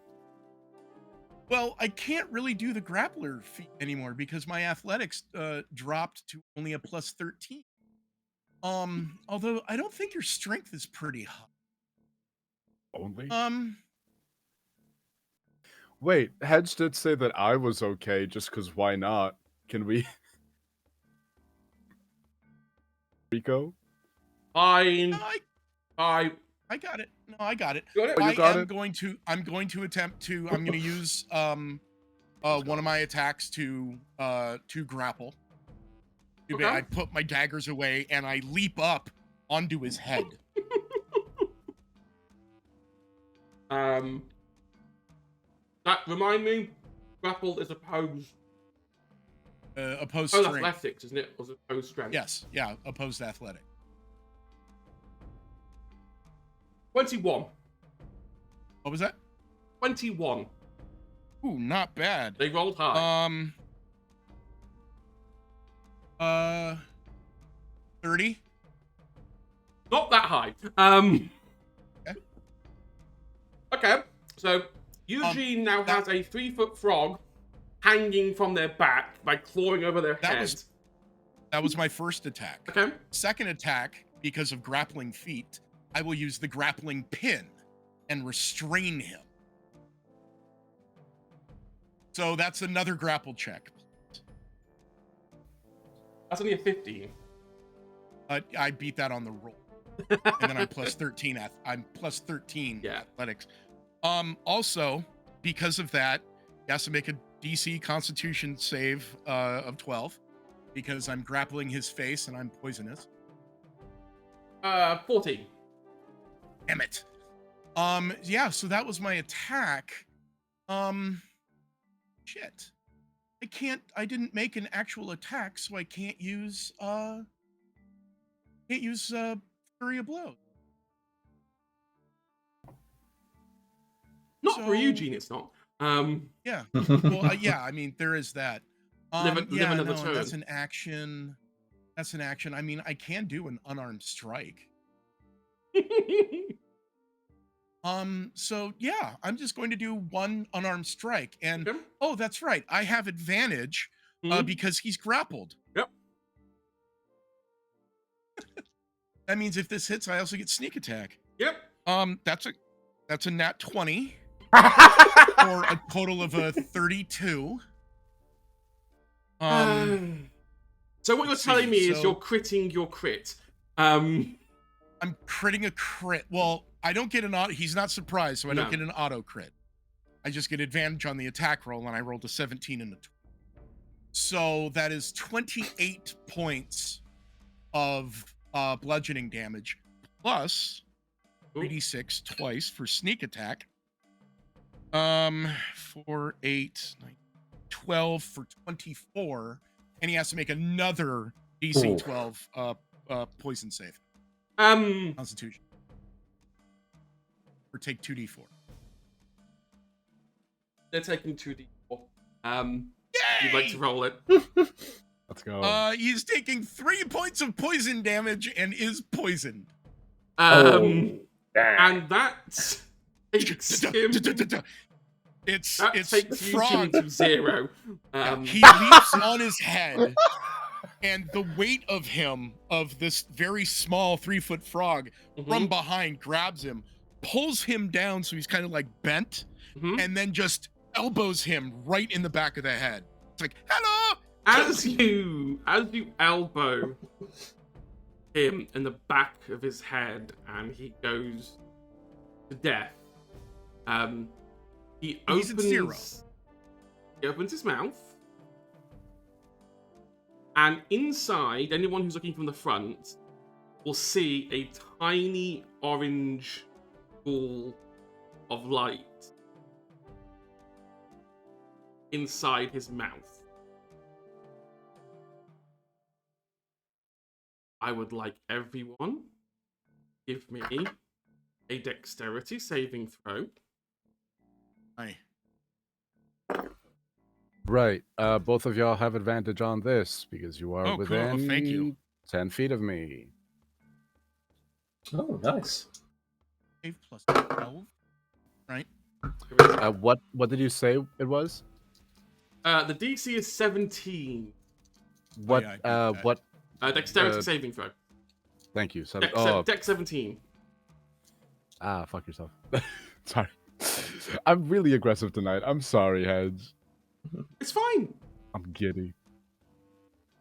Well, I can't really do the grappler feat anymore because my athletics dropped to only a +13. Although I don't think your strength is pretty high. Only? Wait, Hedge did say that I was okay, just because why not? Can we... Rico? Fine. No, I I got it. No, I got it. got it. Oh, you got it? I'm going to attempt to. I'm going to use one of my attacks to grapple. Okay. I put my daggers away and I leap up onto his head. That remind me, grapple is opposed. Opposed Oh, strength. athletics, isn't it? Or is it opposed strength? Yes, yeah, opposed athletic. 21. What was that? 21. Ooh, not bad. They rolled high. 30. Not that high. Okay. So Eugene now has a 3-foot frog hanging from their back by clawing over their head. That was my first attack. Okay. Second attack, because of grappling feet, I will use the grappling pin and restrain him. So that's another grapple check. That's only a 15. I beat that on the roll. And then I'm plus 13 I'm plus 13 Yeah. athletics. Also, because of that, he has to make a DC Constitution save of 12 because I'm grappling his face and I'm poisonous. 14. Damn it. Yeah, so that was my attack. Shit. I didn't make an actual attack, so I can't use Fury of Blows. Not for Eugene, it's not. Yeah. Well, yeah, I mean, there is that. Live another turn. That's an action. That's an action. I mean, I can do an unarmed strike. So yeah, I'm just going to do one unarmed strike. And Okay. oh, that's right. I have advantage because he's grappled. Yep. That means if this hits, I also get sneak attack. Yep. That's a nat 20 for a total of a 32. So what you're telling me is you're critting your crit. I'm critting a crit. Well, I don't get an auto. He's not surprised, so I don't get an auto crit. I just get advantage on the attack roll, and I rolled a 17 and a 20. So that is 28 points of bludgeoning damage, plus 3d6 twice for sneak attack. 4, 8, 9, 12 for 24, and he has to make another DC 12 poison save. Constitution. Or take 2d4. They're taking 2d4. Yay! You'd like to roll it. Let's go. He's taking 3 points of poison damage and is poisoned. And that takes him. It's takes frog. Eugene to 0. He leaps on his head, and the weight of him, of this very small 3-foot frog, from behind grabs him, pulls him down so he's kind of like bent, and then just elbows him right in the back of the head. It's like, hello! As you elbow him in the back of his head and he goes to death, he opens his mouth, and inside, anyone who's looking from the front will see a tiny orange ball of light inside his mouth. I would like everyone give me a dexterity saving throw. Hi. Right. Both of y'all have advantage on this because you are within cool. Thank you. 10 feet of me. Oh, nice. Save plus 12. Right? What did you say it was? The DC is 17. What what Dexterity saving throw. Thank you. Dex 17. Fuck yourself. Sorry. I'm really aggressive tonight. I'm sorry, Hedge. It's fine. I'm giddy.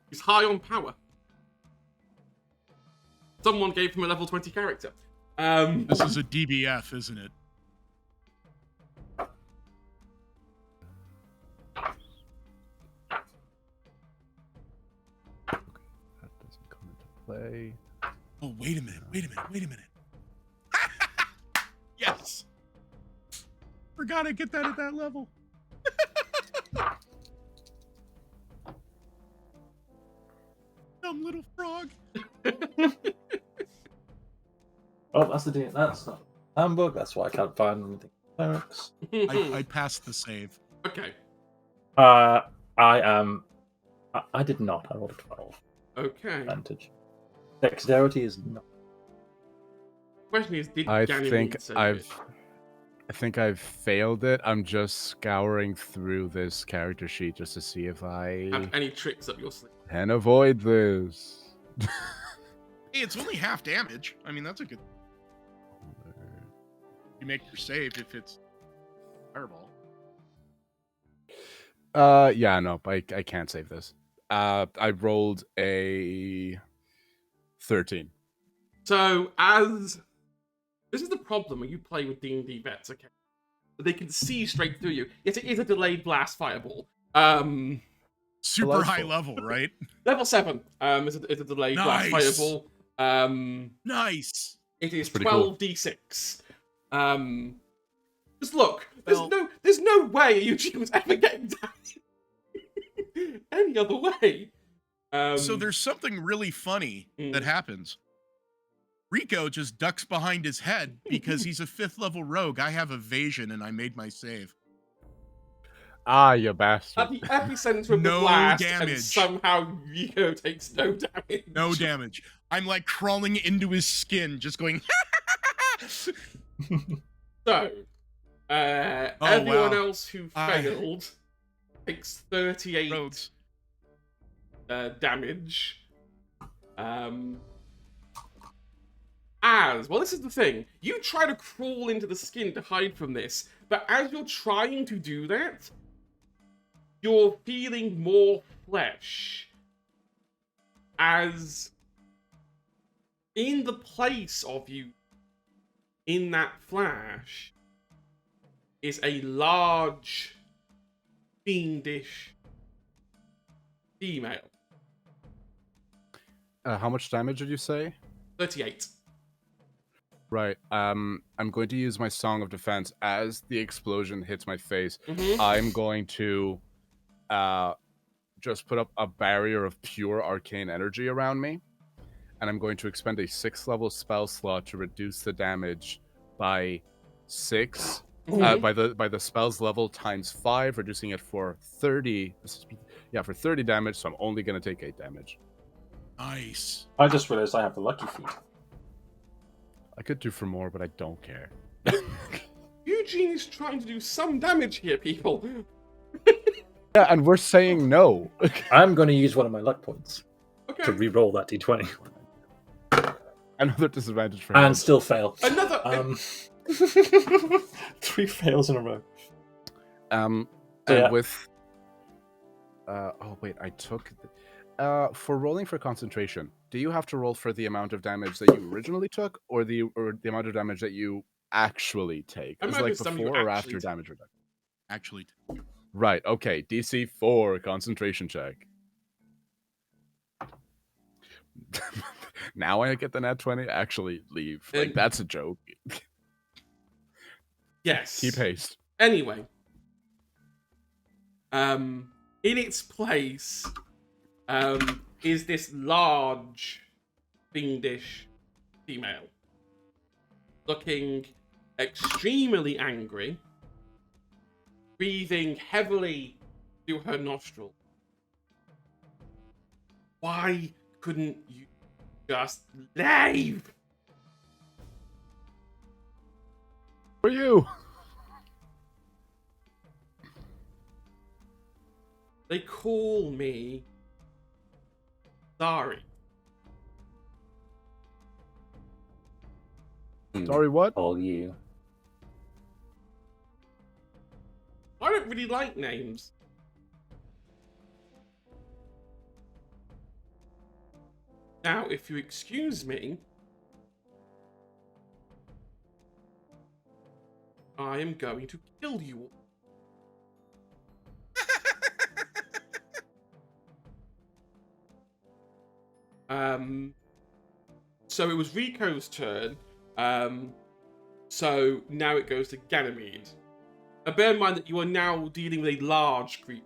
He's high on power. Someone gave him a level 20 character. This is a DBF, isn't it? That doesn't come into play. Oh, wait a minute. Yes. Forgot I get that at that level. Dumb little frog. Oh, that's that's not handbook. That's why I can't find anything. Clerics. I passed the save. Okay. I am. I did not. I rolled a 12. Okay. Advantage. Dexterity is not. Question is, did I Ganymede save it? think I've failed it. I'm just scouring through this character sheet just to see if I Have any tricks up your sleeve? can avoid this. Hey, it's only half damage. I mean, that's a good. You make your save if it's fireball. Yeah, no, I can't save this. I rolled a 13. So, as this is the problem when you play with D&D vets, okay? They can see straight through you. Yes, it is a delayed blast fireball. Super high Delightful. level, right? Level 7 is a delayed blast Nice. fireball. Nice. It is pretty cool. 12d6. Just look. There's Well- no way Eugene was ever getting down any other way. So there's something really funny that happens. Rico just ducks behind his head because he's a 5th level rogue. I have evasion and I made my save. Ah, you at bastard. the epicenter of the No blast, and damage. somehow Rico takes no damage. No damage. I'm like crawling into his skin, just going. So, everyone wow. else who failed takes 38 Rogues. damage. As well, this is the thing. You try to crawl into the skin to hide from this, but as you're trying to do that, you're feeling more flesh. As in the place of you in that flash is a large, fiendish female. How much damage did you say? 38. Right. I'm going to use my Song of Defense as the explosion hits my face. Mm-hmm. I'm going to just put up a barrier of pure arcane energy around me, and I'm going to expend a 6th level spell slot to reduce the damage by 6. Mhm. By the spell's level times 5, reducing it for 30. For 30 damage. So I'm only going to take 8 damage. Nice. I just realized I have the lucky feat. I could do for more, but I don't care. Eugene is trying to do some damage here, people. Yeah, and we're saying no. I'm going to use one of my luck points Okay. to re-roll that d20 Another disadvantage for and him. still fail. Another. 3 fails in a row. And yeah. with oh wait, I took for rolling for concentration, do you have to roll for the amount of damage that you originally took, or the amount of damage that you actually take? I Is imagine like some you before or actually after take. damage reduction? Actually. Right, okay. DC 4 concentration check. Now I get the nat 20? Actually leave. Like And- that's a joke. Yes. Keep haste. Anyway. In its place, is this large, fiendish female. Looking extremely angry, breathing heavily through her nostril. Why couldn't you just leave? For you. They call me sorry. Sorry, what? All you. don't really like names. Now, if you excuse me, I am going to kill you all. So it was Rico's turn. So now it goes to Ganymede. Bear in mind that you are now dealing with a large creature.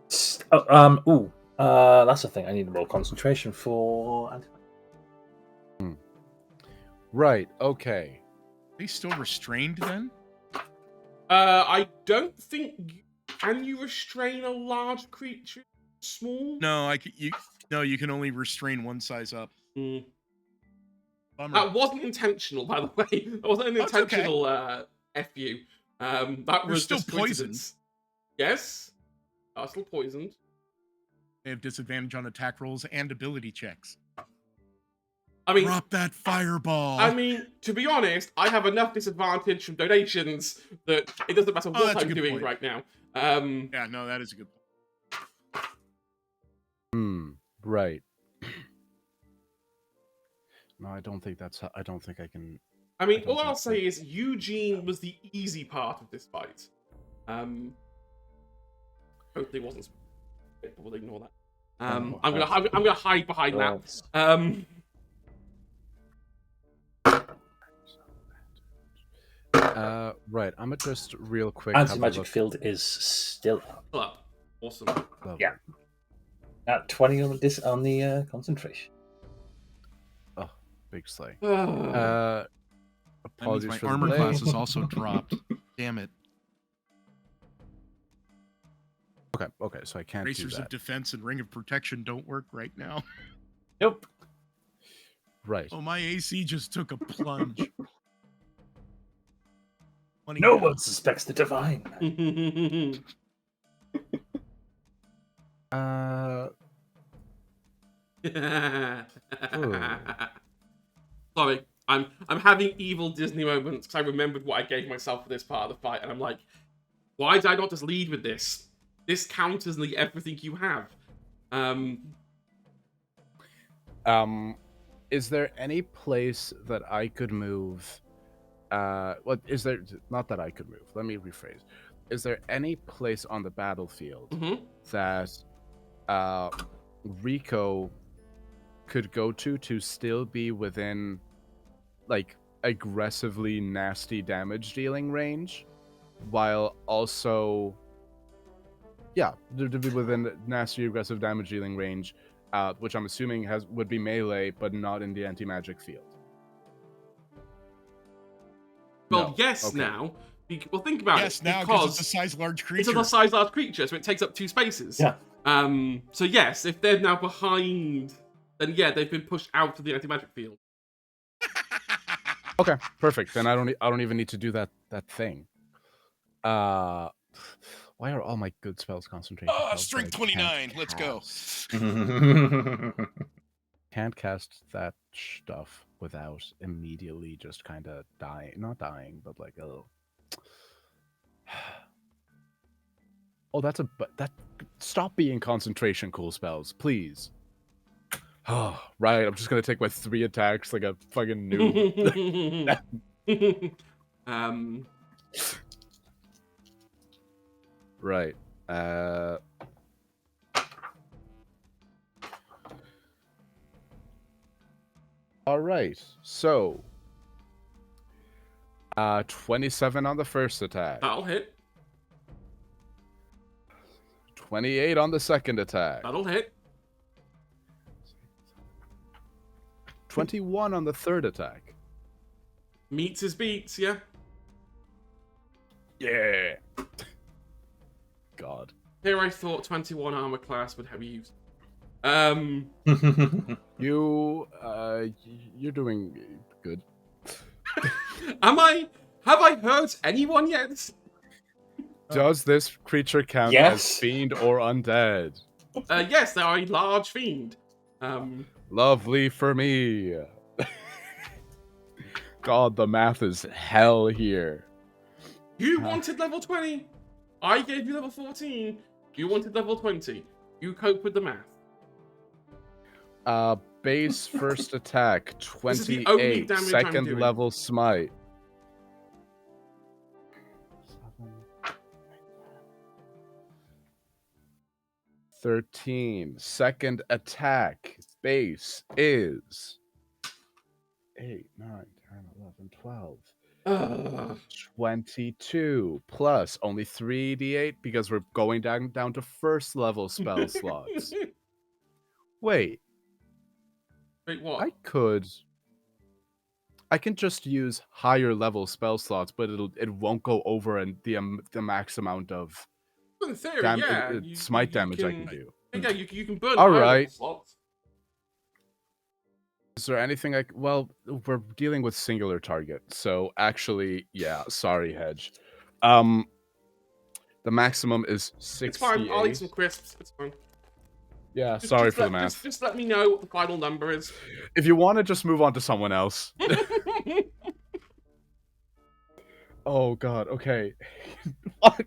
That's the thing. I need more concentration for. Right. Okay. Are they still restrained then? I don't think. Can you restrain a large creature? Small? No, you can only restrain one size up. Mm. Bummer. That wasn't intentional, by the way. That wasn't an That's okay. intentional F-U. That You're was still just poisoned. coincidence. Yes. I'm still poisoned. They have disadvantage on attack rolls and ability checks. I mean, Drop that fireball. I mean, to be honest, I have enough disadvantage from donations that it doesn't matter what that's a I'm good doing point. right now. Yeah, no, that is a good point. Right. No, I don't think that's. I don't think I can. I mean, I don't all I'll think say is Eugene was the easy part of this fight. Hopefully it wasn't. We'll ignore that. I'm gonna hide behind that. Right. I'm gonna just real quick. Anti-magic field is still up. Hello. Awesome. Lovely. Yeah. At 20 on the concentration. Oh, big slay. That means Apologies my for the armor delay. class is also dropped. Damn it. Okay, so I can't Racers do of that. Defense and Ring of Protection don't work right now. Nope. Right. Oh, my AC just took a plunge. No one suspects the divine. Sorry, I'm having evil Disney moments because I remembered what I gave myself for this part of the fight, and I'm like, why did I not just lead with this? This counters the everything you have. Is there any place that I could move? What is there? Not that I could move. Let me rephrase. Is there any place on the battlefield that Rico could go to still be within, like, aggressively nasty damage dealing range, while also, yeah, to be within nasty aggressive damage dealing range, which I'm assuming would be melee, but not in the anti-magic field. Well, No. yes, Okay. now. Well, think about Yes, it. now because it's a size large creature. It's a size large creature, so it takes up 2 spaces. Yeah. So yes, if they're now behind, then yeah, they've been pushed out of the anti-magic field. Okay, perfect. Then I don't even need to do that thing. Why are all my good spells concentration? Strength 29. Let's go. Can't cast that stuff without immediately just kind of dying. Not dying, but like, oh. Oh, that. Stop being concentration cool spells, please. Oh, right. I'm just gonna take my 3 attacks like a fucking noob. Right. All right. So, 27 on the first attack. That'll hit. 28 on the second attack. That'll hit. 21 on the third attack. Meets his beats, yeah. Yeah. God. Here I thought 21 armor class would have used. You're doing good. Have I hurt anyone yet? Does this creature count Yes. as fiend or undead? Yes, they are a large fiend. Lovely for me. God, the math is hell here. You wanted level 20. I gave you level 14. You wanted level 20. You cope with the math. Base first attack, This is the only 28. damage I'm Second doing. level smite. 13. Second attack base is 8, 9, 10, 11, 12. Ugh. 22 plus only 3d8 because we're going down to first level spell slots. Wait, Wait, what? I can just use higher level spell slots, but it won't go over the max amount of In theory, yeah. smite damage I can can do. Yeah, you can burn All higher level right. slots. Is there anything well, we're dealing with singular target, so actually, yeah, sorry, Hedge. The maximum is 68. It's fine. I'll eat some crisps. It's fine. Yeah, sorry for the math. Just let me know what the final number is. If you want to just move on to someone else. Oh god, okay. I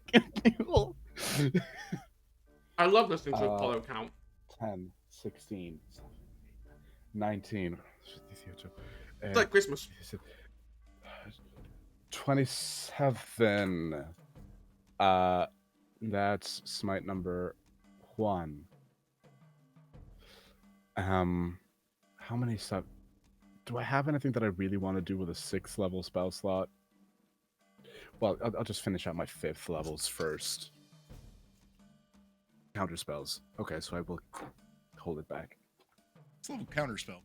love listening to Apollo count. 10, 16, 19. It's like Christmas. 27. That's smite number 1. How many sub? Do I have anything that I really want to do with a 6th level spell slot? Well, I'll just finish out my 5th levels first. Counter spells. Okay, so I will hold it back. It's a little counter spell.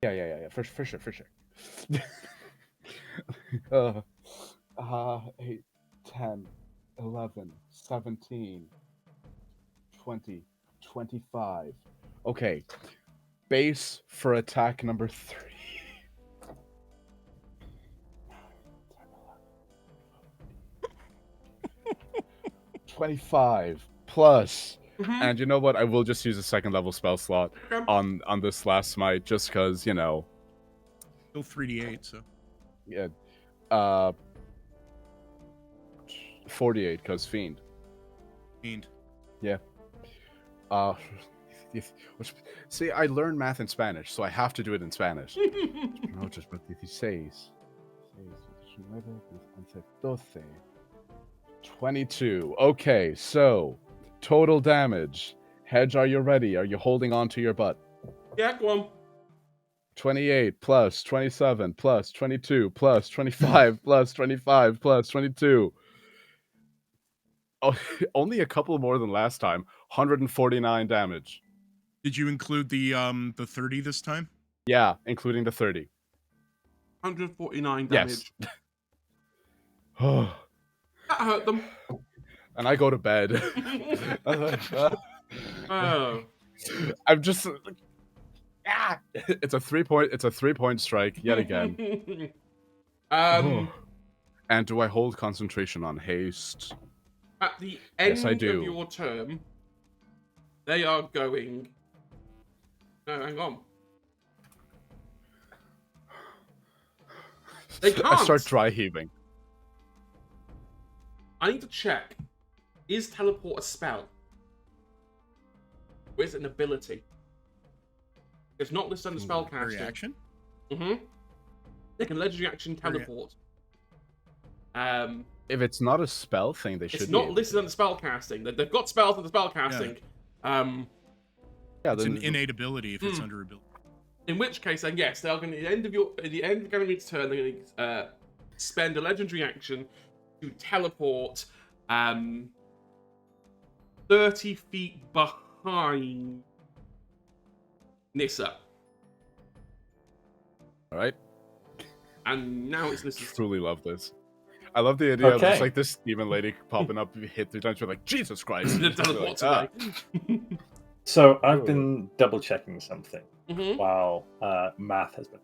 Yeah. For sure. 8, 10, 11, 17, 20, 25. Okay. Base for attack number 3. 25 plus. And you know what? I will just use a 2nd level spell slot on this last smite just because, you know. Still 3d8, so. Yeah. 48 because Fiend. Yeah. See, I learned math in Spanish, so I have to do it in Spanish. No, just 16. 22. Okay, so total damage. Hedge, are you ready? Are you holding on to your butt? Yeah, go on. 28 plus 27 plus 22 plus 25 plus 25 plus 22. Oh, only a couple more than last time. 149 damage. Did you include the 30 this time? Yeah, including the 30. 149 damage. Yes. That hurt them. And I go to bed. Oh. I'm just it's a 3-point strike yet again. And do I hold concentration on haste? At the end Yes, I do. of your term, they are going. No, hang on. They can't. I start dry heaving. I need to check. Is teleport a spell? Or is it an ability? It's not listed under spellcasting. Reaction? They can legendary action teleport. If it's not a spell thing, they should. It's not listed under spellcasting. They've got spells under spellcasting. It's an innate ability if it's under ability. In which case, then yes, they're going to at the end of Ganymede's turn, they're going to spend a legendary action to teleport 30 feet behind Nissa. All right. And now it's Nissa's turn. Truly love this. I love the idea of just like this demon lady popping up, you hit 3 times, you're like, Jesus Christ. Teleport away. So I've been double checking something while math has been.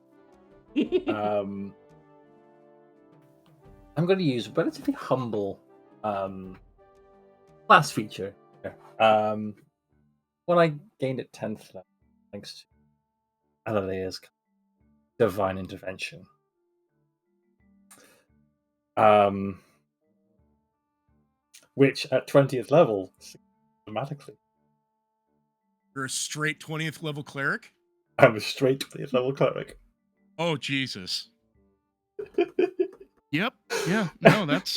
I'm going to use a relatively humble class feature. When I gained at 10th level, thanks to Alalea's divine intervention, Which at 20th level, automatically, You're a straight 20th level cleric? I'm a straight 20th level cleric. Oh, Jesus. Yep. Yeah. No, that's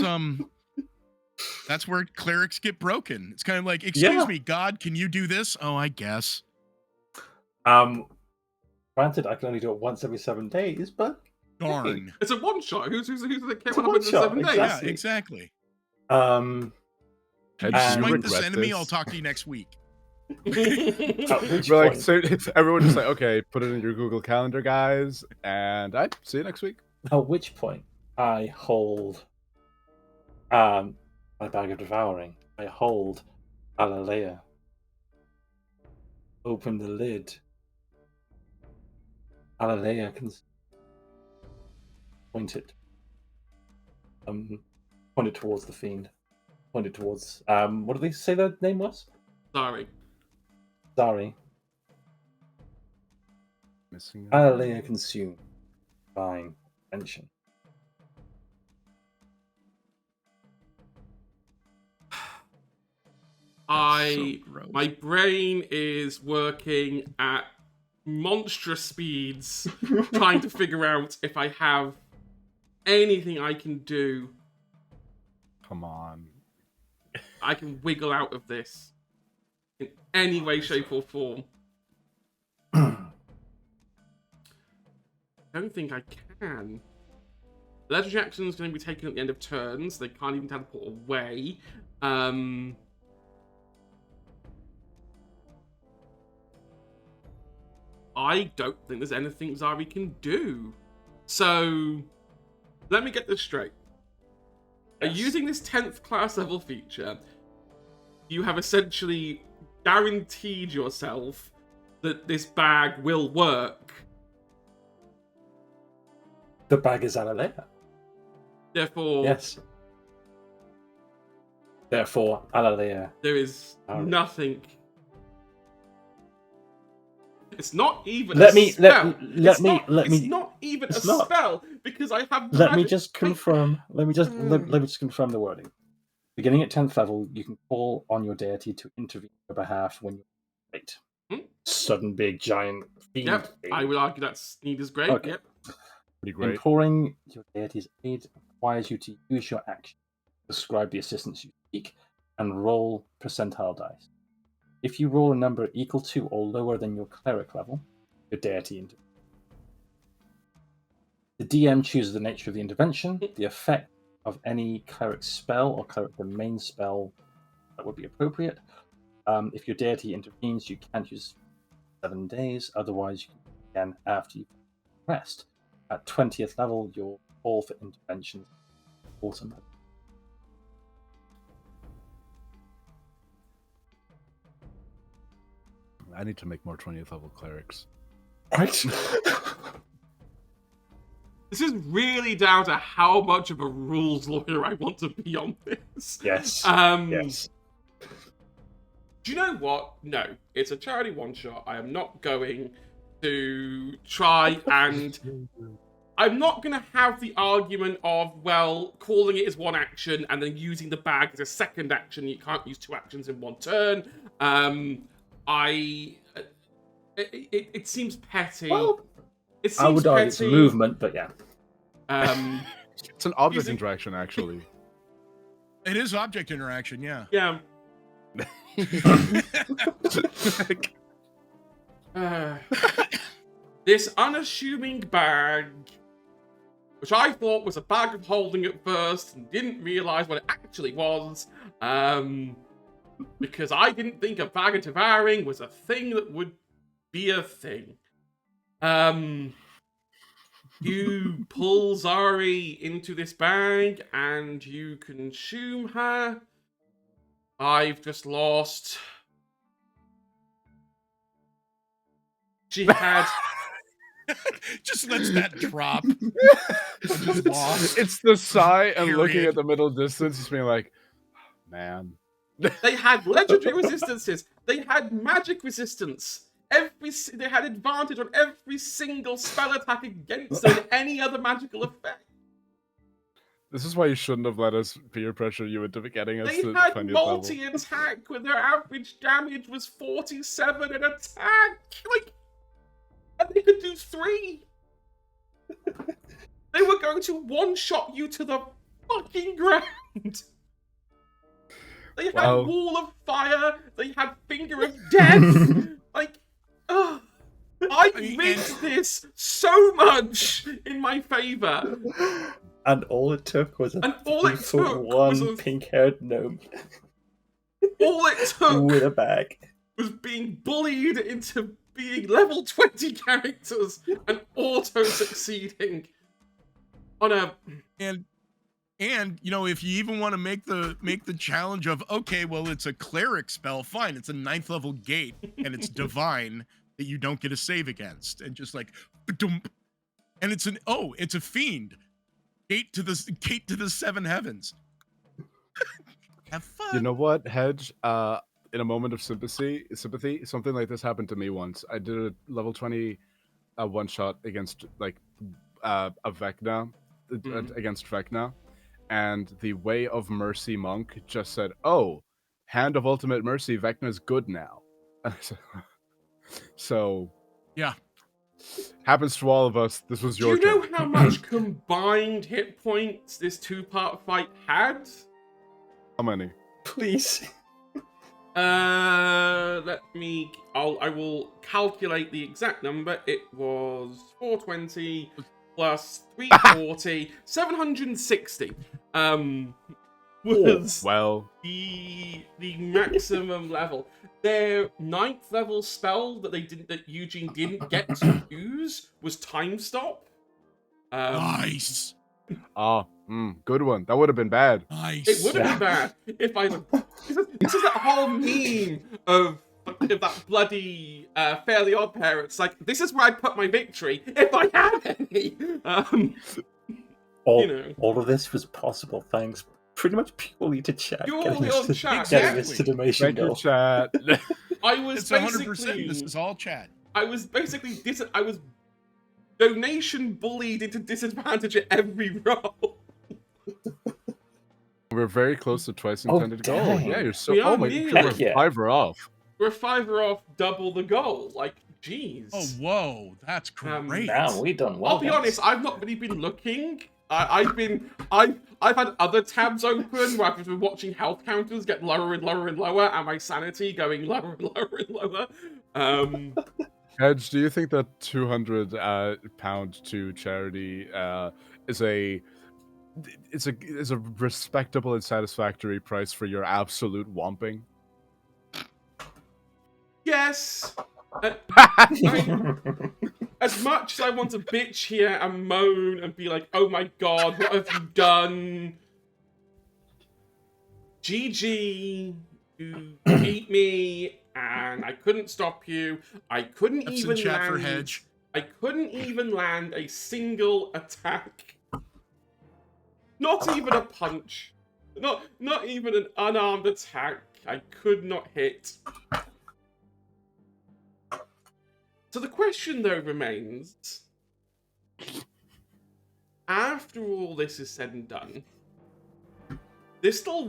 where clerics get broken. It's kind of like, excuse me, God, can you do this? Oh, I guess. Granted, I can only do it once every 7 days, but Darn. It's a one shot. Who's the It's came a up in one-shot, 7 days? Yeah, exactly. um, Can you And- smite this regret enemy? this? I'll talk to you next week. at which We're like, point, so everyone just like, okay, put it in your Google Calendar, guys, and I see you next week. at which point, I hold my bag of devouring. I hold Alalea. Open the lid. Alalea can point it. Point it towards the fiend. Point it towards. What did they say their name was? Sorry. Zari. Missing. Alalea consume. Divine attention. So gross. My brain is working at monstrous speeds, trying to figure out if I have anything I can do. Come on. I can wiggle out of this in any way, shape, or form. I don't think I can. Legendary action is going to be taken at the end of turns. They can't even teleport away. I don't think there's anything Zari can do. So, let me get this straight. Yes. Using this 10th class level feature, you have essentially guaranteed yourself that this bag will work. The bag is Alalea. Therefore, Yes. Therefore, Alalea. there is Alright. nothing. It's not even Let a me- spell. let me- It's let not even it's a not. spell because I have. Let me magic. just confirm. Let me just confirm the wording. Beginning at 10th level, you can call on your deity to intervene on your behalf when you're late. Sudden big giant fiend. Yep, thing. I would argue that Sneed is great. Okay. Yep. Pretty great. Imploring your deity's aid requires you to use your action, describe the assistance you seek, and roll percentile dice. If you roll a number equal to or lower than your cleric level, your deity intervenes. The DM chooses the nature of the intervention, the effect of any cleric spell or cleric domain spell that would be appropriate. If your deity intervenes, you can't use 7 days, otherwise you can again after you rest. At 20th level, your call for intervention is automatic. I need to make more 20th level clerics. Right? This is really down to how much of a rules lawyer I want to be on this. Yes. Yes. Do you know what? No, it's a charity one shot. I am not going to try and. I'm not going to have the argument of, well, calling it as one action and then using the bag as a second action. You can't use 2 actions in 1 turn. It seems petty. Well, it seems I would argue petty. it's movement, but yeah. It's an object Using- interaction, actually. It is object interaction, yeah. Yeah. This unassuming bag, which I thought was a bag of holding at first and didn't realise what it actually was, because I didn't think a bag of devouring was a thing that would be a thing. You pull Zari into this bag and you consume her. I've just lost. She had. Just lets that drop. It's the sigh and looking Period. at the middle distance, just being like, man. They had legendary resistances. They had magic resistance. They had advantage on every single spell attack against them and any other magical effect. This is why you shouldn't have let us peer pressure you into getting us They to had 20th level. multi-attack when their average damage was 47 an attack. Like, and they could do 3. They were going to one-shot you to the fucking ground. They had Well- Wall of Fire. They had Finger of Death. Like, ugh. I rigged this so much in my favor. And all it took was a And all it 3-foot took was one a- pink-haired gnome All it took with a bag. was being bullied into being level 20 characters and auto-succeeding on a... And you know, if you even want to make the challenge of, okay, well, it's a cleric spell, fine, it's a 9th level gate and it's divine that you don't get a save against, and just like ba-dump. And it's it's a fiend. Gate to the 7 heavens. Have fun. You know what, Hedge? In a moment of sympathy, something like this happened to me once. I did a level 20 one shot against like a Vecna, against Vecna, and the Way of Mercy monk just said, "Oh, Hand of Ultimate Mercy, Vecna's good now." So, Yeah. happens to all of us. This was Do your you know turn. how much combined hit points this 2-part fight had? How many? Please. Let me... I will calculate the exact number. It was 420 plus 340, 760. Was Well, the maximum level. Their 9th level spell that Eugene didn't get to use was Time Stop. Nice. Good one. That would have been bad. Nice. It would have been bad if I... This is that whole meme of that bloody Fairly Odd Parents. Like, this is where I put my victory, if I had any. All of this was possible thanks pretty much purely to chat. Purely on chat, Getting us to exactly. donation Thank you, goal. chat. I was It's 100%. basically... This is all chat. I was donation bullied into disadvantage at every roll. We're very close to twice Oh, intended goal. dang. Yeah, you're so. We are Oh my nearly. god, we're Heck yeah. 5 off. We're 5 off double the goal. Like, jeez. Oh, whoa. That's great. Now we done well. I'll be honest, I've not really been looking. I've had other tabs open where I've been watching health counters get lower and lower and lower, and my sanity going lower and lower and lower. Edge, do you think that £200 to charity is a respectable and satisfactory price for your absolute whomping? Yes. As much as I want to bitch here and moan and be like, oh my god, what have you done? GG, you beat me, and I couldn't stop you. I couldn't F's in even chat for land. Hedge. I couldn't even land a single attack. Not even a punch. Not even an unarmed attack. I could not hit. So the question, though, remains, after all this is said and done, there's still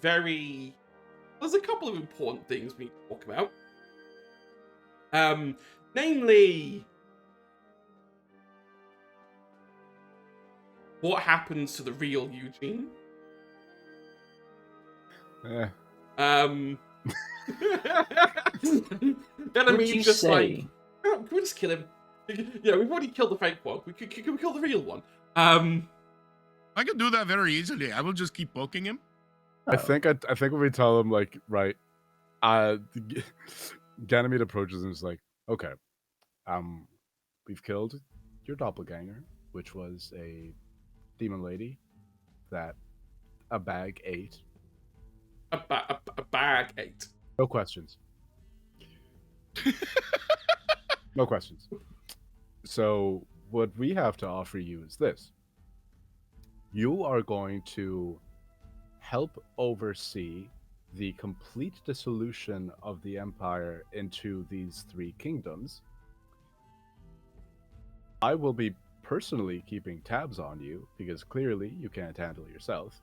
there's a couple of important things we need to talk about. Namely, what happens to the real Eugene? Eh. Then I Would mean, you just say? like, oh, can we just kill him? Yeah, we've already killed the fake one. Can we kill the real one? I can do that very easily. I will just keep poking him. I think when we tell him, like, right, Ganymede approaches and is like, okay, we've killed your doppelganger, which was a demon lady that a bag ate. A bag ate. No questions. No questions. So what we have to offer you is this. You are going to help oversee the complete dissolution of the empire into these 3 kingdoms. I will be personally keeping tabs on you because clearly you can't handle yourself.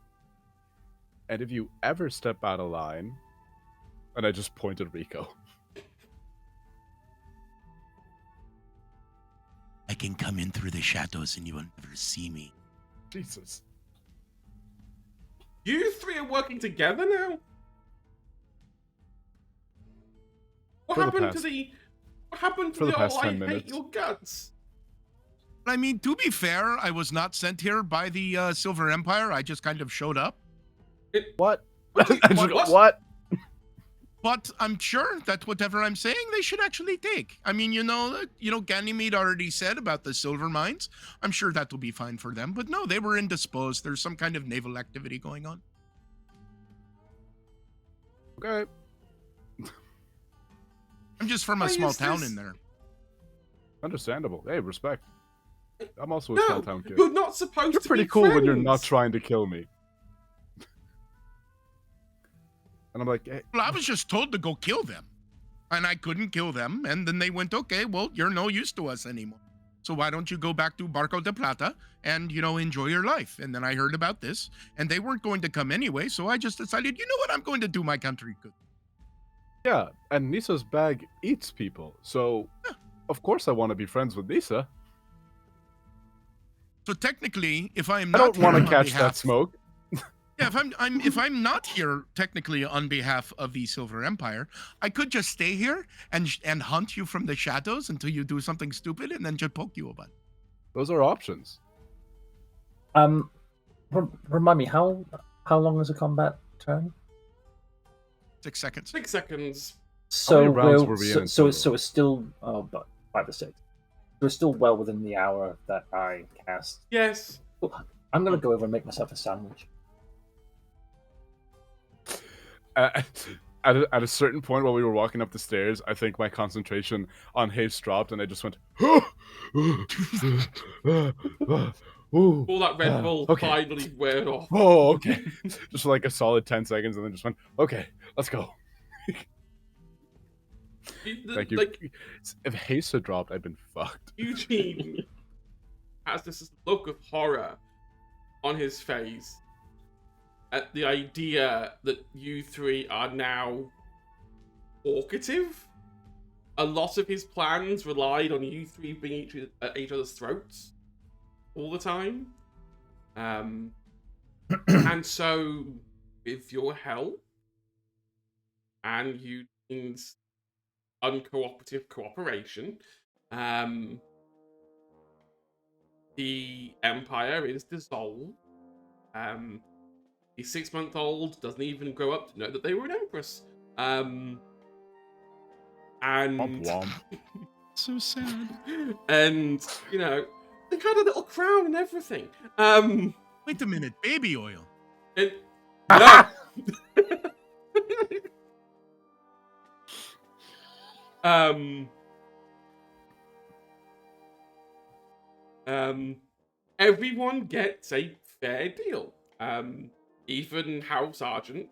And if you ever step out of line, and I just pointed at Rico. I can come in through the shadows and you will never see me. Jesus. You three are working together now? What For the happened to past- the... What happened for to the the past old 10 I hate minutes. your guts? I mean, to be fair, I was not sent here by the Silver Empire. I just kind of showed up. What? What do you- I just what- go, what? But I'm sure that whatever I'm saying, they should actually take. I mean, Ganymede already said about the silver mines. I'm sure that will be fine for them. But no, they were indisposed. There's some kind of naval activity going on. Okay. I'm just from a Why small is town this- in there. Understandable. Hey, respect. I'm also a No, small town kid. you're not supposed You're to pretty be cool when you're friends. not trying to kill me. And I'm like, hey, Well, I was just told to go kill them. And I couldn't kill them. And then they went, okay, well, you're no use to us anymore. So why don't you go back to Barco de Plata and, enjoy your life? And then I heard about this. And they weren't going to come anyway. So I just decided, you know what? I'm going to do my country good. yeah, and Nisa's bag eats people. So, of course I want to be friends with Nisa. So technically, if I'm I not don't want to here on catch that behalf- smoke. Yeah, if I'm not here technically on behalf of the Silver Empire, I could just stay here and hunt you from the shadows until you do something stupid and then just poke you a bit. Those are options. Remind me, how long is a combat turn? 6 seconds. 6 seconds. So many rounds we'll- were we so, in so, total? so it's still about 5 or 6. So it's still well within the hour that I cast. Yes. I'm gonna go over and make myself a sandwich. At a certain point while we were walking up the stairs, I think my concentration on haste dropped, and I just went. Ooh. All that Red Bull Okay. finally weared off. Oh, okay. Just like a solid 10 seconds, and then just went, okay, let's go. Thank you. Like, If haste had dropped, I'd been fucked. Eugene has this look of horror on his face at the idea that you three are now talkative. A lot of his plans relied on you three being at each other's throats all the time. And so, with your help and Eugene's uncooperative cooperation, the Empire is dissolved. The 6-month-old doesn't even grow up to know that they were an empress. And Womp womp. So sad. and they got a little crown and everything. Wait a minute, baby oil. And, no. Everyone gets a fair deal. Even House Argent,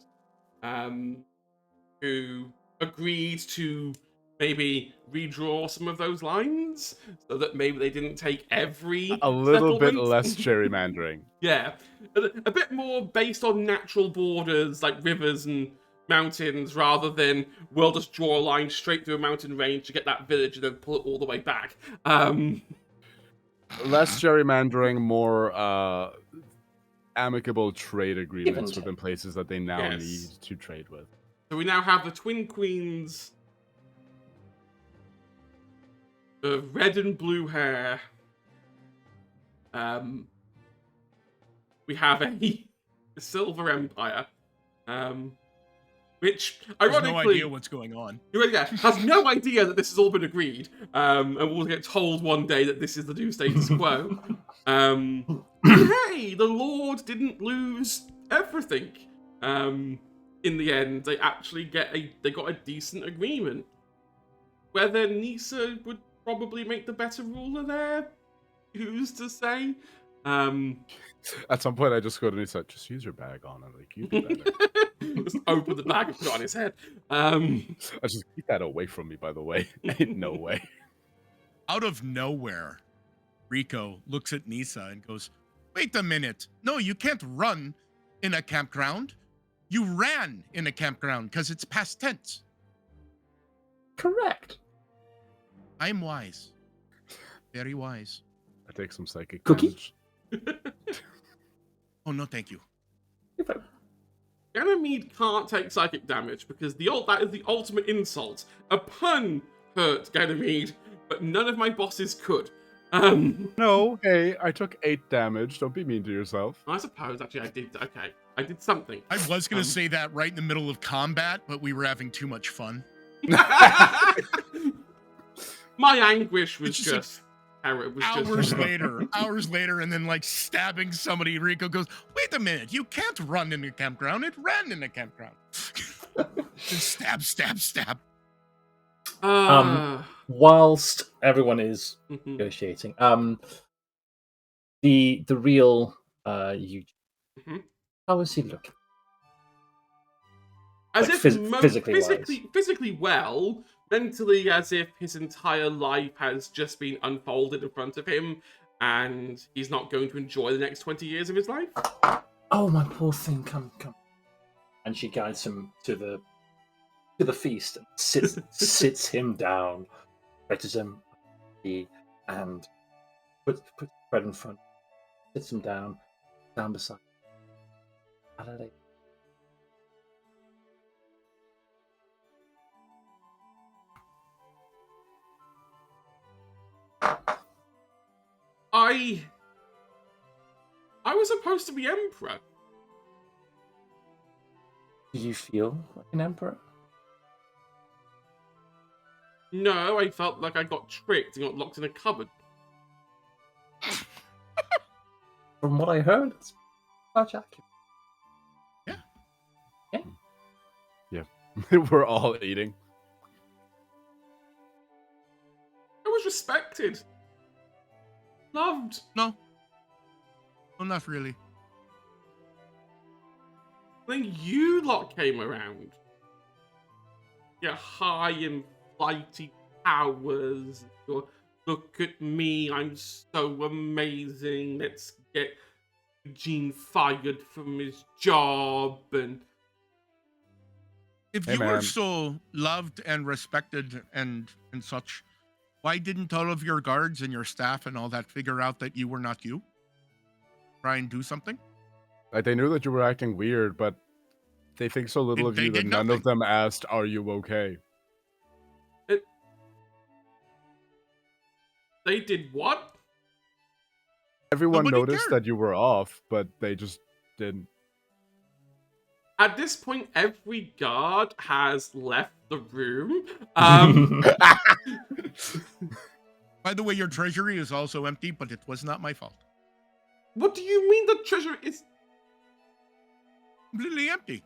who agreed to maybe redraw some of those lines so that maybe they didn't take every A little bit settlement. less gerrymandering. Yeah, a bit more based on natural borders like rivers and mountains rather than we'll just draw a line straight through a mountain range to get that village and then pull it all the way back. Less gerrymandering, more amicable trade agreements Give and within places that they now Yes. need to trade with. So we now have the Twin Queens of red and blue hair. We have a Silver Empire, which There's ironically no idea what's going on. has no idea that this has all been agreed, and we'll get told one day that this is the new status quo. Hey, the Lord didn't lose everything. In the end, they actually got a decent agreement. Whether Nisa would probably make the better ruler there, who's to say? At some point, I just go to Nisa, just use your bag on it. Like, you do better. Just open the bag and put it on his head. I just keep that away from me, by the way. Ain't no way. Out of nowhere, Rico looks at Nisa and goes, "Wait a minute. No, you can't run in a campground. You ran in a campground because it's past tense. Correct. I'm wise. Very wise. I take some psychic Cookie? damage. Oh, no, thank you. Ganymede can't take psychic damage because that is the ultimate insult. A pun hurt Ganymede, but none of my bosses could. No, hey, I took 8 damage. Don't be mean to yourself. I suppose actually I did. Okay, I did something. I was going to say that right in the middle of combat, but we were having too much fun. My anguish was It's just hours later, and then like stabbing somebody. Rico goes, "Wait a minute, you can't run in a campground. It ran in a campground." Just stab, stab, stab. Whilst everyone is mhm. negotiating, the real Eugene, Mhm. how is he looking? As Like, if physically physically well, mentally as if his entire life has just been unfolded in front of him, and he's not going to enjoy the next 20 years of his life. Oh, my poor thing, come. And she guides him to the feast and sits him down, betters him, and puts bread in front, sits him down beside. Adelaide. I was supposed to be emperor. Do you feel like an emperor? No, I felt like I got tricked and got locked in a cupboard. From what I heard, it's much accurate. We're all eating. I was respected. Loved. No, not really. Then you lot came around. Your high and flighty powers. Your look at me, I'm so amazing. Let's get Eugene fired from his job. And If Hey, you were man. so loved and respected and such, why didn't all of your guards and your staff and all that figure out that you were not you? Try and do something? Like, they knew that you were acting weird, but they think so little of They you that did none of nothing. them asked, "Are you okay?" they did what? Everyone Nobody noticed cared. that you were off, but they just didn't. At this point, every guard has left the room. By the way, your treasury is also empty, but it was not my fault. What do you mean the treasure is... Completely empty.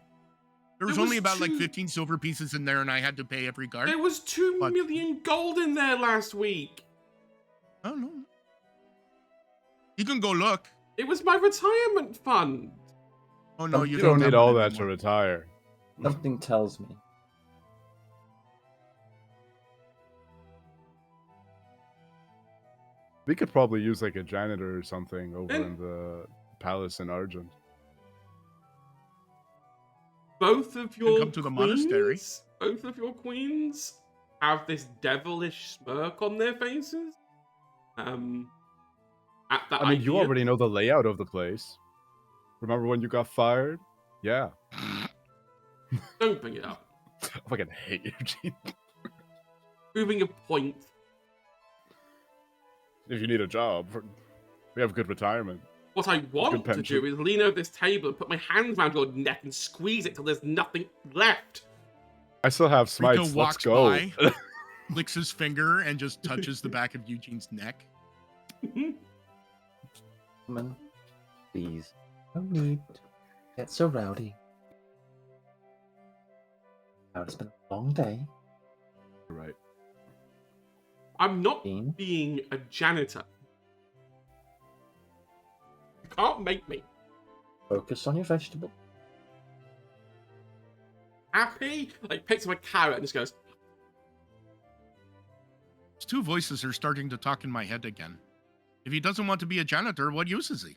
There was There was only about like two- 15 silver pieces in there, and I had to pay every guard. There was 2 What? million gold in there last week. Oh, no. You can go look. It was my retirement fund. Oh, no, You You don't have need one all that to anymore. retire. Something tells me. We could probably use like a janitor or something over Eh. in the palace in Argent. Both of your come to the monastery. both of your queens have this devilish smirk on their faces. At that I mean, you idea. already know the layout of the place. Remember when you got fired? Yeah. Don't bring it up. I fucking hate Eugene. Proving a point. If you need a job, we have good retirement. What I want to pension. do is lean over this table and put my hands around your neck and squeeze it till there's nothing left. I still have smites. Rico Let's walks go. by, licks his finger, and just touches the back of Eugene's neck. Gentlemen, please, no need to get so rowdy. Now it's been a long day. Right. I'm not Dean. being a janitor. You can't make me. Focus on your vegetable. Happy? Like, picks up a carrot and just goes, These two voices are starting to talk in my head again. If he doesn't want to be a janitor, what use is he?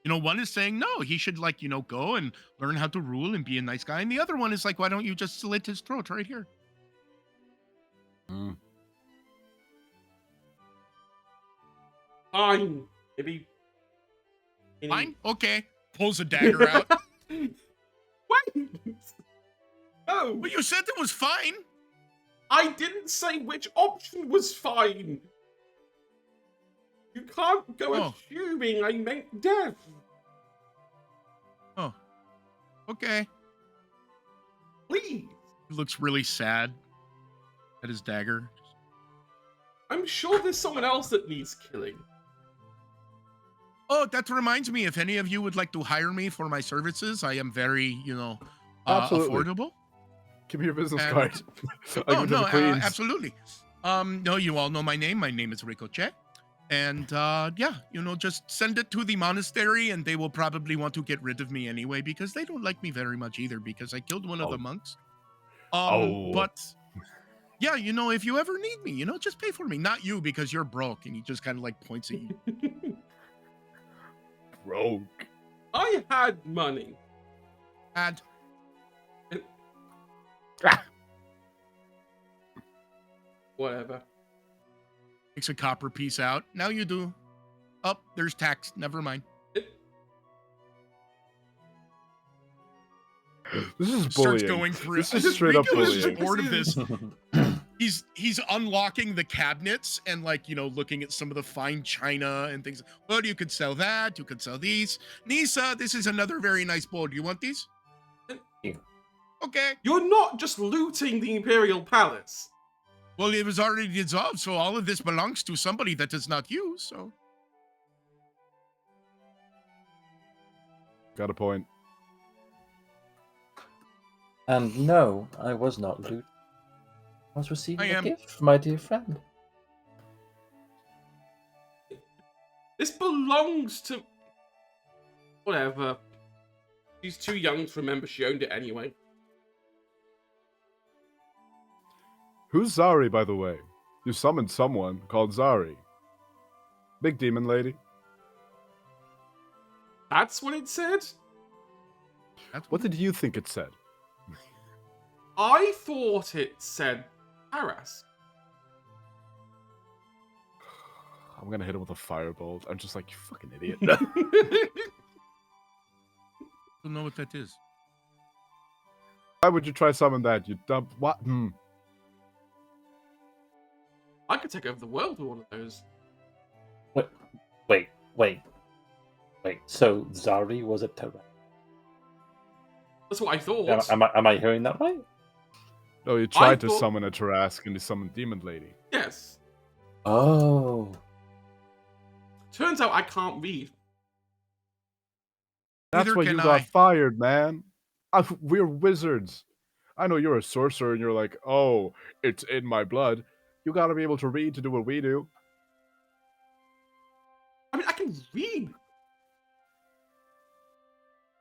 You know, one is saying, no, he should, like, you know, go and learn how to rule and be a nice guy. And the other one is like, why don't you just slit his throat right here? Fine. Maybe. Fine? Okay. Pulls a dagger out. Wait! No! But you said it was fine. I didn't say which option was fine! You can't go Oh. assuming I meant death! Oh. Okay. Please! He looks really sad at his dagger. I'm sure there's someone else that needs killing. Oh, that reminds me, if any of you would like to hire me for my services, I am very, you know, Absolutely. affordable. Give me your business And- card. I'll Oh, give it to no, the queens. absolutely. No, you all know my name. My name is Ricochet. And, yeah, you know, just send it to the monastery and they will probably want to get rid of me anyway because they don't like me very much either because I killed one of the monks. But, yeah, you know, if you ever need me, you know, just pay for me. Not you because you're broke. And he just kind of like points at you. Broke. I had money. And Whatever. takes a copper piece out. Now you do. Oh, there's tax. Never mind. This is Starts bullying. going through. This is straight up Rico is bullying. bored of this. He's unlocking the cabinets and, like, you know, looking at some of the fine china and things. Well, you could sell that. You could sell these. Nisa, this is another very nice bowl. Do you want these? Yeah. Okay. You're not just looting the Imperial Palace. Well, it was already dissolved, so all of this belongs to somebody that is not you. So Got a point. And no, I was not looting. I was receiving I a am. gift from my dear friend. This belongs to... Whatever. She's too young to remember she owned it anyway. Who's Zari, by the way? You summoned someone called Zari. Big demon lady. That's what it said? What did you think it said? I thought it said Paras. I'm gonna hit him with a firebolt. I'm just like, you fucking idiot. I don't know what that is. Why would you try summon that? You dumb what? I could take over the world with one of those. Wait. So Zari was a Terran. That's what I thought. Am I hearing that right? No, you tried to thought- summon a Tarask and you summoned demon lady. Yes. Oh. Turns out I can't read. That's Neither why you can got I. fired, man. We're wizards. I know you're a sorcerer and you're like, oh, it's in my blood. You gotta be able to read to do what we do. I mean, I can read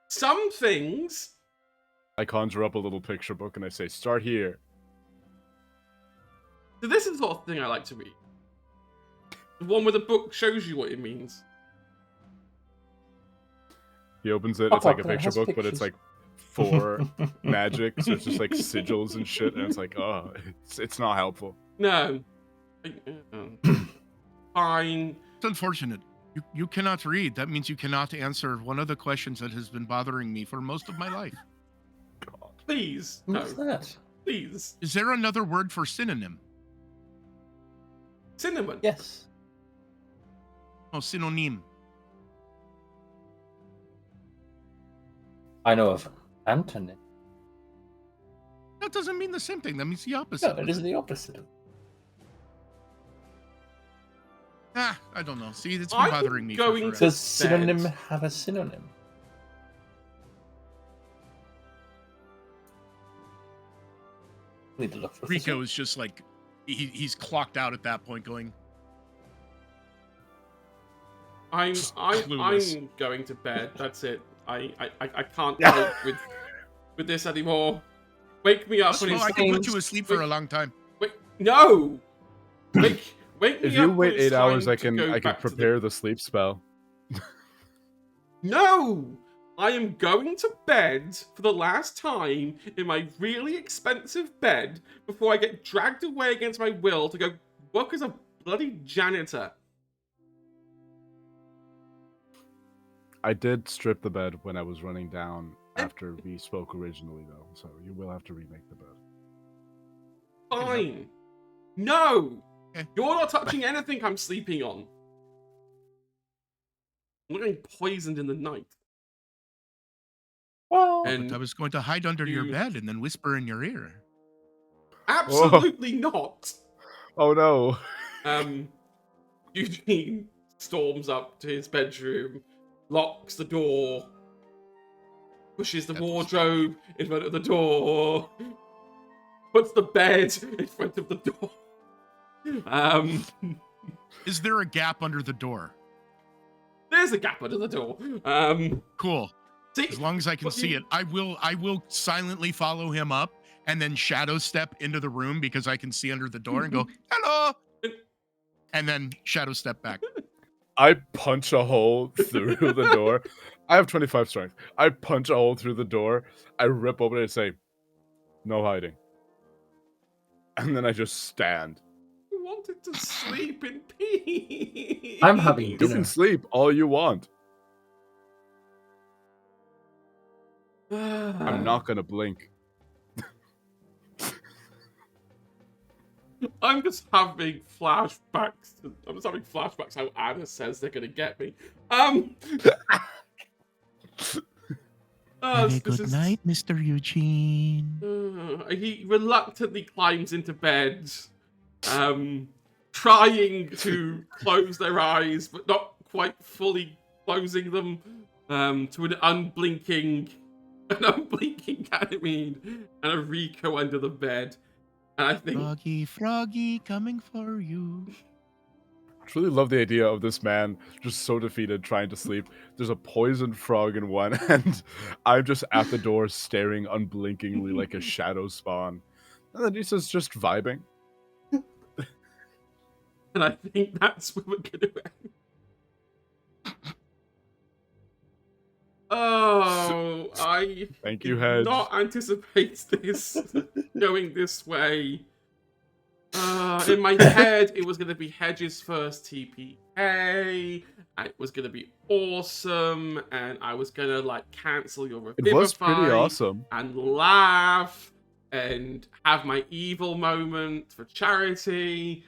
some things. I conjure up a little picture book and I say, start here. So this is the sort of thing I like to read. The one where the book shows you what it means. He opens it, Oh, it's like a fuck, it picture has book, but it's pictures. like for magic, so it's just like sigils and shit, and it's like, oh, it's not helpful. No. Fine. It's unfortunate. You cannot read. That means you cannot answer one of the questions that has been bothering me for most of my life. God. Please. No. What's that? Please. Is there another word for synonym? Cinnamon. Yes. Oh, synonym. I know of antonym. That doesn't mean the same thing. That means the opposite. No, it is the opposite. I don't know. See, it's been I'm bothering me. going for to- forever. Does synonym have a synonym? Need to look for Rico is just like he's clocked out at that point, going. I'm Clueless. going to bed. That's it. I can't cope with this anymore. Wake me up when Oh, it's I can put you asleep for a long time. Wait, no! Wake me If you up when wait it's 8 hours, time I to go can back to prepare the sleep spell. No! I am going to bed for the last time in my really expensive bed before I get dragged away against my will to go work as a bloody janitor. I did strip the bed when I was running down after we spoke originally, though, so you will have to remake the bed. Fine. No! Okay. You're not touching anything I'm sleeping on. I'm not getting poisoned in the night. Well, And But I was going to hide under your you- bed and then whisper in your ear. Absolutely not! Oh no! Eugene storms up to his bedroom, locks the door, pushes the wardrobe in front of the door, puts the bed in front of the door. Is there a gap under the door? There's a gap under the door. Cool. See, As long as I can but see you- it, I will silently follow him up and then shadow step into the room because I can see under the door and go, hello, and then shadow step back. I punch a hole through the door. I have 25 strength. I punch a hole through the door. I rip open it and say, "No hiding." And then I just stand. I wanted to sleep in peace. I'm having You dinner. can sleep all you want. I'm not gonna blink. I'm just having flashbacks. I'm just having flashbacks how Anna says they're gonna get me. This is- Mr. Eugene. He reluctantly climbs into bed, trying to close their eyes, but not quite fully closing them, to an unblinking Ganymede and a Rico under the bed. And I think Froggy, coming for you. I truly love the idea of this man just so defeated trying to sleep. There's a poisoned frog in one, and I'm just at the door staring unblinkingly like a shadow spawn. And then he's just vibing. And I think that's where we're gonna end. Oh, I Thank you, did Hedge. not anticipate this going this way. In my head, it was going to be Hedge's first TPK, and it was going to be awesome, and I was going to, like, cancel your Revivify. It was pretty awesome. And laugh, and have my evil moment for charity,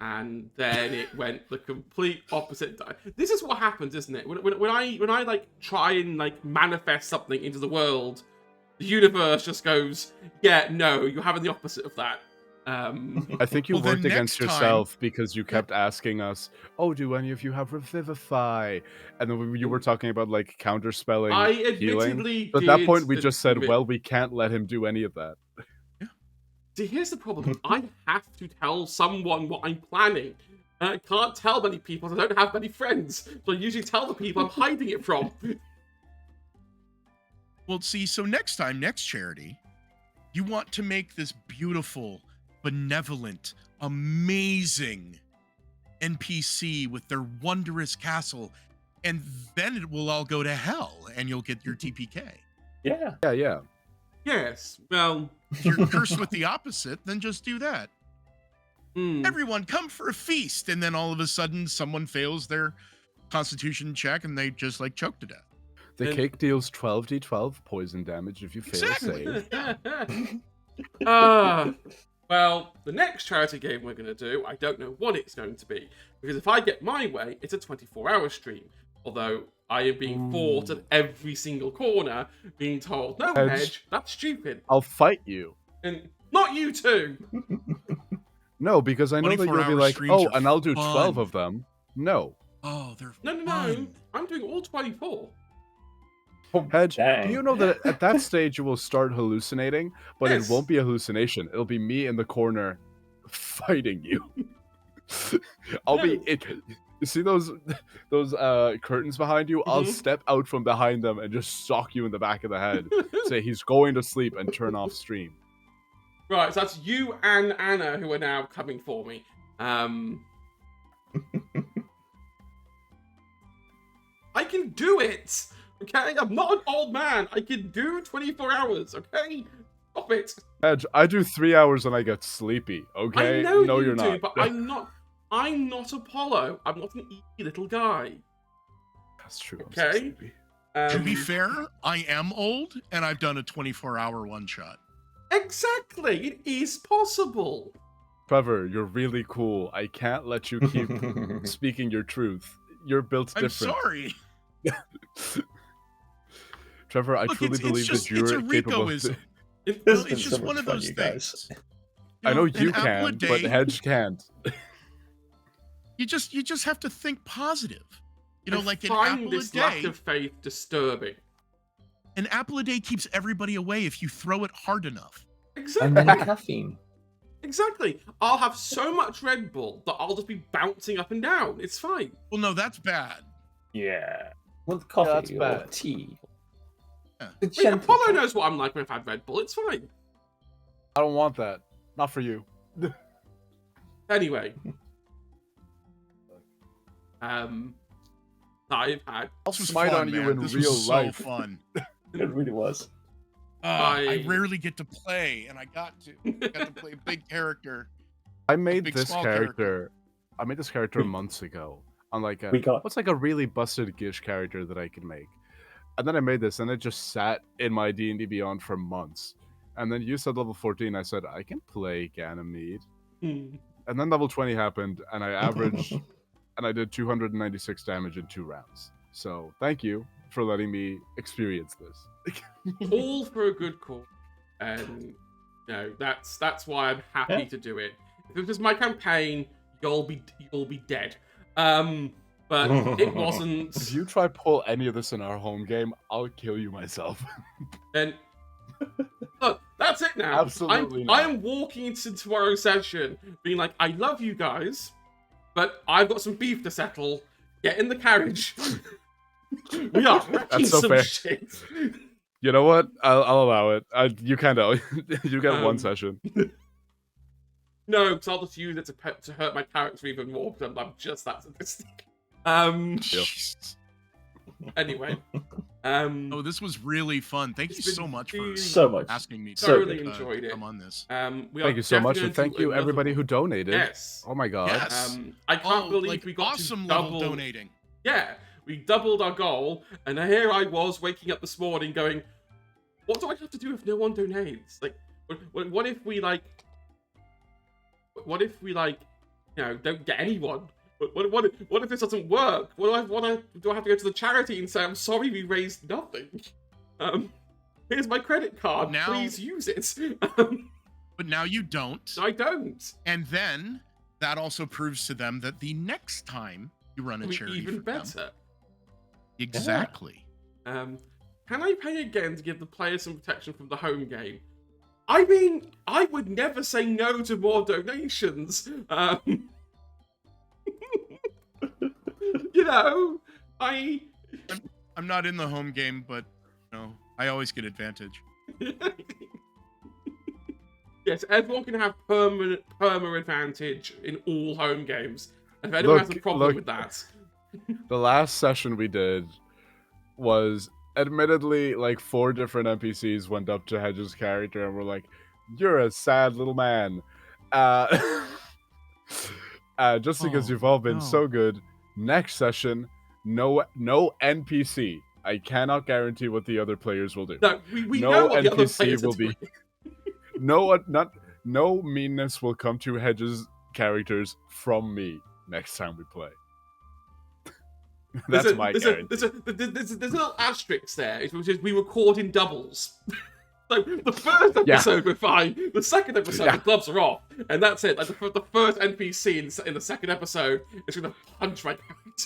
and then it went the complete opposite. This is what happens, isn't it? When I like try and like manifest something into the world, the universe just goes, yeah, no, you're having the opposite of that. I think you Well, then worked against next time- yourself because you kept asking us, "Oh, do any of you have Revivify?" And then you were talking about like counterspelling I healing. admittedly At that did point, we just said, admit- "Well, we can't let him do any of that." See, here's the problem. I have to tell someone what I'm planning. And I can't tell many people, I don't have many friends. So I usually tell the people I'm hiding it from. Well, see, so next time, next charity, you want to make this beautiful, benevolent, amazing NPC with their wondrous castle, and then it will all go to hell, and you'll get your TPK. Yeah. Yeah. Yes, well... If you're cursed with the opposite, then just do that. hmm. Everyone come for a feast, and then all of a sudden someone fails their constitution check and they just like choke to death. The And- cake deals 12d12 poison damage if you fail Exactly. a save. Well, the next charity game we're going to do, I don't know what it's going to be. Because if I get my way, it's a 24-hour stream. Although I am being fought at every single corner, being told, no, Hedge. Hedge, that's stupid. I'll fight you. And not you too. No, because I know that you'll be 24-hour like, streams "Oh, are and I'll do 12 fun. of them." No. Oh, they're No. fun. I'm doing all 24. Hedge, Dang. do you know that at that stage you will start hallucinating, but Yes. it won't be a hallucination. It'll be me in the corner fighting you. I'll be it. You see those curtains behind you? I'll Mhm. step out from behind them and just sock you in the back of the head. Say he's going to sleep and turn off stream. Right, so that's you and Anna who are now coming for me. I can do it. Okay, I'm not an old man. I can do 24 hours. Okay, stop it. Edge, I do 3 hours and I get sleepy. Okay, I know no, you you're do, not. but I'm not. I'm not Apollo. I'm not an easy little guy. That's true. I'm so Okay. sleepy. To be fair, I am old, and I've done a 24-hour one-shot. Exactly, it is possible. Trevor, you're really cool. I can't let you keep speaking your truth. You're built I'm different. sorry. Trevor, I Look, truly believe that it's a you're capable. Ricoism. This Well, has been it's so just much one of fun, those you guys. things. I know an you apple a can, but day, Hedge can't. You just have to think positive. You know, I like an find apple a this lack day. of faith disturbing. An apple a day keeps everybody away if you throw it hard enough. And then Exactly. caffeine. Exactly. I'll have so much Red Bull that I'll just be bouncing up and down. It's fine. Well, no, that's bad. Yeah. With that's coffee or bad. tea. Yeah. The I mean, gentle Apollo kind. knows what I'm like when I've had Red Bull. It's fine. I don't want that. Not for you. Anyway. I've had. I'll This was smite fun, on you man. in This real was life. so fun. It really was. I rarely get to play, and I got to play a big character. I made big this small character. I made this character months ago. On like We got- what's like a really busted Gish character that I can make. And then I made this, and it just sat in my D&D Beyond for months. And then you said level 14. I said I can play Ganymede. Hmm. And then level 20 happened, and I averaged, and I did 296 damage in 2 rounds. So thank you for letting me experience this. All for a good cause. And you know, that's why I'm happy Yeah. to do it. If it was my campaign, you'll be dead. But it wasn't. If you try pull any of this in our home game, I'll kill you myself. And look, that's it now. Absolutely not. I'm walking into tomorrow's session being like, I love you guys, but I've got some beef to settle. Get in the carriage. We are wrecking That's so some fair. shit. You know what? I'll allow it. You kind of you get one Um, session. No, because I'll just use it to hurt my character even more because I'm just that sadistic. Anyway. Oh, this was really fun. Thank you It's been so much for really- So much. asking me to Thoroughly enjoyed it. come on this. We are Thank you so much, definitely and thank gonna do you another everybody one. who donated. Yes. Oh my god. Yes. I can't believe like we got awesome to level double. donating. Yeah, we doubled our goal, and here I was waking up this morning going, "What do I have to do if no one donates? Like, what if we like, what if we like, you know, don't get anyone? What if this doesn't work? Do I have to go to the charity and say I'm sorry we raised nothing? Here's my credit card. Now- Please use it. But now you don't. I don't. And then that also proves to them that the next time you run a It'll be charity even for them, better. exactly. Can I pay again to give the players some protection from the home game? I mean, I would never say no to more donations. You know, I'm not in the home game, but you know, I always get advantage. Yes, everyone can have perma advantage in all home games. And if anyone has a problem with that, The last session we did was admittedly like 4 different NPCs went up to Hedge's character and were like, "You're a sad little man." Just because Oh, you've all been no. so good. Next session, no NPC. I cannot guarantee what the other players will do. no, we No know what the other NPC players will are be- doing. No meanness will come to Hedge's characters from me next time we play. That's my guarantee. There's a little asterisk there, which is we record in doubles. So the first episode we're fine. The second episode the gloves are off, and that's it. Like the first NPC in the second episode is gonna punch my character.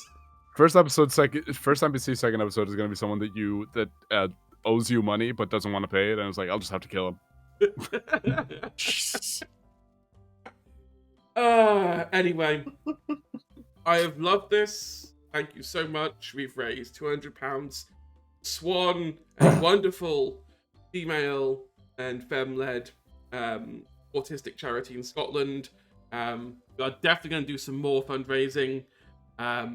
First NPC, second episode is going to be someone that owes you money but doesn't want to pay it, and it's like, I'll just have to kill him. Anyway, I have loved this. Thank you so much. We've raised £200. SWAN, a wonderful female and femme-led autistic charity in Scotland. We are definitely going to do some more fundraising at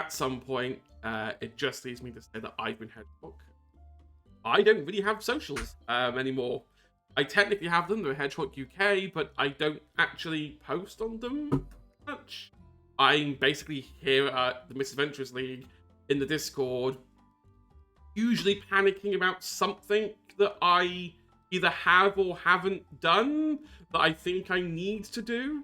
some point. It just leaves me to say that I've been Hedgehog. I don't really have socials anymore. I technically have them, they're Hedgehog UK, but I don't actually post on them much. I'm basically here at the Misadventures League in the Discord, usually panicking about something that I either have or haven't done that I think I need to do.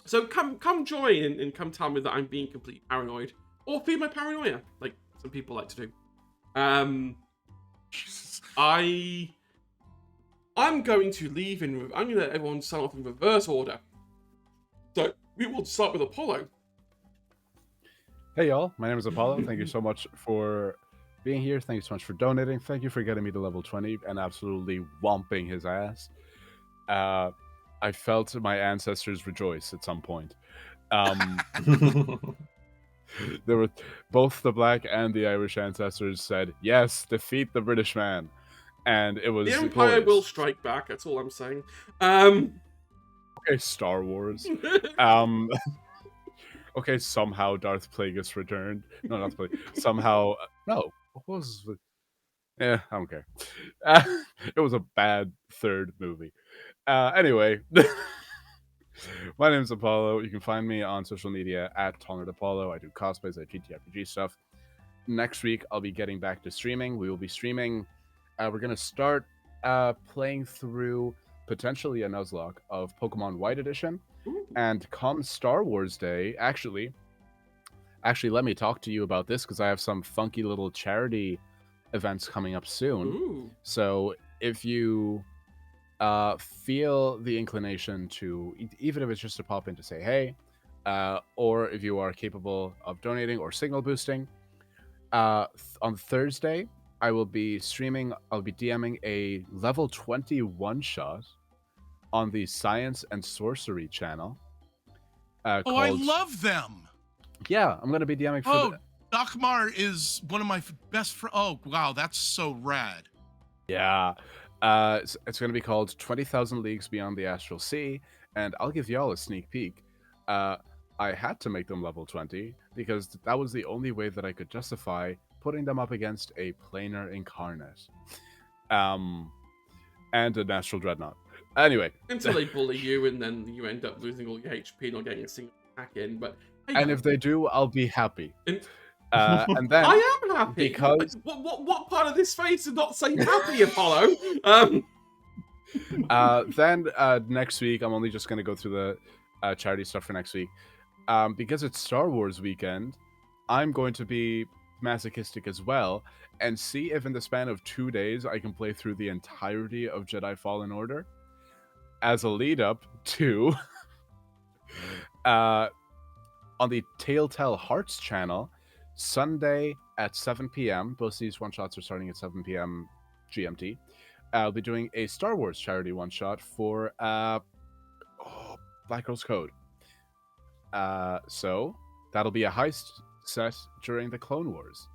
So come join and come tell me that I'm being completely paranoid, or feed my paranoia, like some people like to do. Jesus. I'm going to leave I'm going to let everyone sign off in reverse order. So we will start with Apollo. Hey y'all, my name is Apollo. Thank you so much for being here. Thank you so much for donating. Thank you for getting me to level 20 and absolutely whomping his ass. I felt my ancestors rejoice at some point. There were both the black and the Irish ancestors said, "Yes, defeat the British man," and it was The Empire glorious. will strike back. That's all I'm saying. Okay, Star Wars. Okay, somehow Darth Plagueis returned. No, not Plagueis. Somehow, no. What was? Yeah, I don't care. It was a bad third movie. Anyway, my name is Apollo. You can find me on social media at Tolerant Apollo. I do cosplays, I TTRPG stuff. Next week, I'll be getting back to streaming. We will be streaming. We're gonna start playing through potentially a Nuzlocke of Pokemon White Edition. And come Star Wars Day, actually, let me talk to you about this because I have some funky little charity events coming up soon. Ooh. So if you feel the inclination to, even if it's just to pop in to say hey, or if you are capable of donating or signal boosting, on Thursday, I will be streaming, I'll be DMing a level 20 one-shot on the Science and Sorcery channel. Oh, I love them. Yeah, I'm going to be DMing for Oh, Dakmar is one of my best friends. Oh, wow, that's so rad. Yeah. It's going to be called 20,000 Leagues Beyond the Astral Sea, and I'll give y'all a sneak peek. I had to make them level 20 because that was the only way that I could justify putting them up against a planar incarnate. And a Natural Dreadnought. Anyway. Until they bully you and then you end up losing all your HP and not getting a single attack in. But hey, and if they do, I'll be happy. And then I am happy. because what part of this face is not saying happy, Apollo? Then next week, I'm only just going to go through the charity stuff for next week. Because it's Star Wars weekend, I'm going to be masochistic as well and see if in the span of 2 days I can play through the entirety of Jedi Fallen Order as a lead up to on the Telltale Hearts channel, Sunday at 7 p.m. Both these one-shots are starting at 7 p.m. GMT. I'll be doing a Star Wars charity one-shot for Black Girl's Code. So that'll be a heist set during the Clone Wars.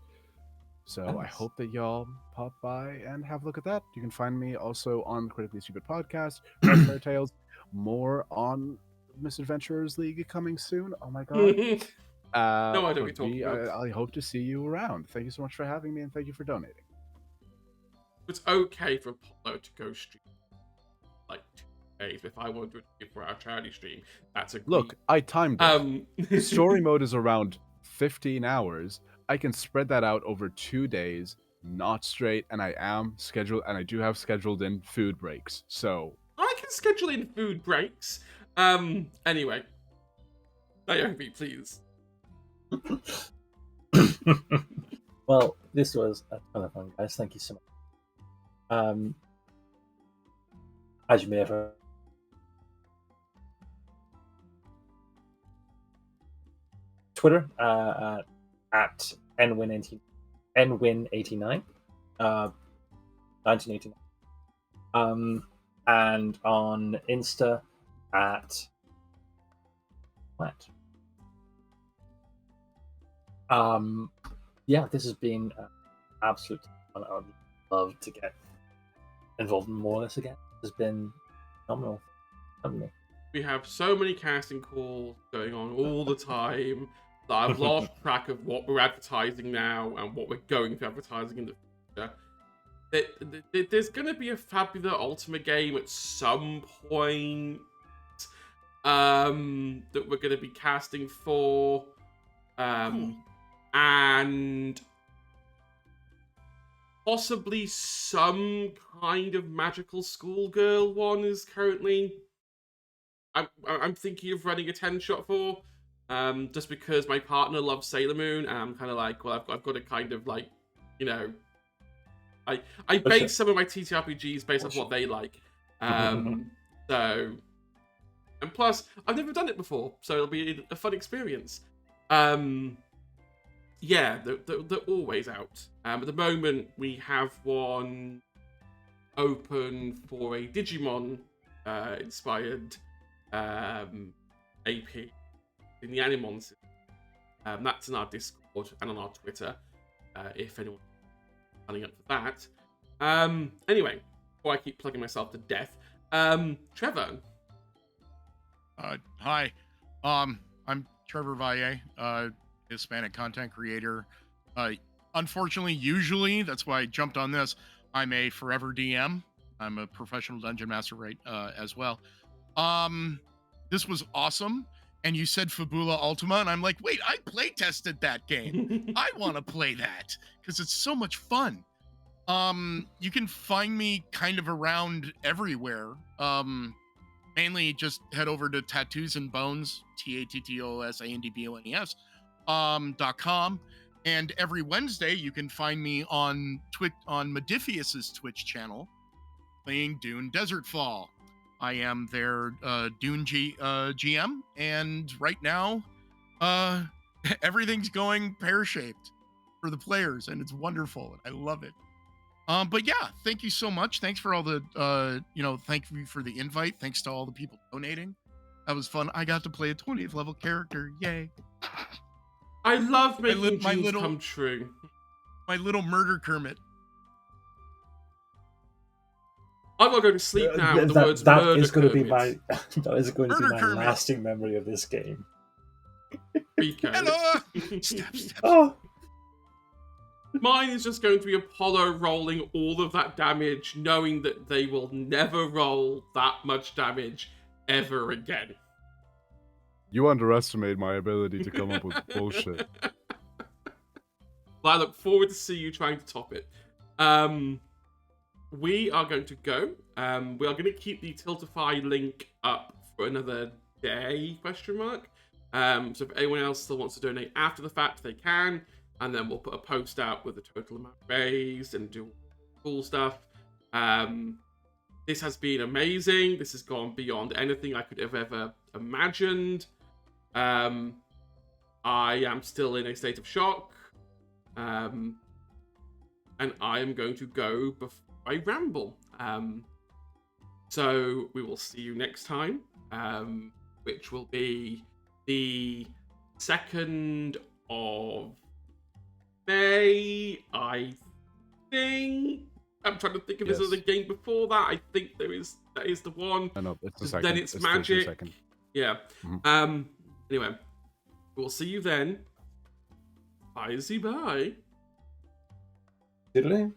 So nice. I hope that y'all pop by and have a look at that. You can find me also on Critically Stupid Podcast, Red Tales, more on Misadventurers League coming soon. Oh my god. No, I don't be talking about. I hope to see you around. Thank you so much for having me and thank you for donating. It's okay for Apollo to go stream like 2 days. If I want to do it for our charity stream, that's a Look, I timed it. Story mode is around 15 hours. I can spread that out over 2 days, not straight, and I am scheduled, and I do have scheduled in food breaks. So I can schedule in food breaks. Anyway, Naomi, please. Well, this was a ton of fun, guys. Thank you so much. As you may have heard, Twitter at nwin89, 1989, and on Insta at what? Yeah, this has been absolute fun. I would love to get involved in more of this again. It's been phenomenal. Lovely. We have so many casting calls going on all the time that I've lost track of what we're advertising now and what we're going to advertising in the future. There's going to be a Fabula Ultimate game at some point that we're going to be casting for. Cool. And possibly some kind of magical schoolgirl one is currently I'm thinking of running a 10-shot for, just because my partner loves Sailor Moon, and I'm kind of like, well, I've got to kind of like, you know, I base some of my TTRPGs based off what they like, so, and plus I've never done it before, so it'll be a fun experience. Yeah, they're always out. At the moment, we have one open for a Digimon inspired AP in the Animon system. That's in our Discord and on our Twitter, if anyone's signing up for that. Anyway, before I keep plugging myself to death, Trevor. Hi, I'm Trevor Valle, Hispanic content creator. Unfortunately, usually, that's why I jumped on this, I'm a forever DM. I'm a professional dungeon master as well. This was awesome. And you said Fabula Ultima, and I'm like, wait, I play tested that game. I want to play that because it's so much fun. You can find me kind of around everywhere. Mainly just head over to Tattoos and Bones, TATTOSANDBONES, .com. And every Wednesday you can find me on Modifius's Twitch channel playing Dune Desert Fall. I am their Dune GM, and right now everything's going pear-shaped for the players, and it's wonderful, and I love it. But yeah, thank you so much. Thanks for all the thank you for the invite. Thanks to all the people donating. That was fun. I got to play a 20th level character. Yay. I love making dreams come true. My little murder Kermit. I'm not going to sleep now with the words that murder is going to be Kermit. that is going to be Murder my Kermit. lasting memory of this game. Rico. Hello. Step. Oh, Mine is just going to be Apollo rolling all of that damage, knowing that they will never roll that much damage ever again. You underestimate my ability to come up with bullshit. Well, I look forward to see you trying to top it. We are going to go. We are going to keep the Tiltify link up for another day, ? So if anyone else still wants to donate after the fact, they can. And then we'll put a post out with the total amount raised and do cool stuff. This has been amazing. This has gone beyond anything I could have ever imagined. I am still in a state of shock. And I am going to go before I ramble. So we will see you next time, which will be the 2nd of May, I think. I'm trying to think if there's another game before that. I think that is the one. I know, it's the 2nd. Then it's Magic. Thursday 2nd. Yeah. Mm-hmm. Anyway, we'll see you then. Bye. diddly.